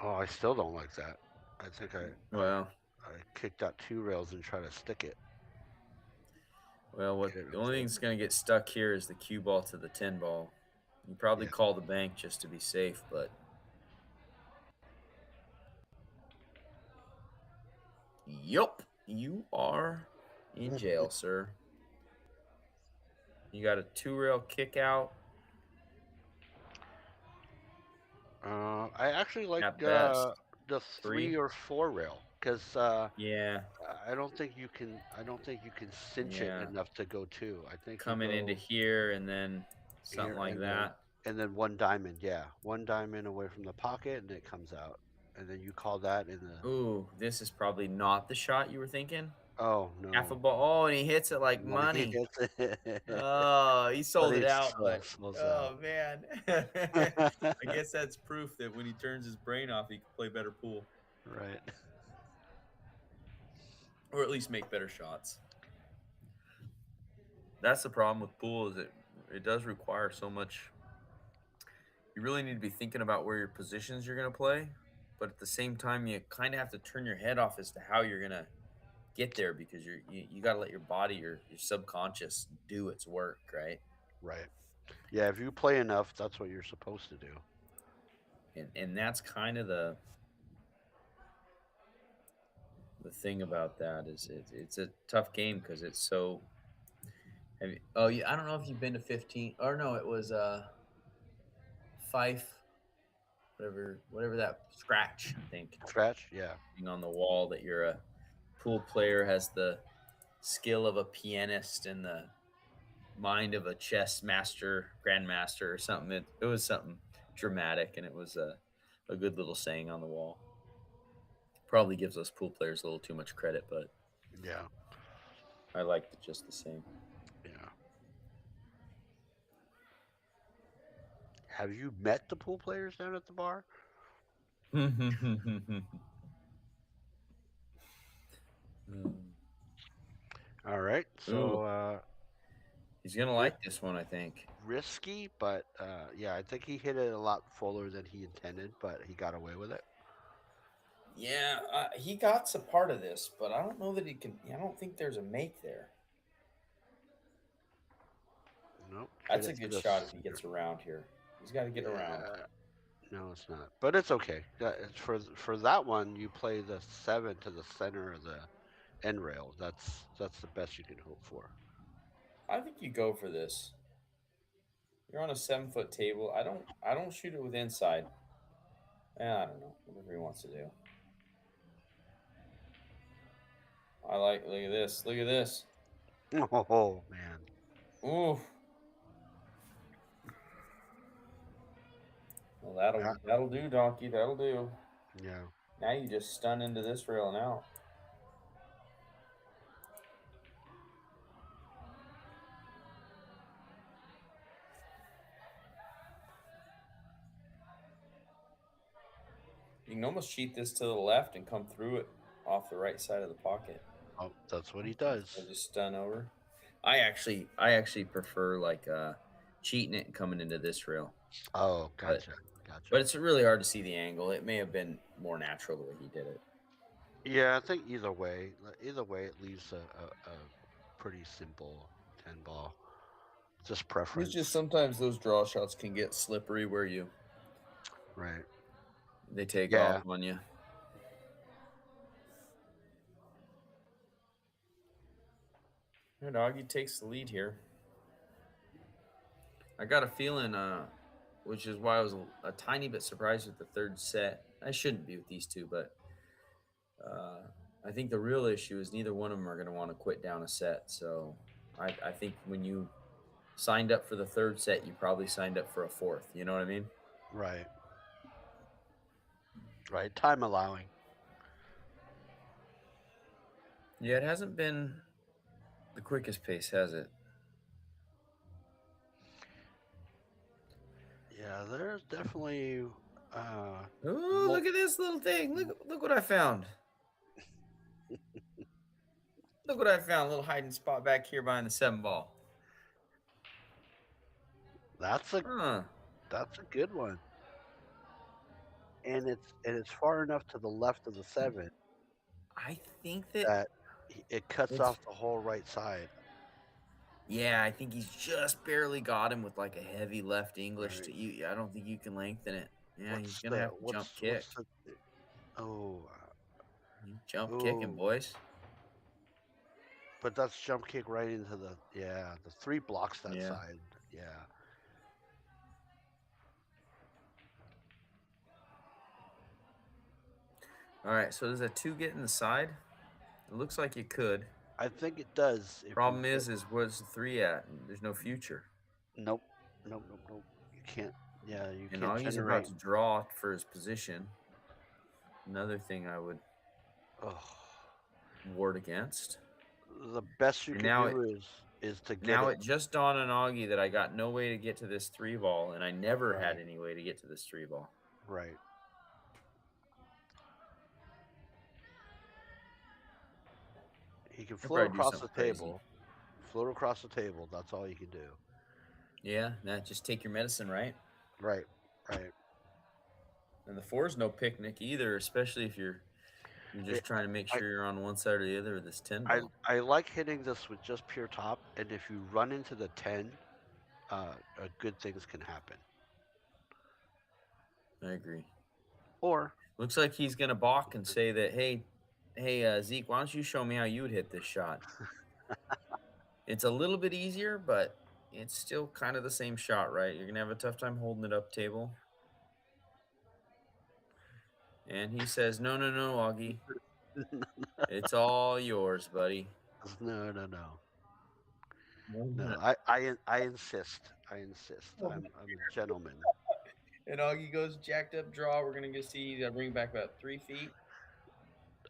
Oh, I still don't like that. I think Well, I kicked out 2 rails and try to stick it, what get it the up only there. thing that's gonna get stuck here is the cue ball to the 10 ball. You probably Yeah. call the bank just to be safe, but yup, you are In jail, sir. You got a 2-rail kick out I actually like at best. the 3. 3 or 4 rail because Yeah, I don't think you can. I don't think you can cinch it yeah. enough to go 2. I think you Coming into go here and then something here like that. and then one diamond. Yeah, one diamond away from the pocket, and it comes out. And then you call that in the. Ooh, this is probably not the shot you were thinking. Oh Half a no! ball. Oh, and he hits it like When he money. hits it, Oh, he but sold it it out, but slows out. oh man. I guess that's proof that when he turns his brain off, he can play better pool, Right. or at least make better shots. That's the problem with pool is it does require so much. You really need to be thinking about where your positions you're going to play, but at the same time, you kind of have to turn your head off as to how you're going to get there because you got to let your body, your subconscious do its work, right? Right. Yeah. If you play enough, that's what you're supposed to do. And that's kind of the thing about that is it's a tough game because it's so. Oh, yeah, I don't know if you've been to 15 or no, it was Fife, whatever that scratch, I think, Scratch. Yeah. being on the wall that you're a pool player has the skill of a pianist and the mind of a chess master, grandmaster, or something. It was something dramatic, and it was a good little saying on the wall. Probably gives us pool players a little too much credit, but Yeah. I liked it just the same. Yeah. Have you met the pool players down at the bar? All right. Ooh, So he's gonna ri- like this one, I think. risky, but yeah, I think he hit it a lot fuller than he intended, but he got away with it. Yeah, he got a part of this, but I don't know that he can. I don't think there's a make there. Nope. Hit That's a it to good the shot if he center. gets around here. He's got to get around. Yeah. No, it's not. But it's okay. It's for that one, you play the 7 to the center of the end rail. That's the best you can hope for. I think you go for this. You're on a 7-foot table. I don't shoot it with inside. I don't know. Whatever he wants to do. Look at this. Look at this. Oh man. Ooh. Well, Yeah. that'll do, donkey. That'll do. Yeah. Now you just stun into this rail and out. You can almost cheat this to the left and come through it off the right side of the pocket. Oh, that's what he Or does. just stun over. I actually prefer like cheating it and coming into this rail. Oh, But gotcha. but Gotcha. it's really hard to see the angle. It may have been more natural the way he did it. Yeah, I think either way, it leaves a pretty simple 10 ball. Just It's just preference. sometimes those draw shots can get slippery where Right. they take off Yeah. on you. Your doggy takes the lead here. I got a feeling, which is why I was a tiny bit surprised with the third set. I shouldn't be with these two, but uh, I think the real issue is neither one of them are going to want to quit down a set. So I think when you signed up for the third set, you probably signed up for a fourth. You know what I mean? Right. Right. Time allowing. Yeah, it hasn't been the quickest pace, has it? Yeah, there's definitely Ooh, mo- look at this little thing. Look what I found. Look what I found. A little hiding spot back here behind the 7 ball. that's a Huh. that's a good one. And it's far enough to the left of the 7 I think that that it cuts it's off the whole right side. yeah, I think he's just barely got him with like a heavy left English Right. to you. I don't think you can lengthen it. Yeah, he's What's gonna the have to jump what's kick. the oh He's jump kicking, oh boys. but that's jump kick right into the 3 blocks that Yeah. side. Yeah. All right. So does a 2 get in the side? It looks like it could. I think it does if you Problem get is where's the 3 at? There's no future. nope. Nope, nope, nope. You can't yeah, you And can't Augie's about generate. to draw for his position. Another thing I would Oh. ward against. The best you And can do is to get now it it just dawned on Augie that I got no way to get to this 3 ball, and I never had right. any way to get to this 3 ball. Right. He can I'll float probably do across the something crazy. table. Float across the table. That's all you can do. Yeah, that just take your medicine, right? Right. Right. And the 4 is no picnic either, especially if you're It, just trying to make I, sure you're on one side or the other of this 10 I ball. I like hitting this with just pure top, and if you run into the 10, good things can happen. I agree. Or Looks like he's gonna balk and say that, hey, Zeke, why don't you show me how you would hit this shot? It's a little bit easier, but it's still kind of the same shot, right? You're gonna have a tough time holding it up table. And he says, "No, no, no, Augie, it's all yours, buddy." no, no, no, Mhm. no. I insist. I insist. I'm a gentleman. And Augie goes jacked up draw. We're gonna get see. Got to bring it back about 3 feet.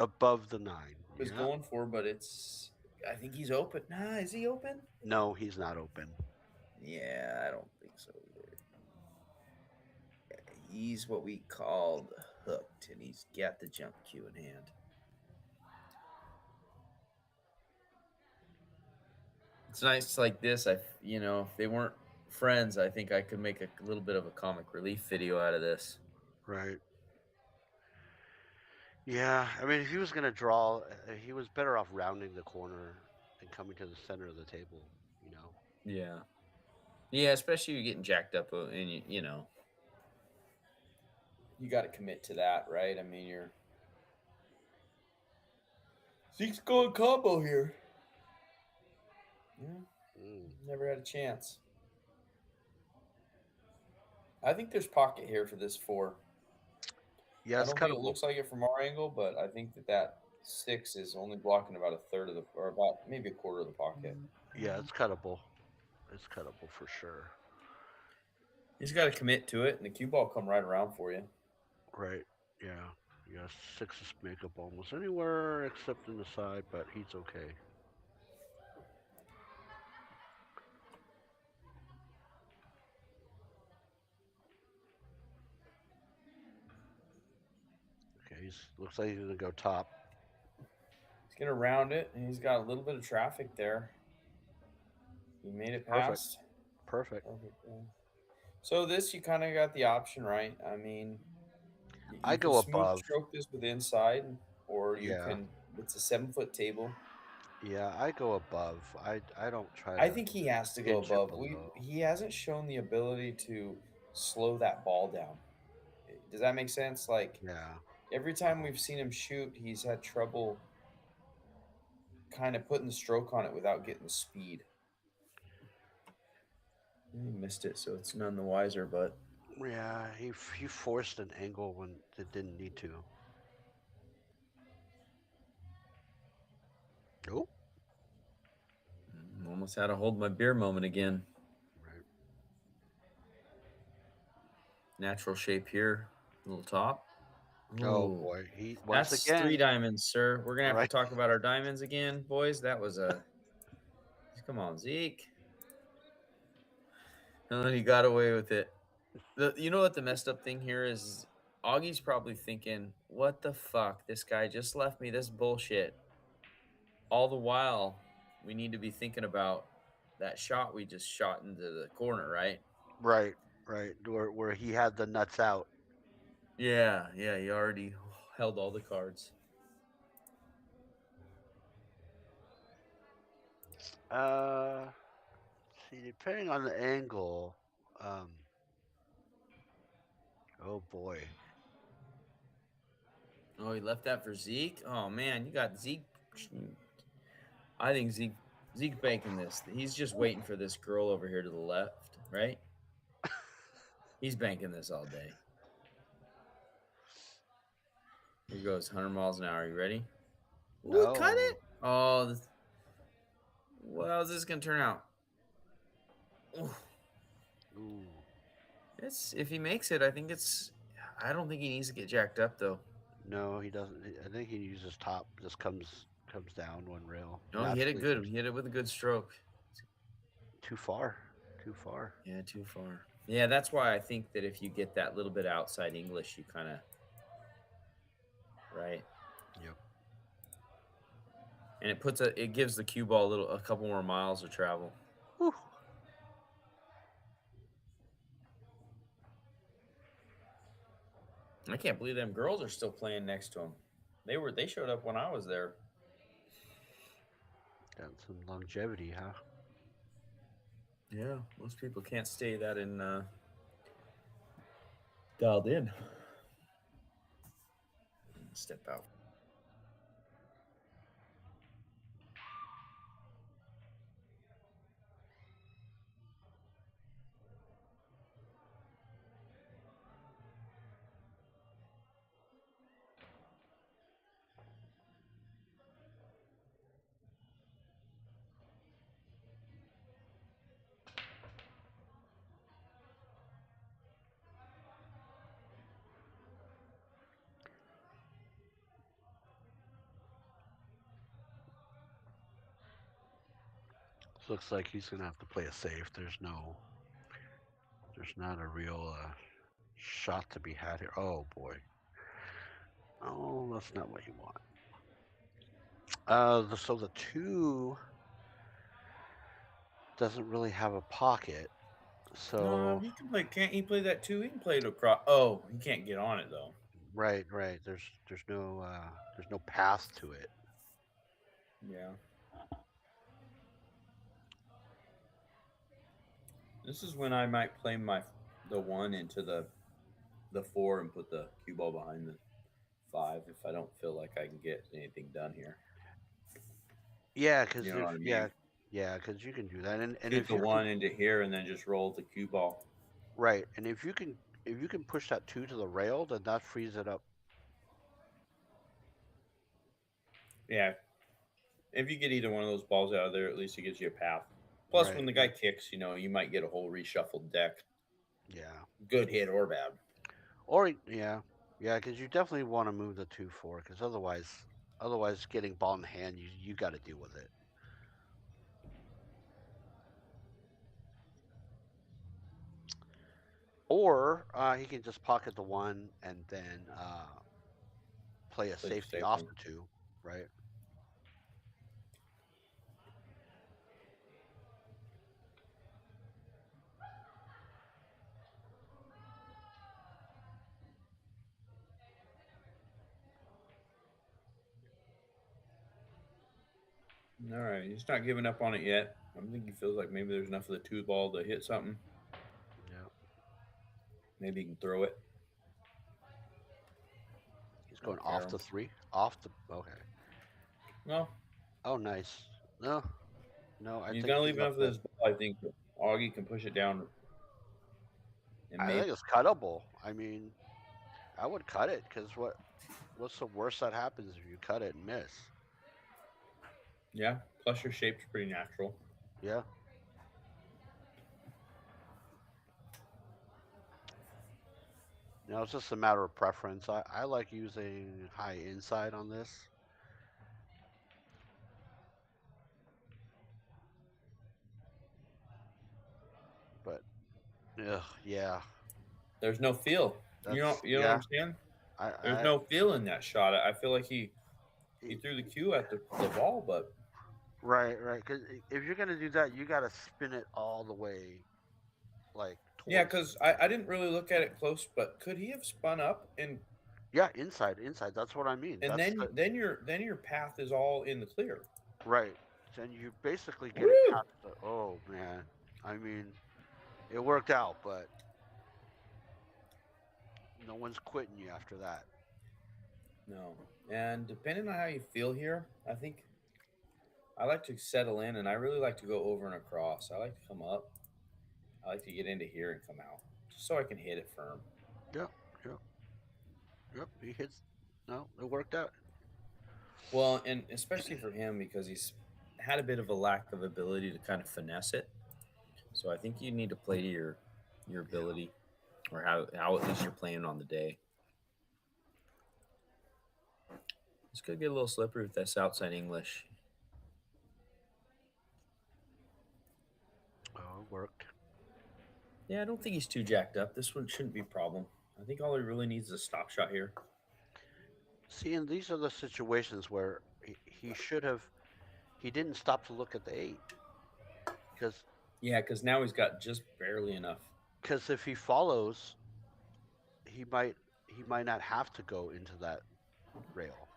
Above the 9. Was Yeah. going for, but it's. I think he's open. Nah, is he open? No, he's not open. Yeah, I don't think so either. He's what we called hooked, and he's got the jump cue in hand. It's nice like this. If they weren't friends, I think I could make a little bit of a comic relief video out of this. Right. Yeah. I mean, if he was gonna draw, he was better off rounding the corner and coming to the center of the table. You know. Yeah, yeah, especially you getting jacked up, and you got to commit to that, right? I mean, you're Zeke's going combo here. Yeah, Mm. never had a chance. I think there's pocket here for this 4. Yeah, I it's don't think it cuttable. looks like it from our angle, but I think that 6 is only blocking about a third of the, or about maybe a quarter of the pocket. Yeah, it's cuttable. It's cuttable for sure. You just got to commit to it, and the cue ball come right around for you. Right. Yeah. Yeah. Sixes make up almost anywhere except in the side, but he's okay. Okay. He's looks like he's gonna go top. He's gonna round it, and he's got a little bit of traffic there. He made it Perfect. past. Perfect. Perfect. Yeah. So this, you kind of got the option, right? I mean, I you can go smooth above. stroke this with inside, or you Yeah. can. It's a 7 foot table. Yeah. I go above. I don't try I to think he has to go pinch it above. below. He hasn't shown the ability to slow that ball down. Does that make sense? Like Yeah. every time we've seen him shoot, he's had trouble kind of putting the stroke on it without getting the speed. He missed it, so it's none the wiser. But Yeah. He forced an angle when it didn't need to. Oh. almost had to hold my beer moment again. Right. Natural shape here, little top. Oh Ooh, boy. He once that's 3 again. diamonds, sir. We're gonna have to Right. talk about our diamonds again, boys. That was a come on, Zeke. No, he got away with it. You know what the messed up thing here is? Augie's probably thinking, "What the fuck? This guy just left me this bullshit." All the while, we need to be thinking about that shot we just shot into the corner, right? Right. Right. Where he had the nuts out. Yeah, yeah. He already held all the cards. Uh. See, depending on the angle. Um. Oh boy. Oh, he left that for Zeke. Oh man, you got Zeke. I think Zeke banking this. He's just waiting for this girl over here to the left, right? He's banking this all day. Here goes 100 miles an hour. You ready? Ooh, cut No. it! Oh, how's this gonna turn out? Ooh. Ooh. It's if he makes it, I think it's. I don't think he needs to get jacked up though. No, he doesn't. I think he uses top. Just comes down one rail No, he hit it naturally. good. He hit it with a good stroke. Too far. Too far. Yeah, too far. Yeah, that's why I think that if you get that little bit outside English, you kind of right, Yep. and it gives the cue ball a couple more miles of travel. Whew. I can't believe them girls are still playing next to him. They showed up when I was there. Got some longevity, huh? Yeah, most people can't stay that in dialed in. Step out. Looks like he's gonna have to play it safe. There's not a real shot to be had here. Oh boy. Oh, that's not what you want. So the two doesn't really have a pocket. No, So he can play. Can't he play that too? He can play it across. Oh, he can't get on it though. right. There's no path to it. Yeah. This is when I might play the one into the four and put the cue ball behind the five if I don't feel like I can get anything done here. Yeah, You because know if what I mean? yeah, because you can do that, and Shoot if the you can one into here and then just roll the cue ball. right, and if you can push that two to the rail, then that frees it up. Yeah. If you get either one of those balls out of there, at least it gives you a path. Plus, Right. when the guy kicks, you might get a whole reshuffled deck. Yeah. Good hit or bad. Or yeah, because you definitely want to move the 2-4, because otherwise getting ball in hand, you got to deal with it. Or he can just pocket the one and then play a Play the safety safe off one. the two, right? All right. He's not giving up on it yet. I think he feels like maybe there's enough of the two ball to hit something. Yeah. Maybe he can throw it. He's I going don't off care. the three, off the okay. No, Oh, nice. No, no, I he's think gonna he's leave up enough of there. this ball. I think Augie can push it down and I maybe. think it's cuttable. I mean, I would cut it because what's the worst that happens if you cut it and miss? Yeah. Plus, your shape's pretty natural. Yeah. It's just a matter of preference. I like using high inside on this, but yeah, There's no feel. You know what yeah. I'm saying? There's I no feel in that shot. I feel like he I threw the cue at the ball, but right. Because if you're gonna do that, you gotta spin it all the way like yeah, towards. because I didn't really look at it close, but could he have spun up Yeah, inside. That's what I mean. and That's the then your path is all in the clear. right. Then you basically get it Woo! past the. Oh man, I mean, it worked out, but no one's quitting you after that. No, and depending on how you feel here, I think I like to settle in, and I really like to go over and across. I like to come up. I like to get into here and come out, just so I can hit it firm. Yep, yep, yep. He hits. No, it worked out. Well, and especially for him because he's had a bit of a lack of ability to kind of finesse it. So I think you need to play to your Yeah. ability, or how at least you're playing on the day. This could get a little slippery with this outside English. Oh, it worked. Yeah, I don't think he's too jacked up. This one shouldn't be a problem. I think all he really needs is a stop shot here. See, and these are the situations where he should have. He didn't stop to look at the eight because Yeah, because now he's got just barely enough. if he follows, he might he might not have to go into that rail.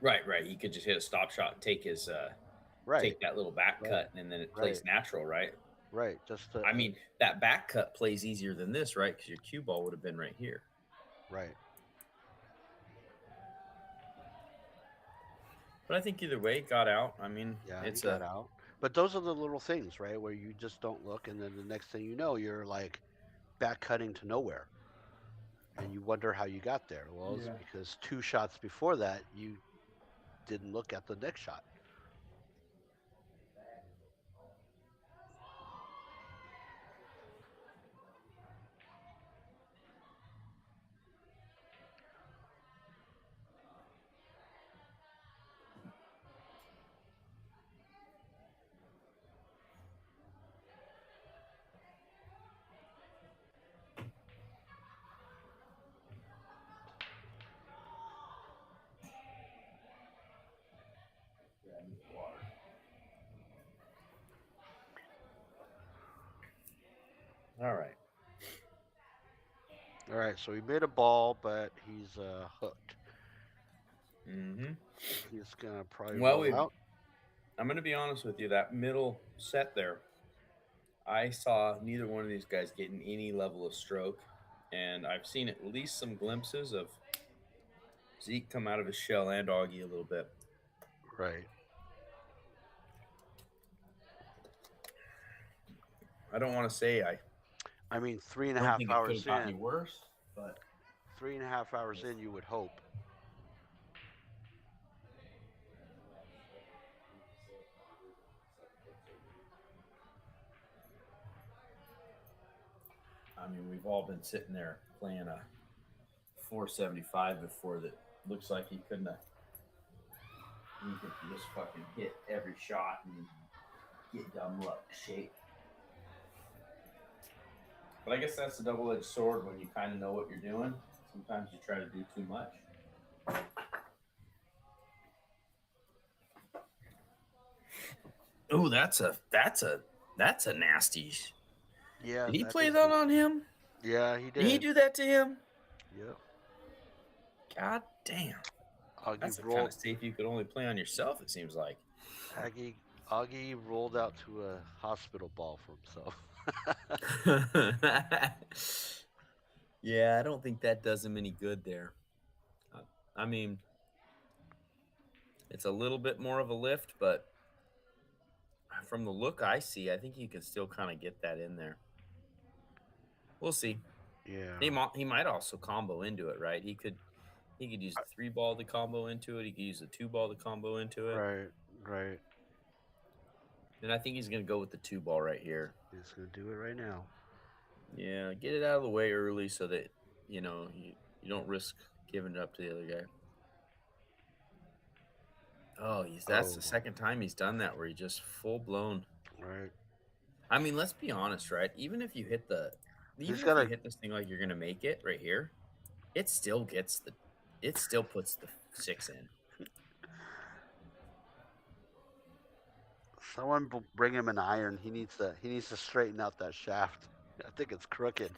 Right, right. He could just hit a stop shot and take his Right, take that little back right, cut, and then it right, plays natural, right? right. Just I mean, that back cut plays easier than this, right? Because your cue ball would have been right here. right. But I think either way, it got out. I mean, Yeah, he it's got a out. But those are the little things, right? Where you just don't look, and then the next thing you know, you're like back cutting to nowhere, and you wonder how you got there. Well, it's yeah. because two shots before that you didn't look at the next shot. All right. All right, so he made a ball, but he's hooked. Mm-hmm. He's gonna probably Well, roll out. I'm going to be honest with you. That middle set there, I saw neither one of these guys getting any level of stroke, and I've seen at least some glimpses of Zeke come out of his shell and Augie a little bit. Right. I don't want to say I I mean, three and a don't half think it could hours have gotten any in, worse, but 3.5 hours in, you would hope. I mean, we've all been sitting there playing a 475 before that looks like he couldn't have. He could just fucking hit every shot and get dumb luck shape. But I guess that's a double edged sword when you kind of know what you're doing. Sometimes you try to do too much. Oh, that's a nasty. Yeah, Did he that play is. that on him? Yeah, he Did he did. do that to him? Yep. God damn. Augie That's the kind rolled. of safe you could only play on yourself, it seems like. Aggie, Augie rolled out to a hospital ball for himself. Yeah, I don't think that does him any good there. Uh, I mean, it's a little bit more of a lift, but from the look I see, I think he can still kind of get that in there. We'll see. Yeah. He might also combo into it, right? He could use the 3 ball to combo into it. He could use the 2 ball to combo into it. Right. Right. And I think he's going to go with the 2 ball right here. He's gonna do it right now. Yeah, get it out of the way early so that you don't risk giving it up to the other guy. Oh, that's Oh. the second time he's done that where he just full blown. Right. I mean, let's be honest, right? He's Even if you gotta. hit this thing like you're gonna make it right here, it still it still puts the 6 in. Someone bring him an iron. He needs to. He needs to straighten out that shaft. I think it's crooked.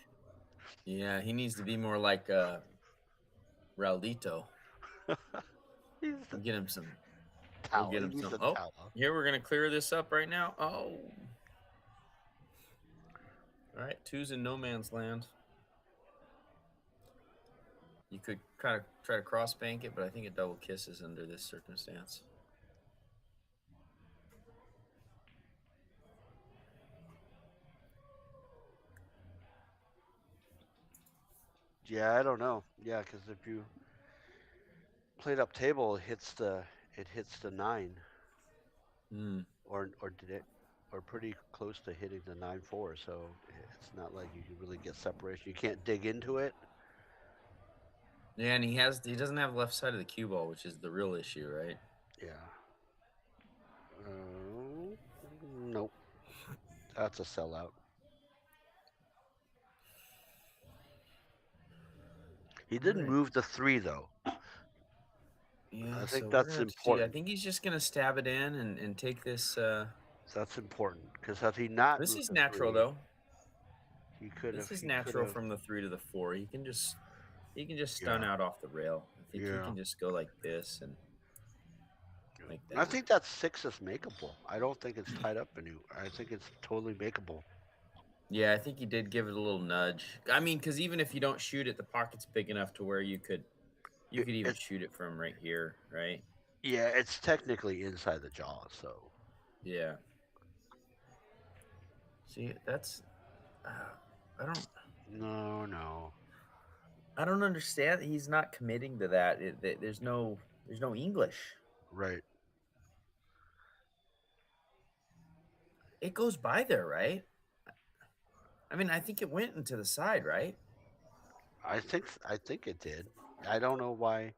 Yeah, he needs to be more like Raulito. He's the We'll get him some. We'll towel. get He him needs some. a Oh, towel. here we're gonna clear this up right now. Oh, all right, 2's in no man's land. You could kind of try to cross bank it, but I think it double kisses under this circumstance. Yeah, I don't know. Yeah, because if you played up table, it hits the nine, Hmm. or did it, or pretty close to hitting the 9-4. So it's not like you can really get separation. You can't dig into it. Yeah, and he doesn't have left side of the cue ball, which is the real issue, right? Yeah. Nope. That's a sellout. He All didn't right. move the three though. I Yeah, think so we're that's gonna have to see. I important. think he's just gonna stab it in and take this. That's important because had he not This moved is the natural three, though. he could have. This is He could natural have. from the 3 to the 4. He can just stun Yeah. out off the rail. I think he Yeah. can just go like this and Yeah. like I that. think that six is makeable. I don't think it's tied up any. I think it's totally makeable. Yeah, I think he did give it a little nudge. I mean, because even if you don't shoot it, the pocket's big enough to where you could even It shoot it from right here, right? yeah, it's technically inside the jaw. So Yeah. See, that's uh, I don't no, no, I don't understand. He's not committing to that. There's no English. right. It goes by there, right? I mean, I think it went into the side, right? I think it did. I don't know why.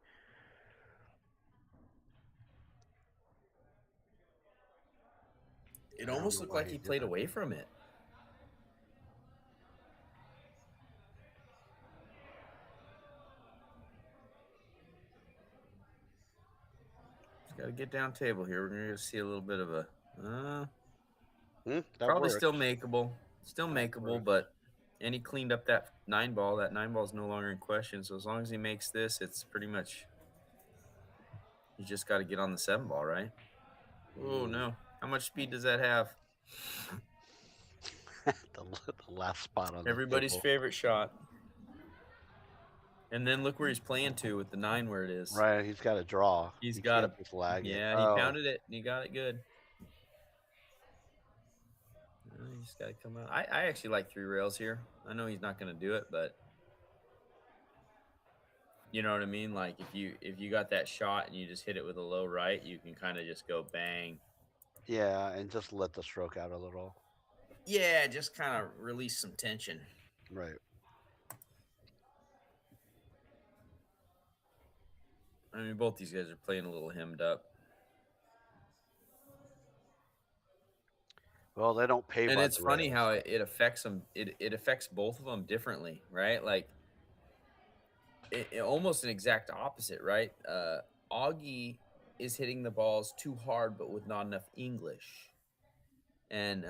It I don't almost know looked why like he he did played that. away from it. Just got to get down table here. We're gonna see a little bit of a That probably works. still makeable, That works. but and he cleaned up that 9 ball. That 9 ball is no longer in question. So as long as he makes this, it's pretty much he's just got to get on the 7 ball, right? Oh Mm. no, how much speed does that have? The last spot on the Everybody's table. favorite shot. And then look where he's playing to with the 9 where it is. Right, he's got to draw. He's He got can't a just lag it. yeah. He Oh, pounded it and he got it good. You just got to come out. I actually like 3 rails here. I know he's not going to do it, but you know what I mean. Like if you got that shot and you just hit it with a low right, you can kind of just go bang. yeah, and just let the stroke out a little. Yeah, just kind of release some tension. Right. I mean, both these guys are playing a little hemmed up, Well, they don't pay and by it's the funny rails. how it affects them. It affects both of them differently, right? Like almost an exact opposite, right? Augie is hitting the balls too hard, but with not enough English, and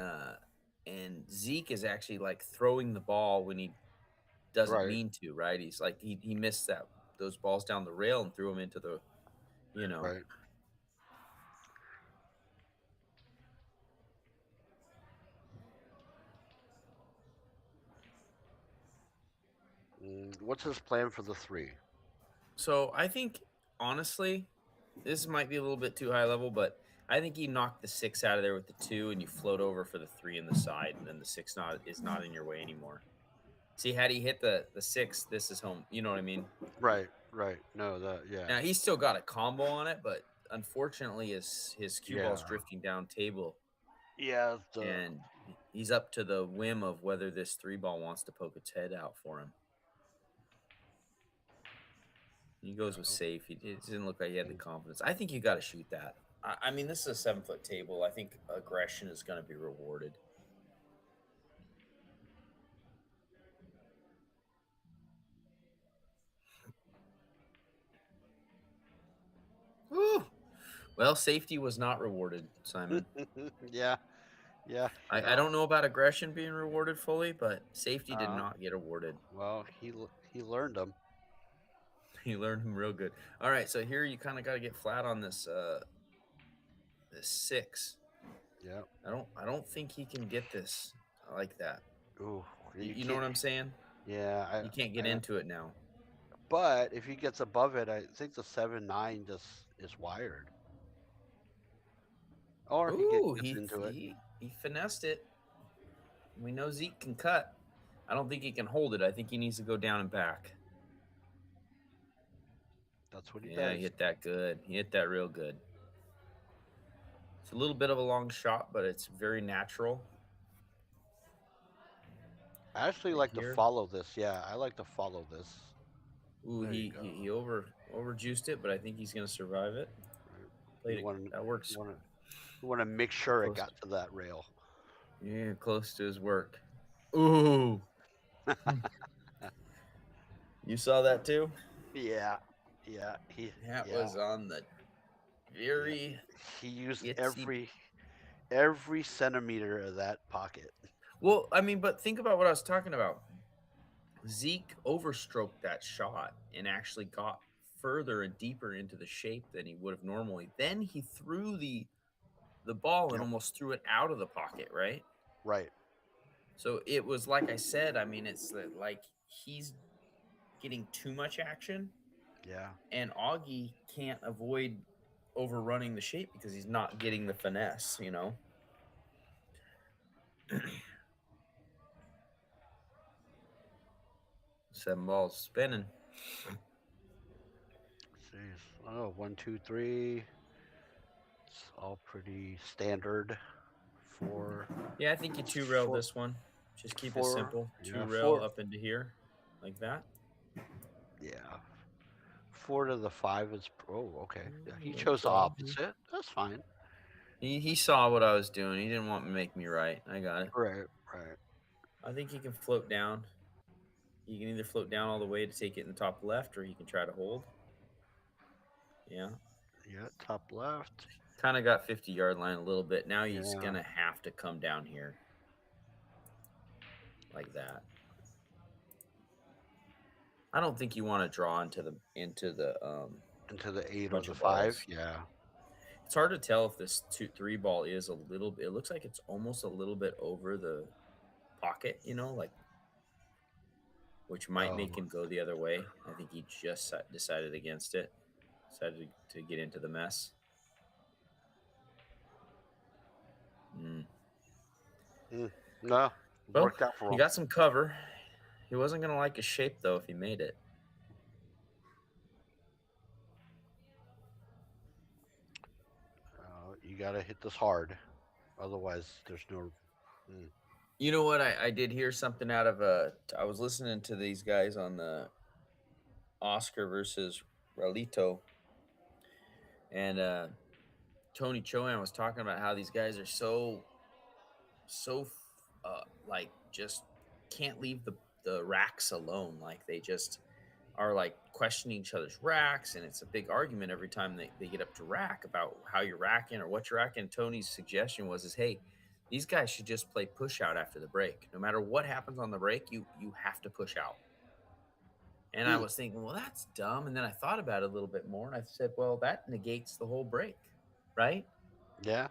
Zeke is actually like throwing the ball when he doesn't Right. mean to, right? He's like he missed those balls down the rail and threw them into the, you know. Right. What's his plan for the three? So I think honestly, this might be a little bit too high level, but I think you knock the 6 out of there with the 2, and you float over for the 3 in the side, and then the 6 not in your way anymore. See, had he hit the 6, this is home. You know what I mean? Right. Right. No, yeah. Now he's still got a combo on it, but unfortunately, his cue ball's Yeah. drifting down table, Yeah. and he's up to the whim of whether this 3 ball wants to poke its head out for him. He goes with safe. It didn't look like he had the confidence. I think you got to shoot that. I mean, this is a 7 foot table. I think aggression is going to be rewarded. Woo! Well, safety was not rewarded, Simon. Yeah. Yeah. I don't know about aggression being rewarded fully, but safety did Uh, not get awarded. well, he learned them. He learned him real good. All right, so here you kind of got to get flat on this 6. Yeah. I don't think he can get this like that. Ooh, You, you you know can't. what I'm saying? Yeah. You can't get I. into it now. But if he gets above it, I think the 7-9 just is wired, or Ooh, gets he into it. he he finessed it. We know Zeke can cut. I don't think he can hold it. I think he needs to go down and back. That's what he Yeah, he does. hit that good. He hit that real good. It's a little bit of a long shot, but it's very natural. I actually Right like to here. follow this. Yeah, I like to follow this. Ooh, There you he go. over juiced it, but I think he's gonna survive it. Right. Played it. That You works want to you want to make sure it close. got to that rail. Yeah, close to his work. Ooh, you saw that too? Yeah, yeah, That yeah, was on the yeah. very He used itsy. every centimeter of that pocket. Well, I mean, but think about what I was talking about. Zeke overstroked that shot and actually got further and deeper into the shape than he would have normally. Then he threw the ball and Yep. almost threw it out of the pocket, right? Right. So it was like I said, I mean, it's like he's getting too much action, Yeah. and Augie can't avoid overrunning the shape because he's not getting the finesse, you know? Seven balls spinning. Jeez. Oh, one, two, three. It's all pretty standard. Four, Yeah, I think you two rail four, this one. Just keep it four. simple. Two Yeah, rail four. up into here, like that. Yeah, four to the five is. Oh, okay. Yeah, he Little chose the dog here. opposite. That's fine. He saw what I was doing. He didn't want to make me right. I got it. Right. Right. I think he can float down. He can either float down all the way to take it in the top left, or he can try to hold. Yeah. Yeah. Top left. Kind of got 50-yard line a little bit. Now he's Yeah. gonna have to come down here like that. I don't think you want to draw into the Into the eight or bunch the of five. balls. Yeah. It's hard to tell if this 2-3 ball is a little. It looks like it's almost a little bit over the pocket. You know, like which might Oh. make him go the other way. I think he just decided against it. Decided to get into the mess. Mm. Mm, no. Well, Worked out for he him. got some cover. He wasn't going to like his shape, though, if he made it. You got to hit this hard. Otherwise, there's no. Mm, You know what? I did hear something out of I was listening to these guys on the Oscar versus Ralito, and Tony Chohan was talking about how these guys are so like just can't leave the racks alone. Like they just are like questioning each other's racks, and it's a big argument every time they get up to rack about how you're racking or what you're racking. Tony's suggestion was hey, these guys should just play push out after the break. No matter what happens on the break, you have to push out. And I mm, was thinking, well, that's dumb. And then I thought about it a little bit more, and I said, well, that negates the whole break, right? yeah.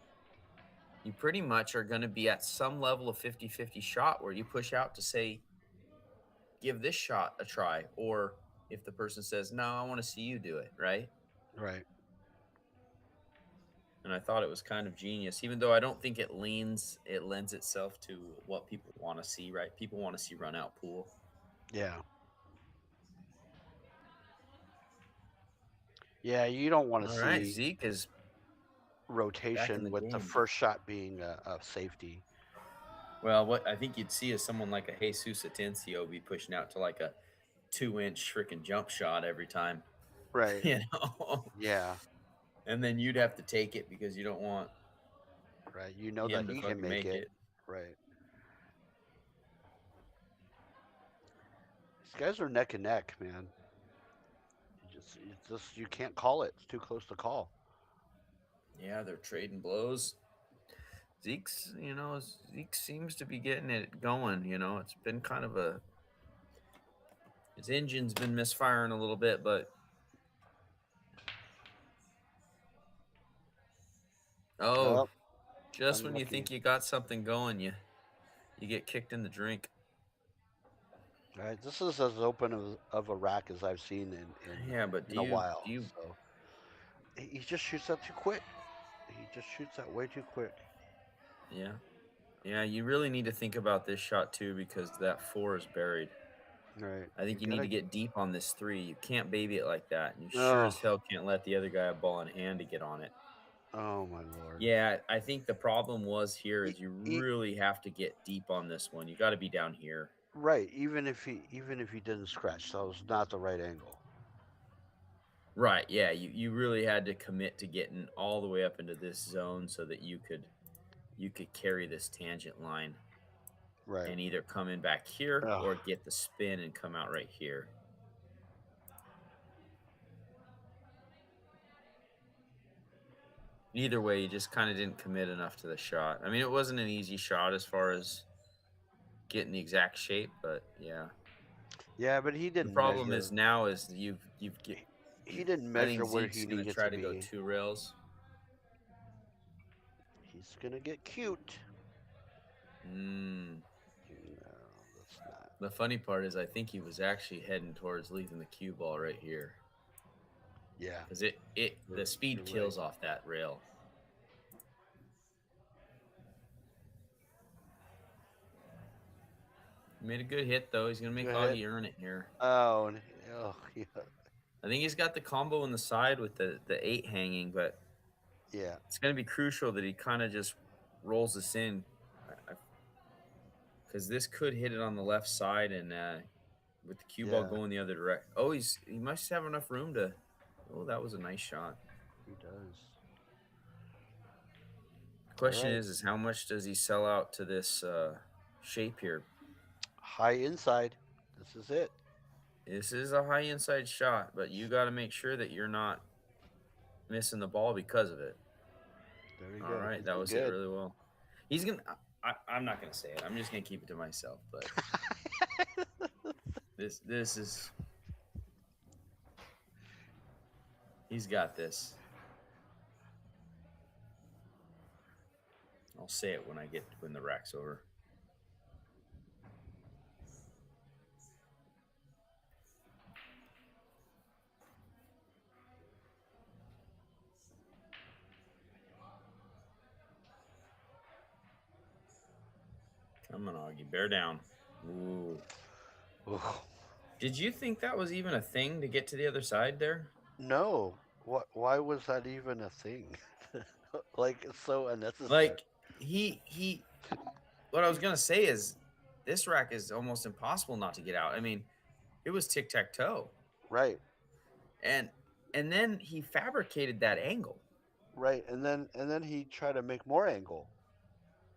You pretty much are going to be at some level of 50-50 shot where you push out to say, give this shot a try. Or if the person says, no, I want to see you do it, right? Right. And I thought it was kind of genius, even though I don't think it lends itself to what people want to see, right? People want to see run out pool. Yeah. Yeah. You don't want to All right, see Zeke is back in rotation the with the game. first shot being a safety. Well, what I think you'd see is someone like a Jesus Atencio be pushing out to like a 2-inch freaking jump shot every time, Right. you know, Yeah. and then you'd have to take it because you don't want Right. You know that him to he can fucking make make it. it. Right. These guys are neck and neck, man. You can't call it. It's too close to call. Yeah, they're trading blows. Zeke seems to be getting it going. You know, it's been kind of a his engine's been misfiring a little bit, but oh, Oh, just when you unlucky. think you got something going, you get kicked in the drink. Right. This is as open of a rack as I've seen Yeah, but in a do while. you So he just shoots that too quick. He just shoots that way too quick. yeah. Yeah, you really need to think about this shot too because that 4 is buried. Right. I You think you need to gotta. get deep on this 3. You can't baby it like that. And you sure Oh. as hell can't let the other guy have ball in hand to get on it. Oh my lord. Yeah, I think the problem was here E- is you e- really have to get deep on this one. You got to be down here. right. Even if he didn't scratch, that was not the right angle. Right. Yeah, you really had to commit to getting all the way up into this zone so that you could carry this tangent line Right. and either come in back here Ugh. or get the spin and come out right here. Either way, you just kind of didn't commit enough to the shot. I mean, it wasn't an easy shot as far as getting the exact shape, but yeah. Yeah, but he The didn't problem measure. is now is you've get He didn't I think measure where Zeke's he gonna needed try to to go be. 2 rails. He's gonna get cute. Mm. No, that's not. The funny part is I think he was actually heading towards leaving the cue ball right here. Yeah, Because the speed you're right. kills off that rail. He made a good hit though. He's gonna Go make ahead. Augie earn it here. Oh, oh yeah, I think he's got the combo in the side with the 8 hanging, but yeah, it's gonna be crucial that he kind of just rolls this in. Because this could hit it on the left side and with the cue ball yeah. going the other direction. Oh, he must have enough room to. Oh, that was a nice shot. He does. The All question right. is how much does he sell out to this shape here? High inside. This is it. This is a high inside shot, but you got to make sure that you're not missing the ball because of it. There we All go. right, He's that been was hit good. really well. He's gonna. I'm not gonna say it. I'm just gonna keep it to myself. But this is. He's got this. I'll say it when the rack's over. Come on, Augie, bear down. Ooh. Ugh. Did you think that was even a thing to get to the other side there? No. What? Why was that even a thing? Like it's so unnecessary. Like he what I was gonna say is this rack is almost impossible not to get out. I mean, it was tic-tac-toe. Right. And and then he fabricated that angle. Right. And then he tried to make more angle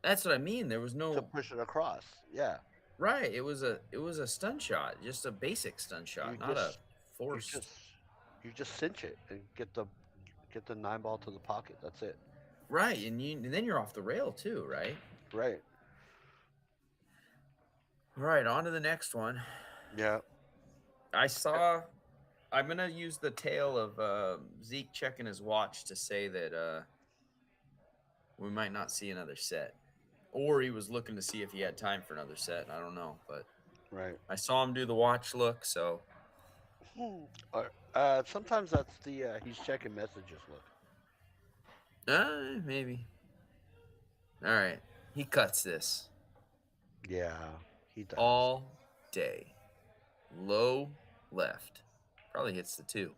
That's what I mean. There was to no push it across. Yeah. right. It was a stun shot, just a basic stun You shot, not a just you forced. just you just cinch it and get the 9 ball to the pocket. That's it. Right, and then you're off the rail too, right? Right. All right, on to the next one. Yeah. I saw. I'm gonna use the tale of Zeke checking his watch to say that we might not see another set, or he was looking to see if he had time for another set. I don't know, but Right. I saw him do the watch look, so Or, sometimes that's the he's checking messages. Look. maybe. All right, he cuts this Yeah, he does. all day, low left, probably hits the 2.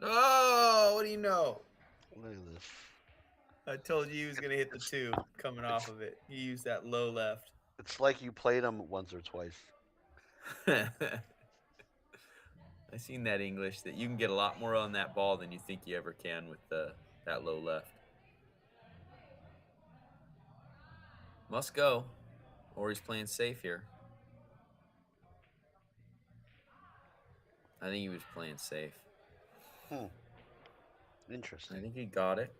Oh, what do you know? Look at this. I told you he was going to hit the 2 coming It's off of it. He used that low left. it's like you played him once or twice. I seen that English that you can get a lot more on that ball than you think you ever can with that low left. Must go, or he's playing safe here. I think he was playing safe. Hmm. I Interesting. think he got it.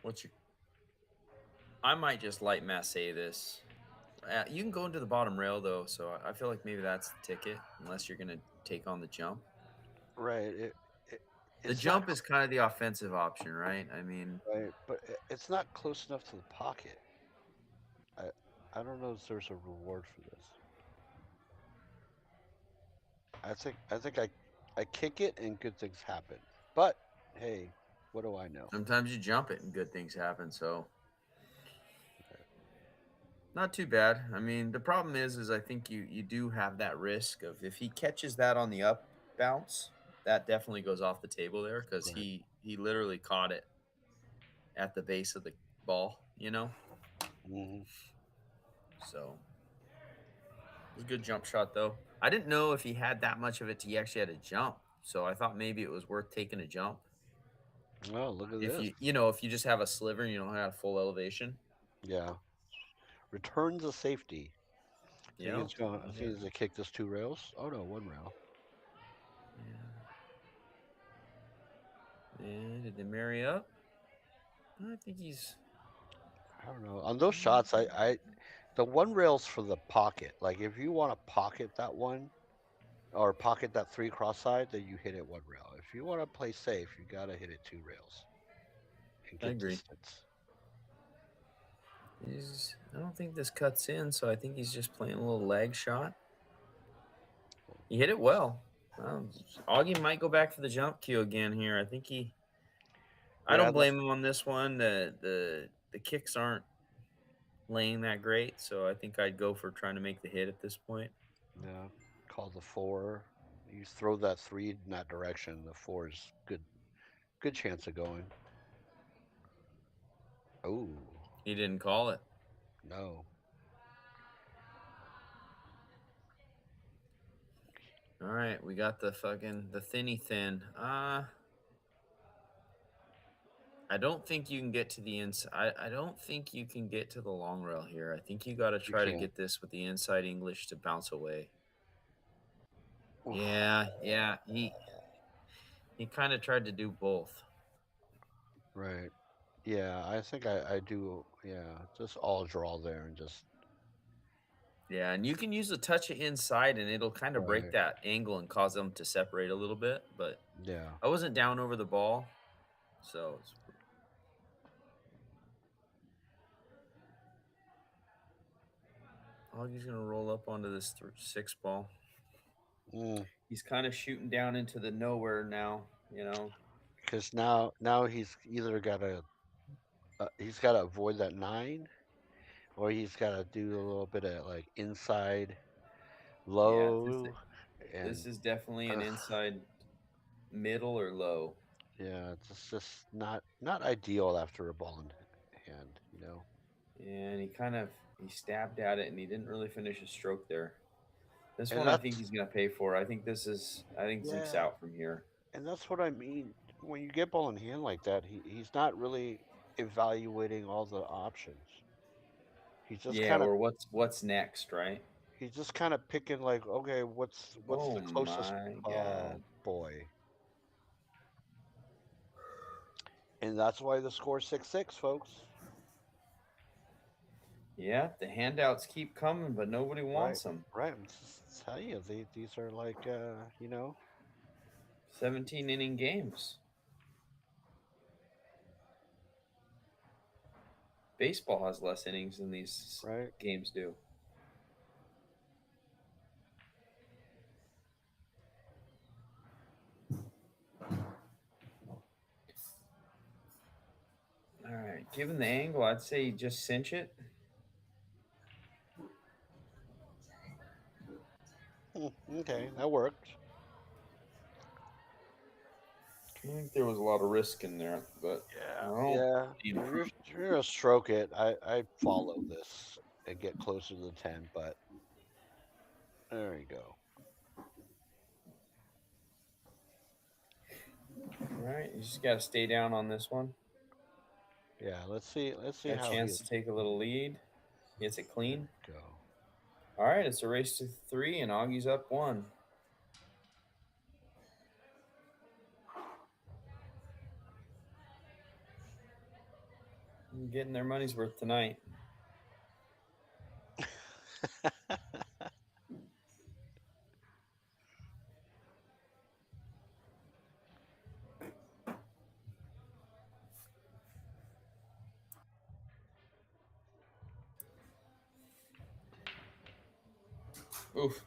What's your? I might just light masse this. You can go into the bottom rail though, so I feel like maybe that's the ticket, unless you're gonna take on the jump. Right. It The it's not jump is kind of the offensive option, right? I mean, right, but it's not close enough to the pocket. I I don't know if there's a reward for this. I think I kick it and good things happen. But hey, what do I know? sometimes you jump it and good things happen. So Not too bad. I mean, the problem is I think you do have that risk of if he catches that on the up bounce, that definitely goes off the table there because Right. he literally caught it at the base of the ball. Hmm. So it was a good jump shot though. I didn't know if he had that much of it. He actually had to jump, so I thought maybe it was worth taking a jump. Oh, look at If this. if you just have a sliver and you don't have full elevation. Yeah. Returns of safety. Think Yeah. it's going. I think Yeah. it's gonna kick this 2 rails. Oh no, 1 rail. Yeah. And did they marry up? I think he's. I don't know. On those shots, the 1 rails for the pocket. Like if you want to pocket that one or pocket that 3 cross side, then you hit it 1 rail. If you want to play safe, you gotta hit it 2 rails and I get agree. distance. I don't think this cuts in, so I think he's just playing a little leg shot. He hit it well. Um, Augie might go back for the jump cue again here. I think he. I Yeah, don't that's blame him on this one. The kicks aren't laying that great, so I think I'd go for trying to make the hit at this point. yeah. Call the 4. You throw that 3 in that direction. The 4 is good chance of going. Oh He didn't call it. no. All right, we got the thinny thin. I don't think you can get to the inside. I don't think you can get to the long rail here. I think you got to You try to can't. get this with the inside English to bounce away. Oof. Yeah, yeah. He kind of tried to do both. Right. Yeah, I think I do. Yeah, just all draw there and just Yeah, and you can use a touch of inside, and it'll kind of break right. that angle and cause them to separate a little bit. But Yeah. I wasn't down over the ball, so Augie's gonna roll up onto this 6 ball. Mm. He's kind of shooting down into the nowhere now. Because now he's got to avoid that 9, or he's got to do a little bit of like inside Yeah, low, this and is definitely an uh, inside middle or low. yeah, it's just not ideal after a ball in hand. And he stabbed at it and he didn't really finish his stroke there. This And one I think that's he's gonna pay for. I think Zeke's yeah, out from here. and that's what I mean. When you get ball in hand like that, he's not really evaluating all the options. He's just Yeah, kind of or what's next, right? he's just kind of picking like, okay, what's Oh the closest? my Oh god. boy, and that's why the score 6-6, folks. Yeah, the handouts keep coming, but nobody Right, wants them. right. I'm just tell you, these are like, 17 inning games. Baseball has less innings than these right. games do. All right, given the angle, I'd say you just cinch it. Okay, that worked. I think there was a lot of risk in there, but I Yeah, don't yeah. see the You're gonna stroke it. I follow this and get closer to the 10, but there you go. All right, you just got to stay down on this one. Yeah, let's see Got a how he chance to take a little lead. Gets it there clean. we go. All right, it's a race to 3, and Augie's up 1. Getting their money's worth tonight. Oof.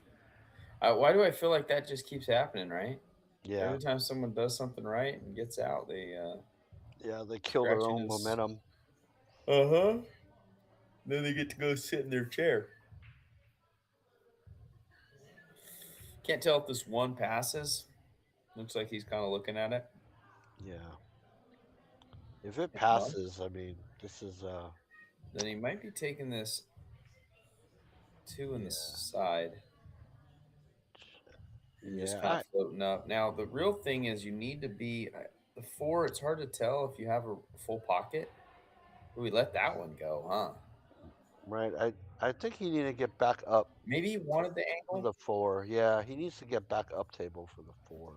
Why do I feel like that just keeps happening, right? Yeah, Every time someone does something right and gets out, they yeah. They kill their scratching own his. momentum. Uh huh. Then they get to go sit in their chair. Can't tell if this one passes. Looks like he's kind of looking at it. Yeah. If it If not, passes, I mean, this is then he might be taking this two in the yeah. side and just Yeah. kind of floating up. Now, the real thing is you need to be the four. It's hard to tell if you have a full pocket. We let that one go, huh? Right. I think he need to get back up Maybe he for, wanted the for angle. the 4. Yeah, he needs to get back up table for the 4.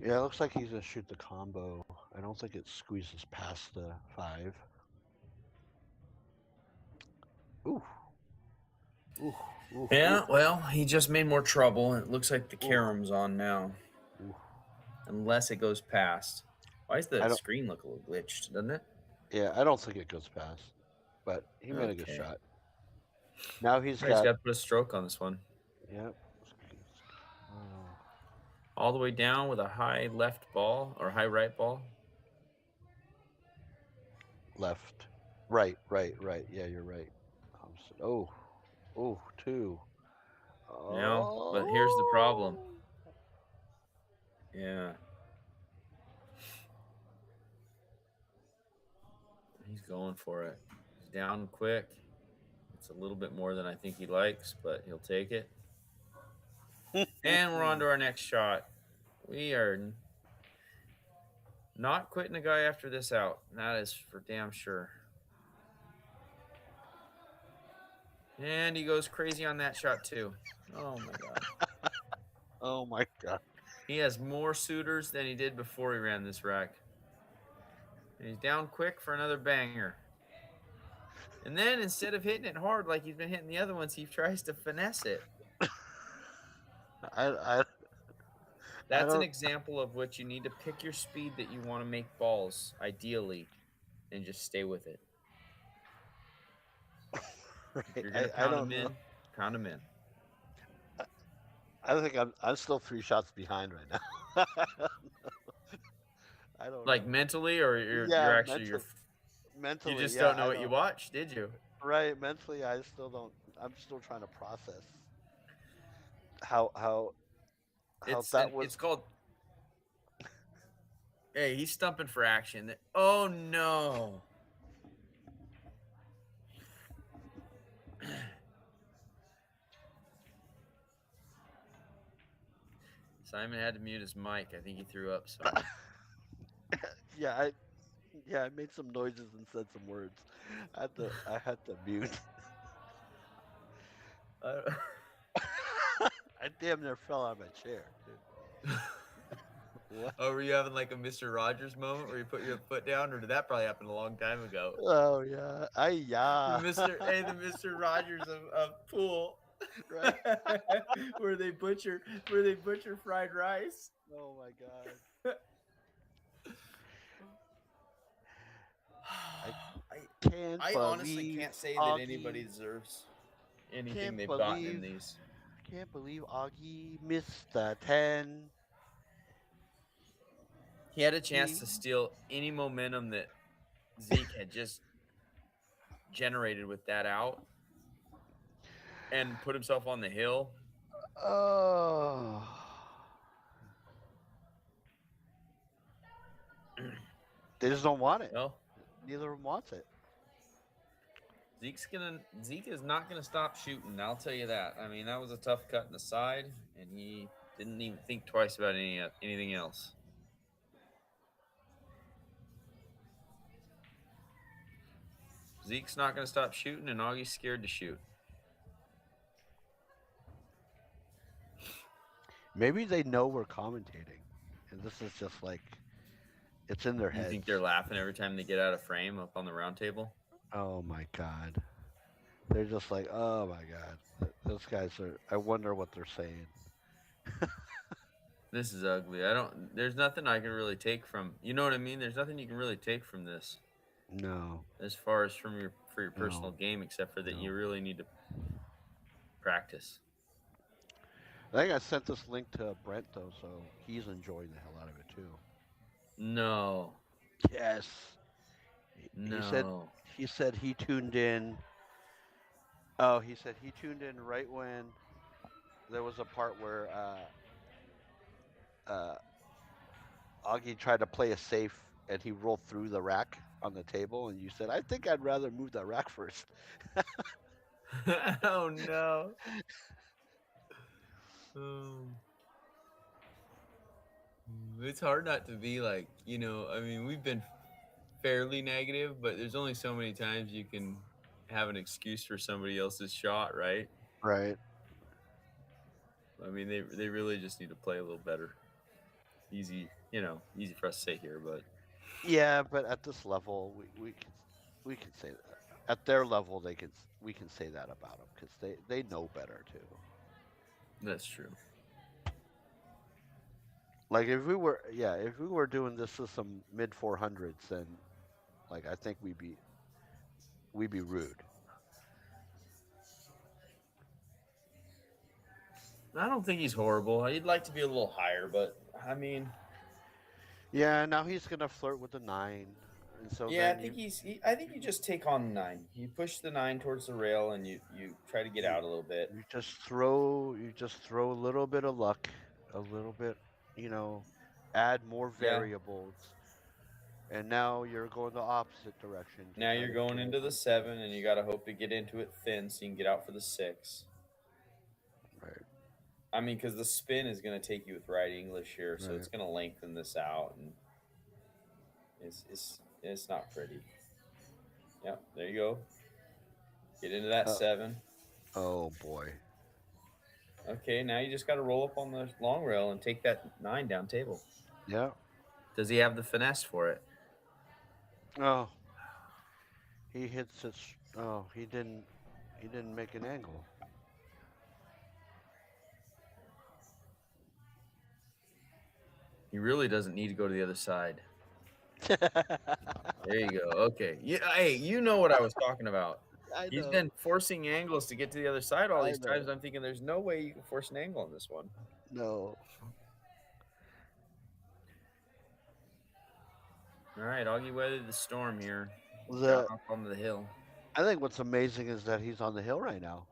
Yeah, it looks like he's gonna shoot the combo. I don't think it squeezes past the 5. Ooh, ooh, ooh, ooh, Yeah, well, he just made more trouble. It looks like the ooh, carom's on now, ooh. unless it goes past. Why does the I don't. screen look a little glitched, doesn't it? Yeah, I don't think it goes past. But he made a good Okay. shot. Now he's I just got. got to put a stroke on this one. Yep. Oh, All the way down with a high left ball or high right ball. left, right, right, right. Yeah, you're right. Oh, oh, 2. Now, but here's the problem. Oh. Yeah. He's going for it. He's down quick. It's a little bit more than I think he likes, but he'll take it. And we're on to our next shot. We are not quitting a guy after this out. That is for damn sure. And he goes crazy on that shot too. Oh my god. Oh my god. He has more suitors than he did before he ran this rack. And he's down quick for another banger. And then instead of hitting it hard like he's been hitting the other ones, he tries to finesse it. I That's an don't. example of what you need to pick your speed that you want to make balls, ideally, and just stay with it. If Right. you're going to I pound don't them know. in, pound them in. I think I'm still 3 shots behind right now. I don't Like know. mentally, or you're Yeah, actually you mentally, just yeah, don't know I what you don't. watched, did you? Right, mentally, I still don't. I'm still trying to process how how how that was. It's called. Hey, he's stumping for action. Oh no! Simon had to mute his mic. I think he threw up some. Yeah, I made some noises and said some words. I had to mute. Uh, I damn near fell out of my chair, dude. What? oh, were you having like a Mr. Rogers moment where you put your foot down, or did that probably happen a long time ago? Oh yeah, yeah. The Mr. Rogers of pool, Right. where they butcher fried rice. Oh my god. I can't I honestly believe can't say that anybody Augie. deserves anything Can't they've gotten in believe. these. Can't believe Augie missed the 10. He had a chance He. to steal any momentum that Zeke had just generated with that out and put himself on the hill. Oh. They just don't want it. Well, Neither of them wants it. Zeke is not gonna stop shooting. I'll tell you that. I mean, that was a tough cut in the side, and he didn't even think twice about anything else. Zeke's not gonna stop shooting, and Augie's scared to shoot. Maybe they know we're commentating, and this is just like it's in their You heads. think they're laughing every time they get out of frame up on the round table? Oh my god. They're just like, oh my god. Those guys are. I wonder what they're saying. This is ugly. There's nothing I can really take from. You know what I mean? There's nothing you can really take from this, No, as far as for your personal no, game, except for that no. you really need to practice. I think I sent this link to Brent though, so he's enjoying the hell out of it too. No, Yes. He said no. he said he tuned in. Oh, he said he tuned in right when there was a part where uh Augie tried to play a safe and he rolled through the rack on the table and you said, I think I'd rather move that rack first. Oh no. Um, it's hard not to be like, I mean, we've been fairly negative, but there's only so many times you can have an excuse for somebody else's shot, right? Right. I mean, they really just need to play a little better. Easy for us to say here, but Yeah, but at this level, we can say that. At their level, we can say that about them because they know better too. that's true. Like if we were doing this with some mid 400s, then like I think we'd be rude. I don't think he's horrible. He'd like to be a little higher, but I mean, Yeah, now he's gonna flirt with the nine, and so yeah, I then think I think you just take on the nine. You push the nine towards the rail, and you try to get you out a little bit. you just throw a little bit of luck, a little bit, you know, add more Yeah. variables, and now you're going the opposite direction to Now try you're to going get it into the on. seven, and you got to hope to get into it thin, so you can get out for the six. Right, I mean, because the spin is going to take you with right English here, so it's right. going to lengthen this out, and it's not pretty. Yep, there you go. Get into that Uh, seven. oh boy. Okay, now you just got to roll up on the long rail and take that nine down table. Yeah. Does he have the finesse for it? Oh, he hits it. Oh, he didn't. He didn't make an angle. He really doesn't need to go to the other side. There you go. Okay. Yeah. Hey, you know what I was talking about. I He's know. been forcing angles to get to the other side all I these times. know. I'm thinking there's no way you can force an angle on this one. No. All right, Augie weathered the storm here. Got The off onto the hill. I think what's amazing is that he's on the hill right now.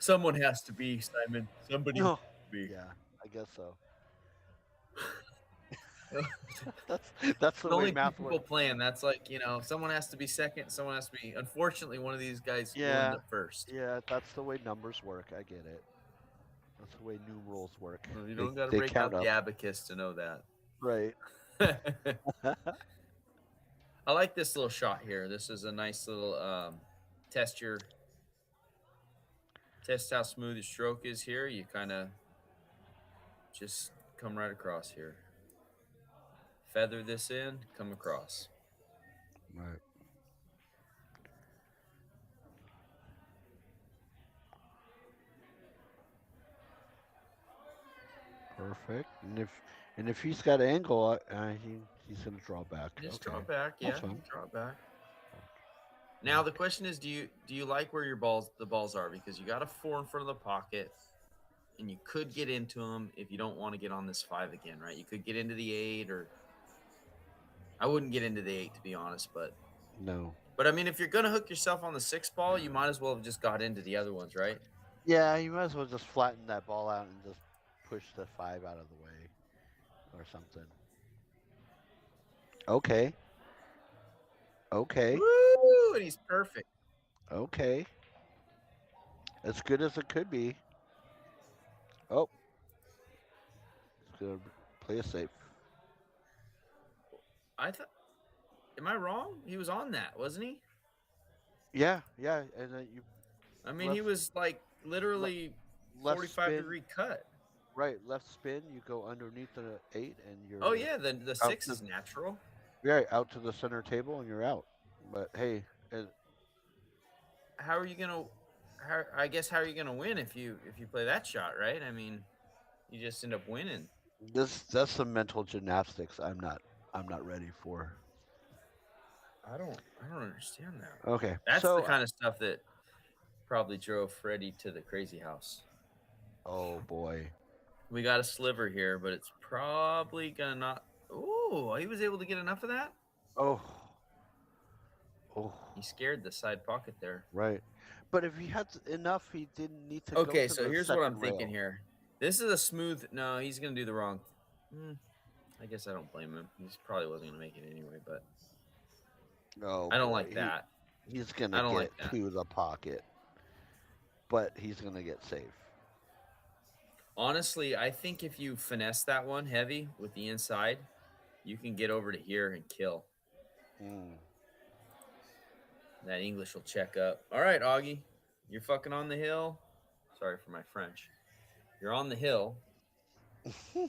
Someone has to be, Simon. Somebody has Oh, to be. yeah, I guess so. There's That's the way only two math people works. playing. That's like, someone has to be second, someone has to be. Unfortunately, one of these guys will end Yeah, up first. yeah, that's the way numbers work. I get it. That's the way numerals work. Well, you don't got to They break count out the up. abacus to know that. Right. I like this little shot here. This is a nice little test your test how smooth your stroke is here. You kind of just come right across here. Feather this in, come across. Right. Perfect. And if he's got angle, he's gonna draw back. Just draw Okay, back, that's yeah. fine. Draw back. Now the question is, do you like where the balls are? Because you got a four in front of the pocket, and you could get into them if you don't want to get on this five again, right? You could get into the eight, or I wouldn't get into the eight to be honest, No. but I mean, if you're gonna hook yourself on the six ball, you might as well have just got into the other ones, right? Yeah, you might as well just flatten that ball out and just push the five out of the way or something. Okay. Okay. Woo! And he's perfect. Okay. As good as it could be. Oh, it's gonna play it safe. I thought, am I wrong? He was on that, wasn't he? Yeah, yeah, and then you I mean, he left was like le- literally left 45 spin, degree cut. right, left spin. You go underneath the eight, and Oh you're yeah, the out six to is natural. yeah out to the center table, and you're out. But hey, How are you gonna? How are you gonna win if you play that shot, right? I mean, you just end up winning. that's some mental gymnastics. I'm not ready for. I don't understand that. Okay, That's the so kind of stuff that probably drove Freddie to the crazy house. Oh boy. We got a sliver here, but it's probably gonna not. Oh, he was able to get enough of that. Oh. Oh. He scared the side pocket there. Right. But if he had enough, he didn't need to go Okay, to so the here's what I'm second thinking rail. here. This is a smooth. No, he's gonna do the wrong. I guess I don't blame him. He probably wasn't gonna make it anyway, but Oh I don't boy. like that. He's I gonna don't like get that. to the pocket, but he's gonna get safe. Honestly, I think if you finesse that one heavy with the inside, you can get over to here and kill. That English will check up. All right, Augie, you're fucking on the hill. Sorry for my French. You're on the hill.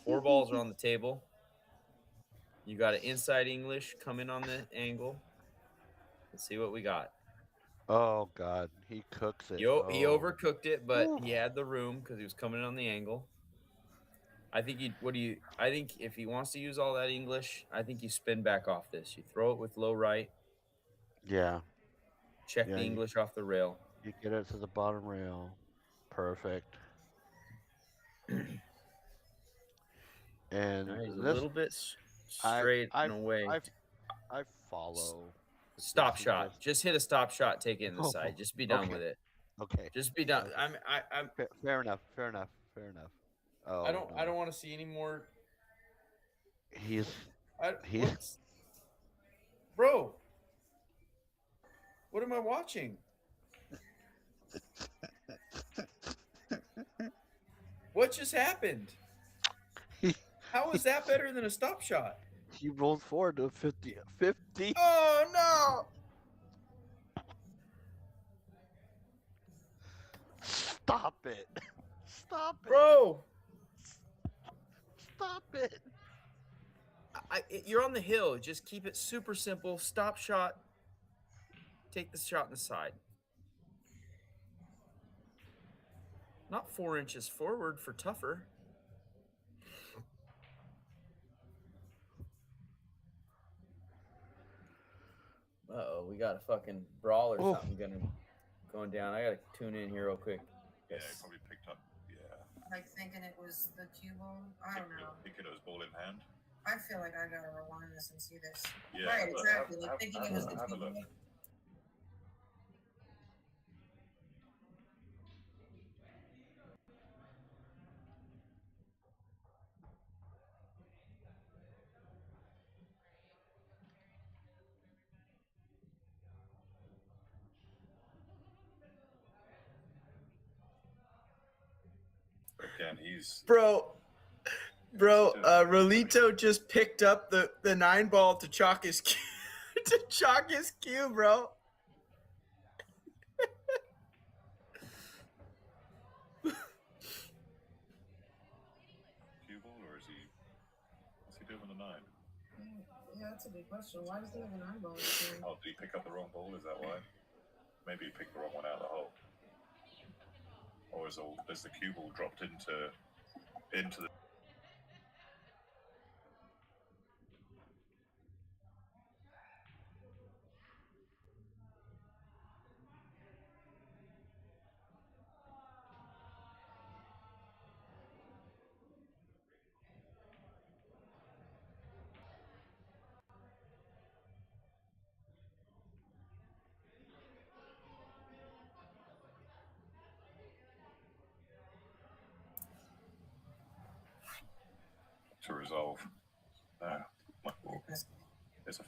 4 balls are on the table. You got an inside English coming on the angle. Let's see what we got. Oh God, he cooks it. He overcooked it, but he had the room because he was coming in on the angle. I think I think if he wants to use all that English, I think you spin back off this. You throw it with low right. Yeah. Check Yeah, the English off the rail. You get it to the bottom rail. Perfect. And He's a this, little bit straight I, in a way. I follow. Stop shot. Just hit a stop shot. Take it in the side. Just be done with it. Okay. Just be done. Okay. I'm. Fair enough. Fair enough. Fair enough. Oh, I don't. no. I don't want to see any more. He's. Bro. What am I watching? What just happened? How is that better than a stop shot? He rolled forward to 50. 50. Oh no! Stop it! Stop it, bro! Stop it! You're on the hill. Just keep it super simple. Stop shot. Take the shot in the side. Not 4 inches forward for tougher. Uh-oh, we got a fucking brawl or something going down. I gotta tune in here real quick. Yeah, he probably picked up. Yeah. Like thinking it was the cue ball. I don't know. Thinking it was ball in hand. I feel like I gotta rewind this and see this. Yeah, right, exactly. Like thinking it was the cue ball. Again, he's bro. Rolito just picked up the 9 ball to chalk his cue, bro. cue ball, or is he? What's he doing with the 9? Yeah, that's a good question. Why does he have a 9-ball? Oh, did he pick up the wrong ball? Is that why? Maybe he picked the wrong one out of the hole. Or is the cue ball dropped into the? To resolve. It's a.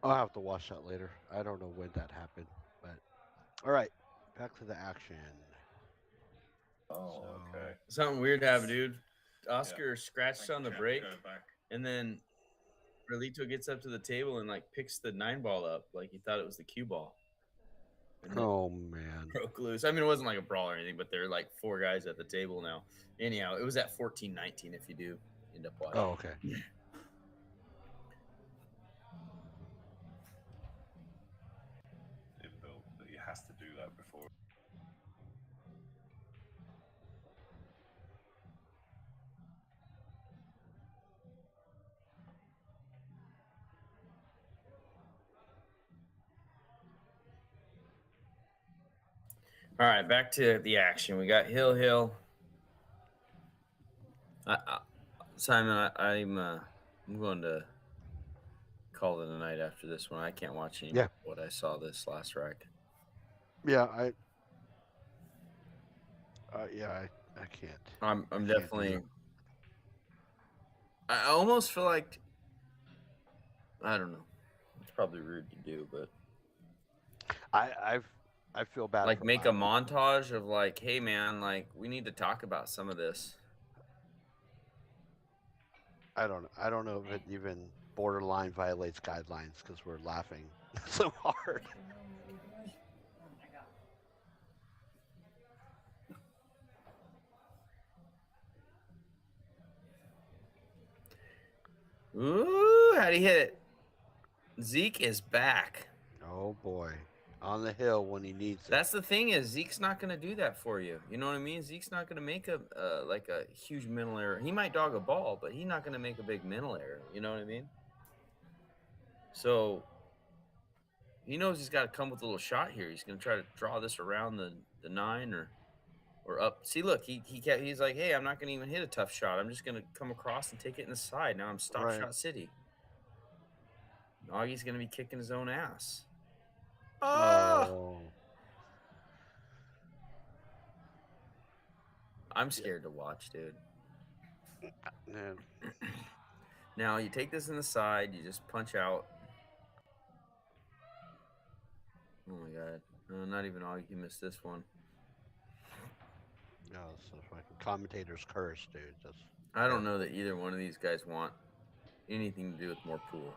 I'll have to watch that later. I don't know when that happened, but all right, back to the action. Oh, okay. Something weird happened, dude. Oscar scratched on the break, and then Rolito gets up to the table and like picks the 9-ball up like he thought it was the cue ball. Oh man, broke loose. I mean, it wasn't like a brawl or anything, but there are like 4 guys at the table now. Anyhow, it was at 14-19 if you do end up watching. Oh, okay. He has to do that before. All right, back to the action. We got Hill. Simon, I'm going to call it a night after this one. I can't watch any more of what I saw this last rack. Yeah, I can't. I'm I can't definitely. either. I almost feel like I don't know. It's probably rude to do, but I feel bad. like for make a laughing. montage of like, hey man, like we need to talk about some of this. I don't know if it even borderline violates guidelines because we're laughing so hard. Ooh, how'd he hit it? Zeke is back. Oh boy, on the hill when he needs it. That's the thing is Zeke's not going to do that for you. You know what I mean? Zeke's not going to make a like a huge mental error. He might dog a ball, but he's not going to make a big mental error. You know what I mean? So he knows he's got to come with a little shot here. He's going to try to draw this around the 9 or up. See, look, he's like, hey, I'm not going to even hit a tough shot. I'm just going to come across and take it in the side. Now I'm stop shot city. Augie's going to be kicking his own ass. Oh! I'm scared to watch, dude. Yeah. Now you take this in the side, you just punch out. Oh my god. No, not even Augie missed this one. No, so fucking commentator's curse, dude. I don't know that either one of these guys want anything to do with more pool.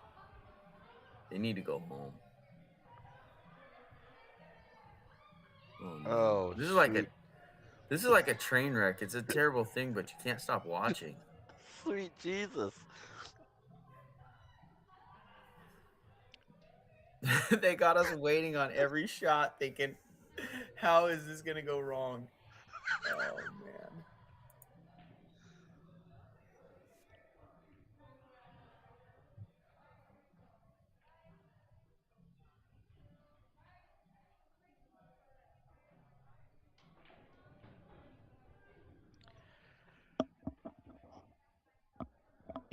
They need to go home. Oh, this is like a train wreck. It's a terrible thing, but you can't stop watching. Sweet Jesus. They got us waiting on every shot thinking, how is this going to go wrong? Oh, man.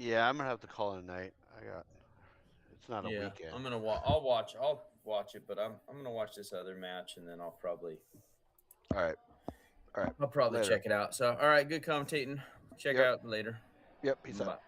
Yeah, I'm gonna have to call it a night. It's not a weekend. I'll watch it, but I'm gonna watch this other match and then I'll probably. All right. I'll probably check it out. So, all right, good commentating. Check it out later. Yep. Peace out.